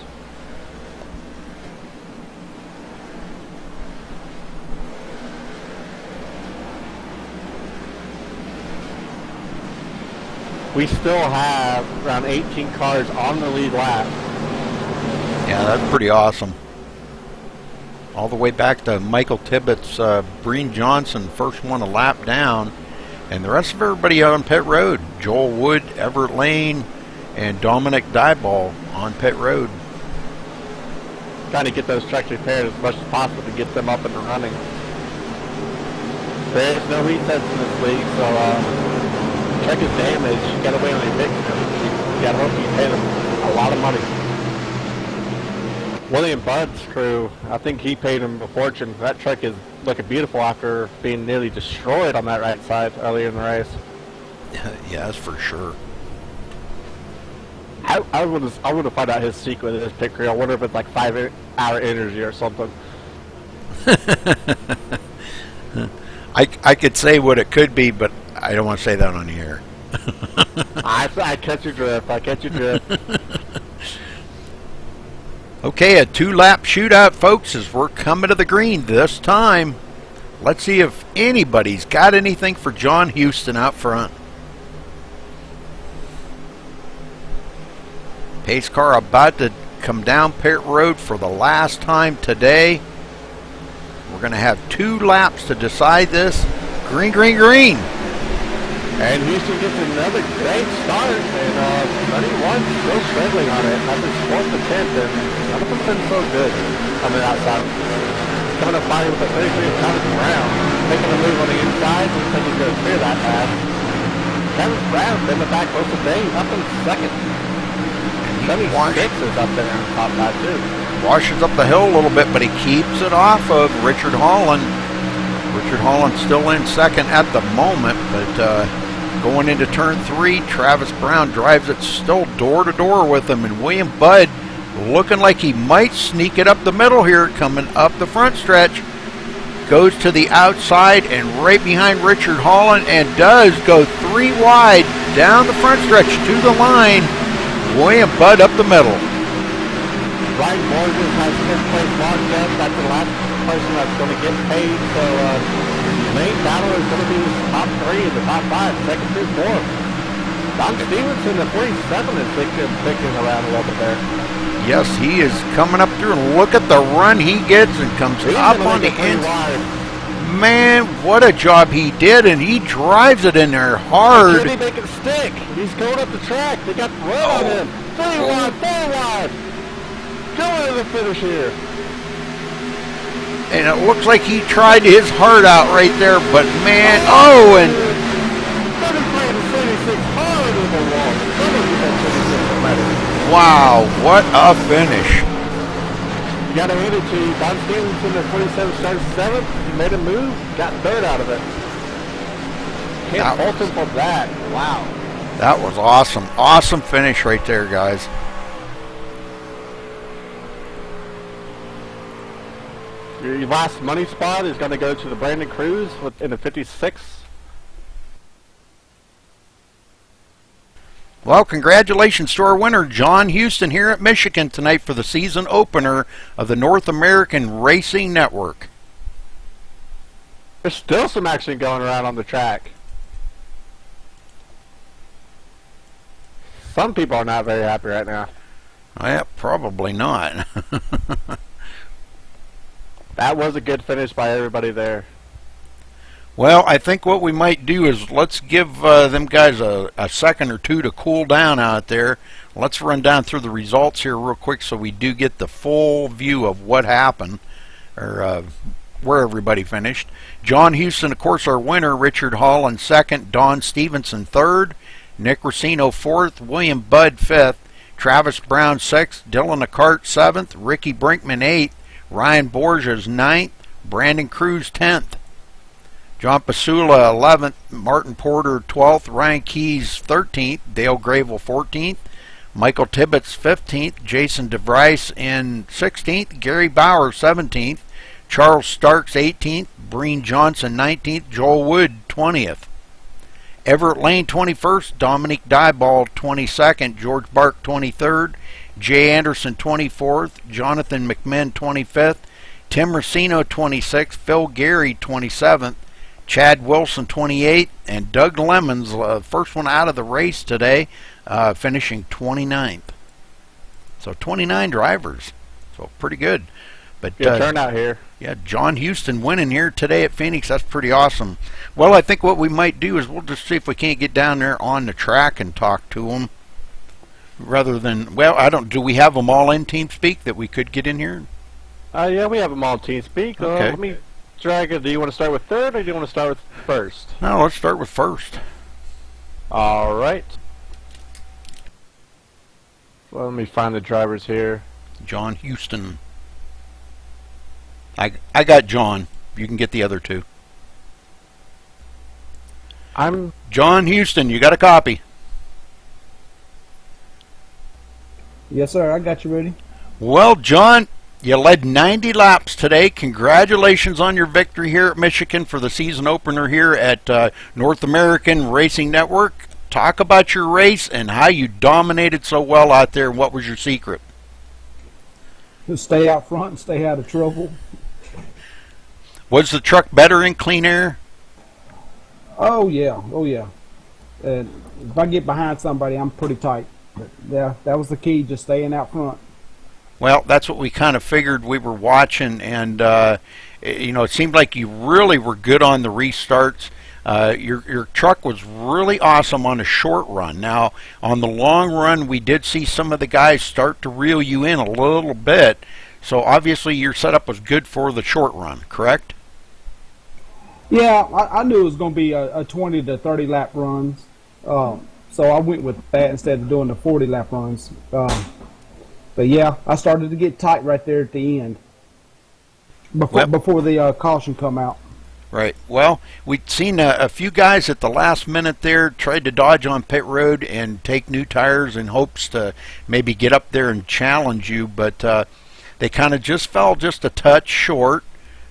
We still have around 18 cars on the lead lap. Yeah, that's pretty awesome. All the way back to Michael Tibbetts, Breen Johnson, first one a lap down, and the rest of everybody out on pit road. Joel Wood, Everett Lane, and Dominic Dyball on pit road. Trying to get those trucks repaired as much as possible to get them up and running. There's no resets in this league, so truck is damaged. You gotta wait on your victim. You gotta hope you pay them a lot of money. William Budd's crew, I think he paid him a fortune. That truck is looking beautiful after being nearly destroyed on that right side earlier in the race. Yeah, that's for sure. I want to find out his secret in his pit crew. I wonder if it's like 5-hour energy or something. I could say what it could be, but I don't want to say that on the air. I catch your drift. I catch your drift. Okay, a 2-lap shootout, folks, as we're coming to the green this time. Let's see if anybody's got anything for John Houston out front. Pace car about to come down pit road for the last time today. We're going to have 2 laps to decide this. Green, green, green. And Houston gets another great start, and 31 still struggling on it. After his 4th attempt, and none of them been so good on the outside. Coming up finally with a 33 of Travis Brown, making a move on the inside. Looks like he's going to clear that pass. Travis Brown in the back most of the day, up in 2nd. 76 is up there in the top 5 too. Washes up the hill a little bit, but he keeps it off of Richard Holland. Richard Holland still in 2nd at the moment, but going into turn 3, Travis Brown drives it still door to door with him, and William Budd looking like he might sneak it up the middle here, coming up the front stretch. Goes to the outside and right behind Richard Holland, and does go 3 wide down the front stretch to the line. William Budd up the middle. Ryan Morgan has 5th place marked up. That's the last person that's going to get paid. So the main battle is going to be top 3 and the top 5, 2nd through 4th. Don Stevenson at 47 is picking around a little bit there. Yes, he is coming up through, and look at the run he gets and comes up on the inside. Man, what a job he did, and he drives it in there hard. Can he make it stick? He's going up the track. They got the run on him. 3 wide, 4 wide. Going to the finish here. And it looks like he tried his heart out right there, but man, oh, and wow, what a finish. You got to hand it to you. Don Stevenson at 27 started 7th. He made a move, got 3rd out of it. Can't fault him for that. Wow. That was awesome. Awesome finish right there, guys. Your last money spot is going to go to the Brandon Cruz in the 56. Well, congratulations to our winner, John Houston, here at Michigan tonight for the season opener of the North American Racing Network. There's still some action going around on the track. Some people are not very happy right now. Yeah, probably not. That was a good finish by everybody there. Well, I think what we might do is let's give them guys a second or two to cool down out there. Let's run down through the results here real quick so we do get the full view of what happened, or where everybody finished. John Houston, of course, our winner. Richard Hall in 2nd. Don Stevenson 3rd. Nick Racino 4th. William Budd 5th. Travis Brown 6th. Dylan Acart 7th. Ricky Brinkman 8th. Ryan Borges 9th. Brandon Cruz 10th. John Pasula 11th. Martin Porter 12th. Ryan Keys 13th. Dale Gravel 14th. Michael Tibbetts 15th. Jason DeVries in 16th. Gary Bauer 17th. Charles Starks 18th. Breen Johnson 19th. Joel Wood 20th. Everett Lane 21st. Dominique Dieball 22nd. George Bark 23rd. Jay Anderson 24th. Jonathan McMinn 25th. Tim Racino 26th. Phil Gary 27th. Chad Wilson 28th. And Doug Lemons, first one out of the race today, finishing 29th. So 29 drivers. So pretty good. But good turnout here. Yeah, John Houston winning here today at Phoenix. That's pretty awesome. Well, I think what we might do is we'll just see if we can't get down there on the track and talk to them. Rather than, well, I don't, do we have them all in TeamSpeak that we could get in here? Yeah, we have them all in TeamSpeak. Okay. Let me drag it. Do you want to start with 3rd or do you want to start with 1st? No, let's start with 1st. All right. Well, let me find the drivers here. John Houston. I got John. You can get the other two. I'm John Houston. You got a copy? Yes, sir. I got you ready. Well, John, you led 90 laps today. Congratulations on your victory here at Michigan for the season opener here at North American Racing Network. Talk about your race and how you dominated so well out there. What was your secret? Just stay out front and stay out of trouble. Was the truck better in clean air? Oh yeah, oh yeah. If I get behind somebody, I'm pretty tight. But yeah, that was the key, just staying out front. Well, that's what we kind of figured. We were watching, and you know, it seemed like you really were good on the restarts. Your truck was really awesome on a short run. Now, on the long run, we did see some of the guys start to reel you in a little bit. So obviously, your setup was good for the short run, correct? Yeah, I knew it was going to be a 20 to 30 lap runs. So I went with that instead of doing the 40 lap runs. But yeah, I started to get tight right there at the end before the caution come out. Right. Well, we'd seen a few guys at the last minute there tried to dodge on pit road and take new tires in hopes to maybe get up there and challenge you, but they kind of just fell just a touch short,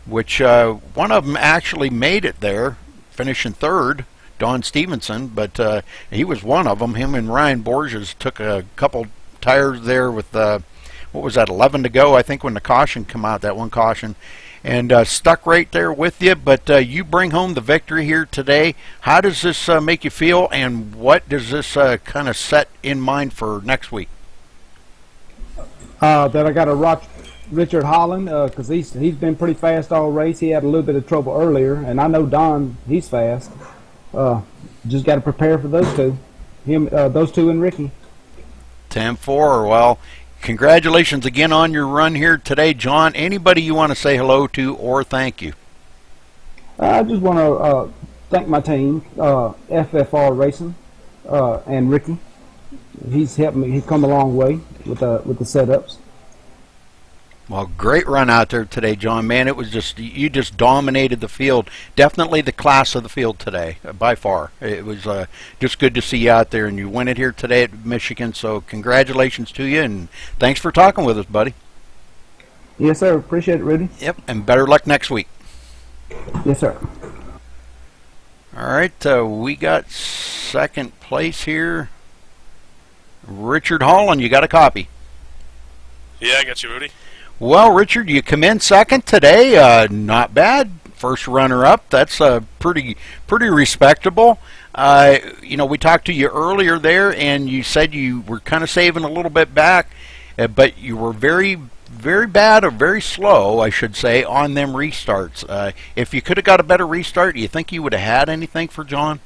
which one of them actually made it there, finishing 3rd. Don Stevenson, but he was one of them. Him and Ryan Borges took a couple tires there with, what was that, 11 to go, I think, when the caution come out, that one caution, and stuck right there with you. But you bring home the victory here today. How does this make you feel, and what does this kind of set in mind for next week? That I got a Richard Holland, because he's been pretty fast all race. He had a little bit of trouble earlier, and I know Don, he's fast. Just got to prepare for those two, those two and Ricky. 10-4. Well, congratulations again on your run here today, John. Anybody you want to say hello to or thank you? I just want to thank my team, FFR Racing, and Ricky. He's helped me. He's come a long way with the setups. Well, great run out there today, John. Man, it was you just dominated the field. Definitely the class of the field today, by far. It was just good to see you out there, and you win it here today at Michigan. So congratulations to you, and thanks for talking with us, buddy. Yes, sir. Appreciate it, Rudy. Yep, and better luck next week. Yes, sir. All right, we got second place here. Richard Holland, you got a copy? Yeah, I got you, Rudy. Well, Richard, you come in second today. Not bad. First runner-up. That's pretty respectable. We talked to you earlier there, and you said you were kind of saving a little bit back, but you were very, very bad or very slow, I should say, on them restarts. If you could have got a better restart, do you think you would have had anything for John?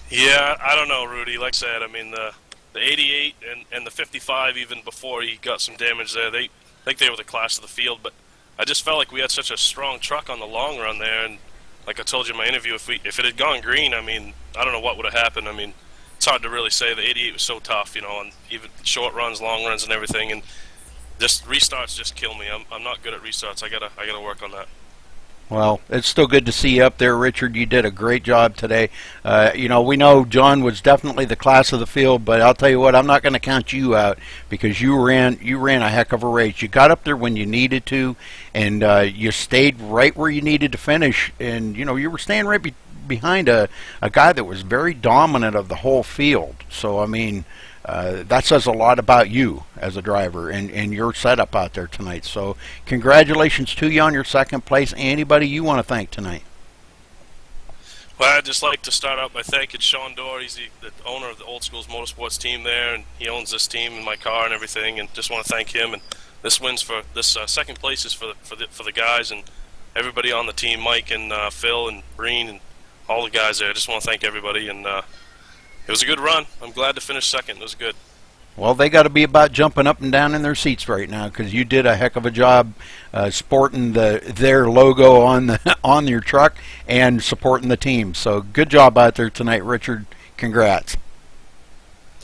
Yeah, I don't know, Rudy. Like I said, I mean, the 88 and the 55, even before he got some damage there, I think they were the class of the field, but I just felt like we had such a strong truck on the long run there, and like I told you in my interview, if it had gone green, I mean, I don't know what would have happened. I mean, it's hard to really say. The 88 was so tough, and even short runs, long runs, and everything, and just restarts just kill me. I'm not good at restarts. I gotta work on that. Well, it's still good to see you up there, Richard. You did a great job today. We know John was definitely the class of the field, but I'll tell you what, I'm not going to count you out because you ran a heck of a race. You got up there when you needed to, and you stayed right where you needed to finish. And you were staying right behind a guy that was very dominant of the whole field. So I mean, that says a lot about you as a driver and your setup out there tonight. So congratulations to you on your second place. Anybody you want to thank tonight? Well, I'd just like to start out by thanking Sean Dorr. He's the owner of the Old Schools Motorsports team there, and he owns this team and my car and everything. And just want to thank him. And this second place is for the guys and everybody on the team, Mike and Phil and Breen and all the guys there. I just want to thank everybody, and it was a good run. I'm glad to finish second. It was good. Well, they got to be about jumping up and down in their seats right now because you did a heck of a job sporting their logo on your truck and supporting the team. So good job out there tonight, Richard. Congrats.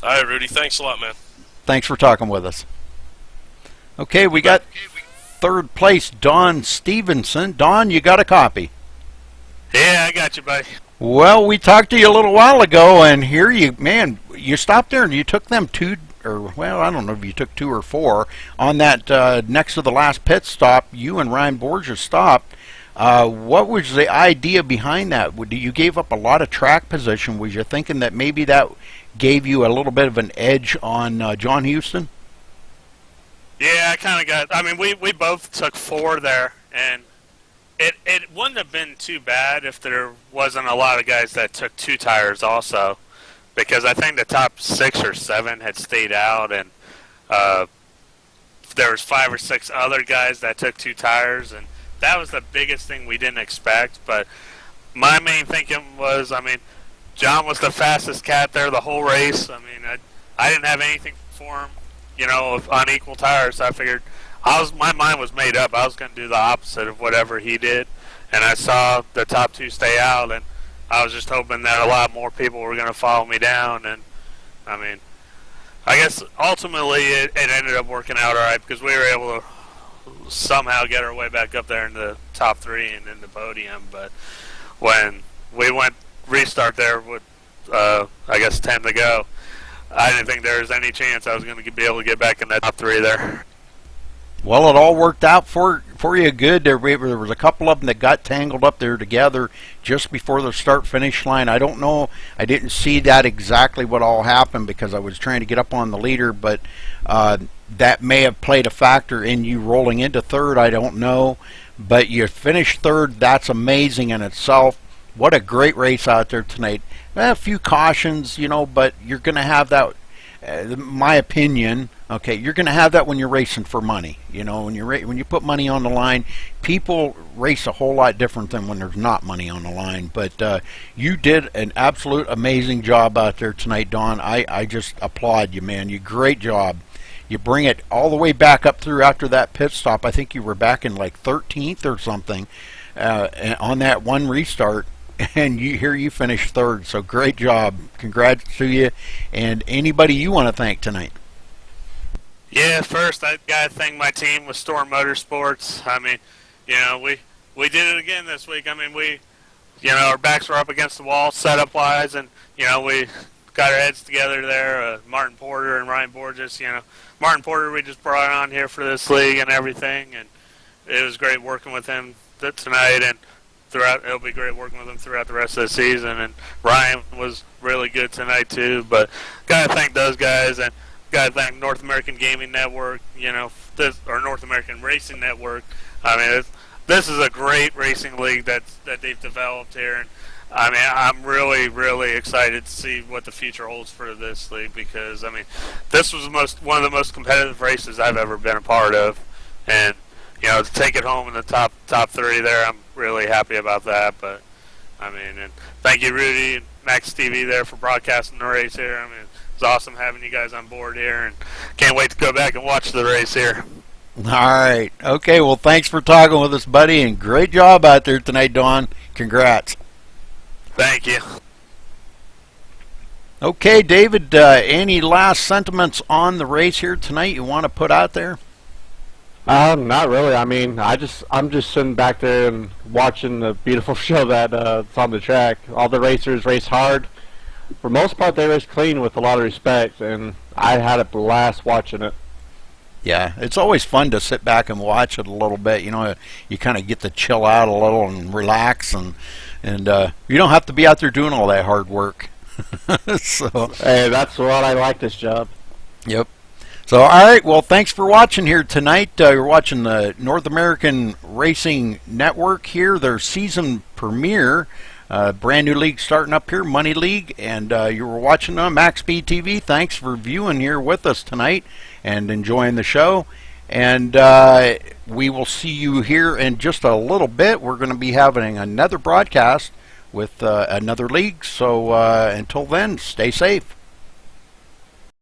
All right, Rudy. Thanks a lot, man. Thanks for talking with us. Okay, we got third place, Don Stevenson. Don, you got a copy? Yeah, I got you, buddy. Well, we talked to you a little while ago, and here you stopped there and you took them I don't know if you took 2 or 4 on that next to the last pit stop. You and Ryan Borges stopped. What was the idea behind that? You gave up a lot of track position. Was you thinking that maybe that gave you a little bit of an edge on John Houston? Yeah, I kind of got. I mean, we both took 4 there, and it wouldn't have been too bad if there wasn't a lot of guys that took 2 tires also, because I think the top 6 or 7 had stayed out, and there was 5 or 6 other guys that took 2 tires, and that was the biggest thing we didn't expect. But my main thinking was, I mean, John was the fastest cat there the whole race. I mean, I didn't have anything for him, on equal tires. So I figured my mind was made up. I was going to do the opposite of whatever he did, and I saw the top 2 stay out, and I was just hoping that a lot more people were going to follow me down. And I mean, I guess ultimately it ended up working out all right because we were able to somehow get our way back up there in the top 3 and in the podium. But when we went restart there with I guess 10 to go, I didn't think there was any chance I was going to be able to get back in that top 3 there. Well, it all worked out for you good. There was a couple of them that got tangled up there together just before the start-finish line. I don't know. I didn't see that exactly what all happened because I was trying to get up on the leader, but that may have played a factor in you rolling into third. I don't know. But you finished third. That's amazing in itself. What a great race out there tonight. A few cautions, but you're going to have that. my opinion, okay, you're going to have that when you're racing for money. You know, when when you put money on the line, people race a whole lot different than when there's not money on the line. But you did an absolute amazing job out there tonight, Don. I just applaud you, man. You great job. You bring it all the way back up through after that pit stop. I think you were back in like 13th or something on that one restart. And you finished third, so great job. Congrats to you. And anybody you want to thank tonight? Yeah, first I got to thank my team with Storm Motorsports. I mean, you know, we did it again this week. I mean, our backs were up against the wall setup-wise, and, you know, we got our heads together there. Martin Porter and Ryan Borges, you know. Martin Porter we just brought on here for this league and everything, and it was great working with him tonight, and it'll be great working with him throughout the rest of the season. And Ryan was really good tonight too. But gotta thank those guys, and gotta thank North American Gaming Network. You know, or North American Racing Network. I mean, this is a great racing league that they've developed here. And I mean, I'm really, really excited to see what the future holds for this league, because I mean, this was one of the most competitive races I've ever been a part of, and you know, to take it home in the top 3 there, I'm really happy about that. But I mean, and thank you, Rudy and MaxSpeedTV there for broadcasting the race here. I mean, it's awesome having you guys on board here, and can't wait to go back and watch the race here. All right. Okay, well, thanks for talking with us, buddy, and great job out there tonight, Don. Congrats. Thank you. Okay, David, any last sentiments on the race here tonight you want to put out there? Not really. I mean, I'm just sitting back there and watching the beautiful show that's on the track. All the racers race hard. For most part, they race clean with a lot of respect, and I had a blast watching it. Yeah, it's always fun to sit back and watch it a little bit. You know, you kind of get to chill out a little and relax, and you don't have to be out there doing all that hard work. So, hey, that's what I like this job. Yep. So, all right, well, thanks for watching here tonight. You're watching the North American Racing Network here, their season premiere. Brand new league starting up here, Money League, and you were watching on MaxSpeedTV. Thanks for viewing here with us tonight and enjoying the show. And we will see you here in just a little bit. We're going to be having another broadcast with another league. So until then, stay safe.